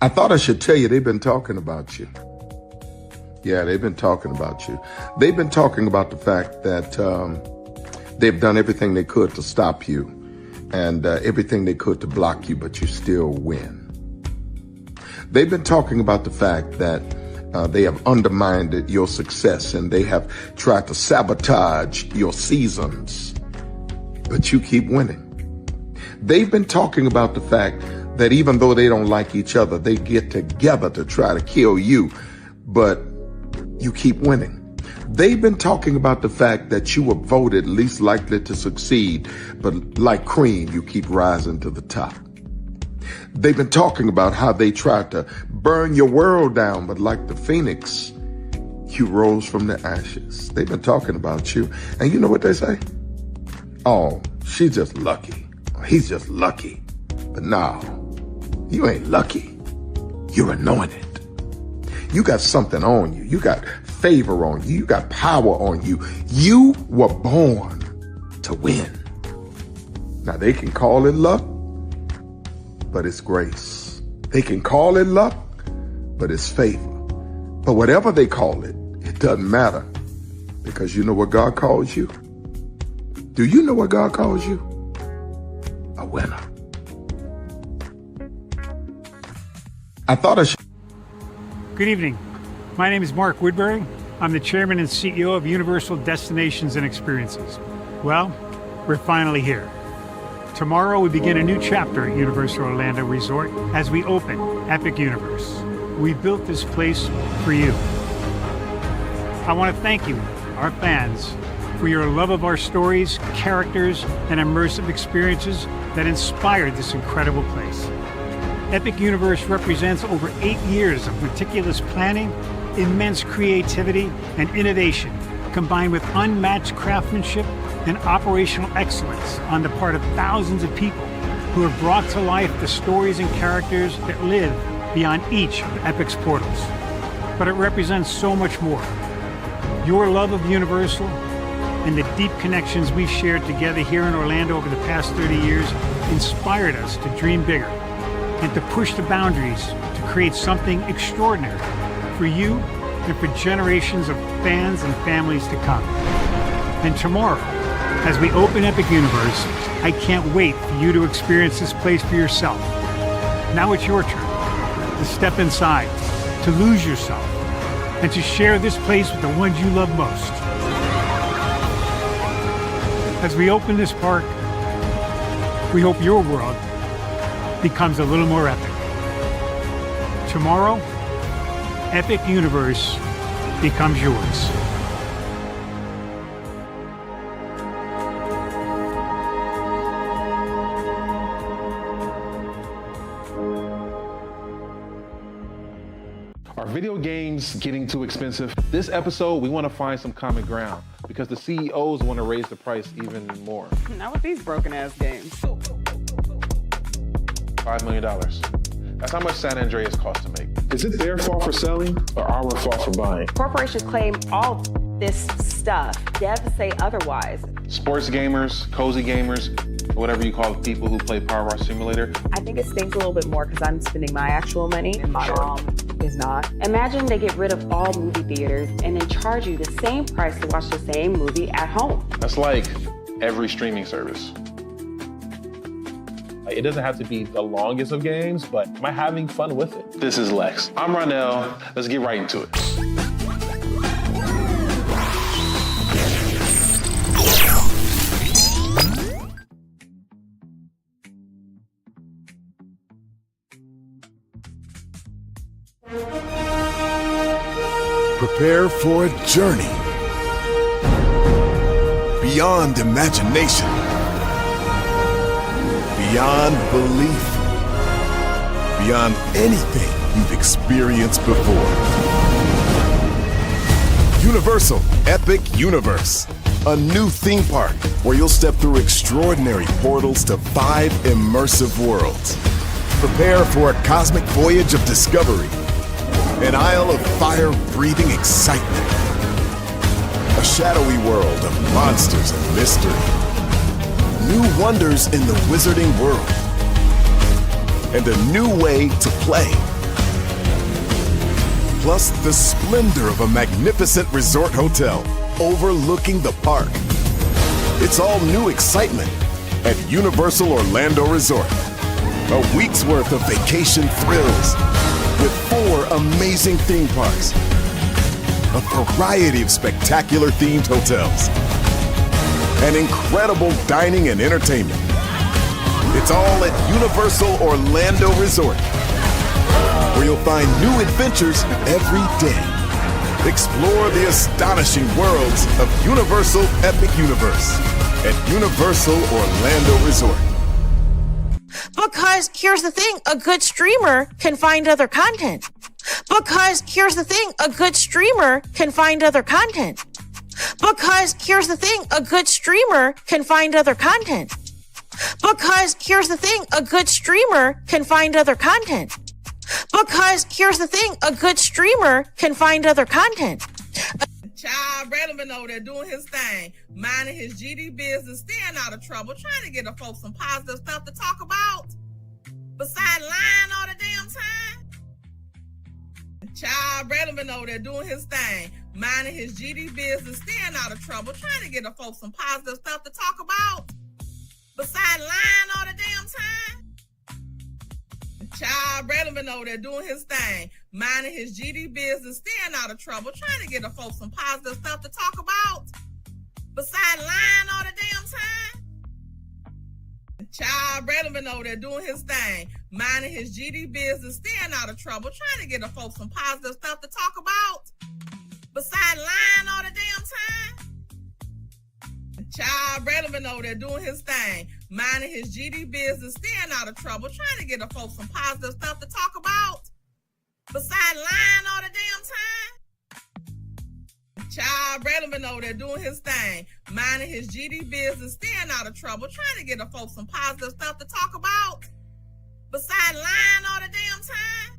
I thought I should tell you, they've been talking about you. Yeah, they've been talking about you. They've been talking about the fact that they've done everything they could to stop you and everything they could to block you, but you still win. They've been talking about the fact that they have undermined your success and they have tried to sabotage your seasons, but you keep winning. They've been talking about the fact that even though they don't like each other, they get together to try to kill you, but you keep winning. They've been talking about the fact that you were voted least likely to succeed, but like cream, you keep rising to the top. They've been talking about how they tried to burn your world down, but like the phoenix, you rose from the ashes. They've been talking about you. And you know what they say? Oh, she's just lucky. He's just lucky. But no, you ain't lucky. You're anointed. You got something on you. You got favor on you. You got power on you. You were born to win. Now, they can call it luck, but it's grace. They can call it luck, but it's favor. But whatever they call it, it doesn't matter, because you know what God calls you? Do you know what God calls you? A winner. I thought I should. Good evening. My name is Mark Woodbury. I'm the chairman and CEO of Universal Destinations and Experiences. Well, we're finally here. Tomorrow we begin a new chapter at Universal Orlando Resort as we open Epic Universe. We built this place for you. I want to thank you, our fans, for your love of our stories, characters, and immersive experiences that inspired this incredible place. Epic Universe represents over 8 years of meticulous planning, immense creativity, and innovation, combined with unmatched craftsmanship and operational excellence on the part of thousands of people who have brought to life the stories and characters that live beyond each of Epic's portals. But it represents so much more. Your love of Universal and the deep connections we've shared together here in Orlando over the past 30 years inspired us to dream bigger and to push the boundaries to create something extraordinary for you and for generations of fans and families to come. And tomorrow, as we open Epic Universe, I can't wait for you to experience this place for yourself. Now it's your turn to step inside, to lose yourself, and to share this place with the ones you love most. As we open this park, we hope your world becomes a little more epic. Tomorrow, Epic Universe becomes yours. Are video games getting too expensive? This episode, we want to find some common ground because the CEOs want to raise the price even more. Not with these broken ass games. $5 million. That's how much San Andreas costs to make. Is it their fault for selling or our fault for buying? Corporations claim all this stuff. Devs say otherwise. Sports gamers, cozy gamers, whatever you call the people who play Power Wash Simulator. I think it stings a little bit more because I'm spending my actual money and my mom is not. Imagine they get rid of all movie theaters and then charge you the same price to watch the same movie at home. That's like every streaming service. It doesn't have to be the longest of games, but am I having fun with it? This is Lex. I'm Ronell. Let's get right into it. Prepare for a journey beyond imagination, beyond belief, beyond anything you've experienced before. Universal Epic Universe, a new theme park where you'll step through extraordinary portals to 5 immersive worlds. Prepare for a cosmic voyage of discovery, an isle of fire-breathing excitement, a shadowy world of monsters and mystery, new wonders in the wizarding world, and a new way to play. Plus the splendor of a magnificent resort hotel overlooking the park. It's all new excitement at Universal Orlando Resort. A week's worth of vacation thrills with 4 amazing theme parks, a variety of spectacular themed hotels, and incredible dining and entertainment. It's all at Universal Orlando Resort, where you'll find new adventures every day. Explore the astonishing worlds of Universal Epic Universe at Universal Orlando Resort. Because here's the thing, a good streamer can find other content. Because here's the thing, a good streamer can find other content. Because here's the thing, a good streamer can find other content. Because here's the thing, a good streamer can find other content. Because here's the thing, a good streamer can find other content. Child, Braylon been over there doing his thing, minding his GD business, staying out of trouble, trying to get the folks some positive stuff to talk about. Besides lying all the damn time. Child, Braylon been over there doing his thing, minding his GD business, staying out of trouble, trying to get the folks some positive stuff to talk about. Besides lying all the damn time. Child, Braylon been over there doing his thing, minding his GD business, staying out of trouble, trying to get the folks some positive stuff to talk about. Besides lying all the damn time. Child, Braylon been over there doing his thing, minding his GD business, staying out of trouble, trying to get the folks some positive stuff to talk about. Besides lying all the damn time. Child, Braylon been over there doing his thing, minding his GD business, staying out of trouble, trying to get the folks some positive stuff to talk about. Besides lying all the damn time. Child, Braylon been over there doing his thing, minding his GD business, staying out of trouble, trying to get the folks some positive stuff to talk about. Besides lying all the damn time.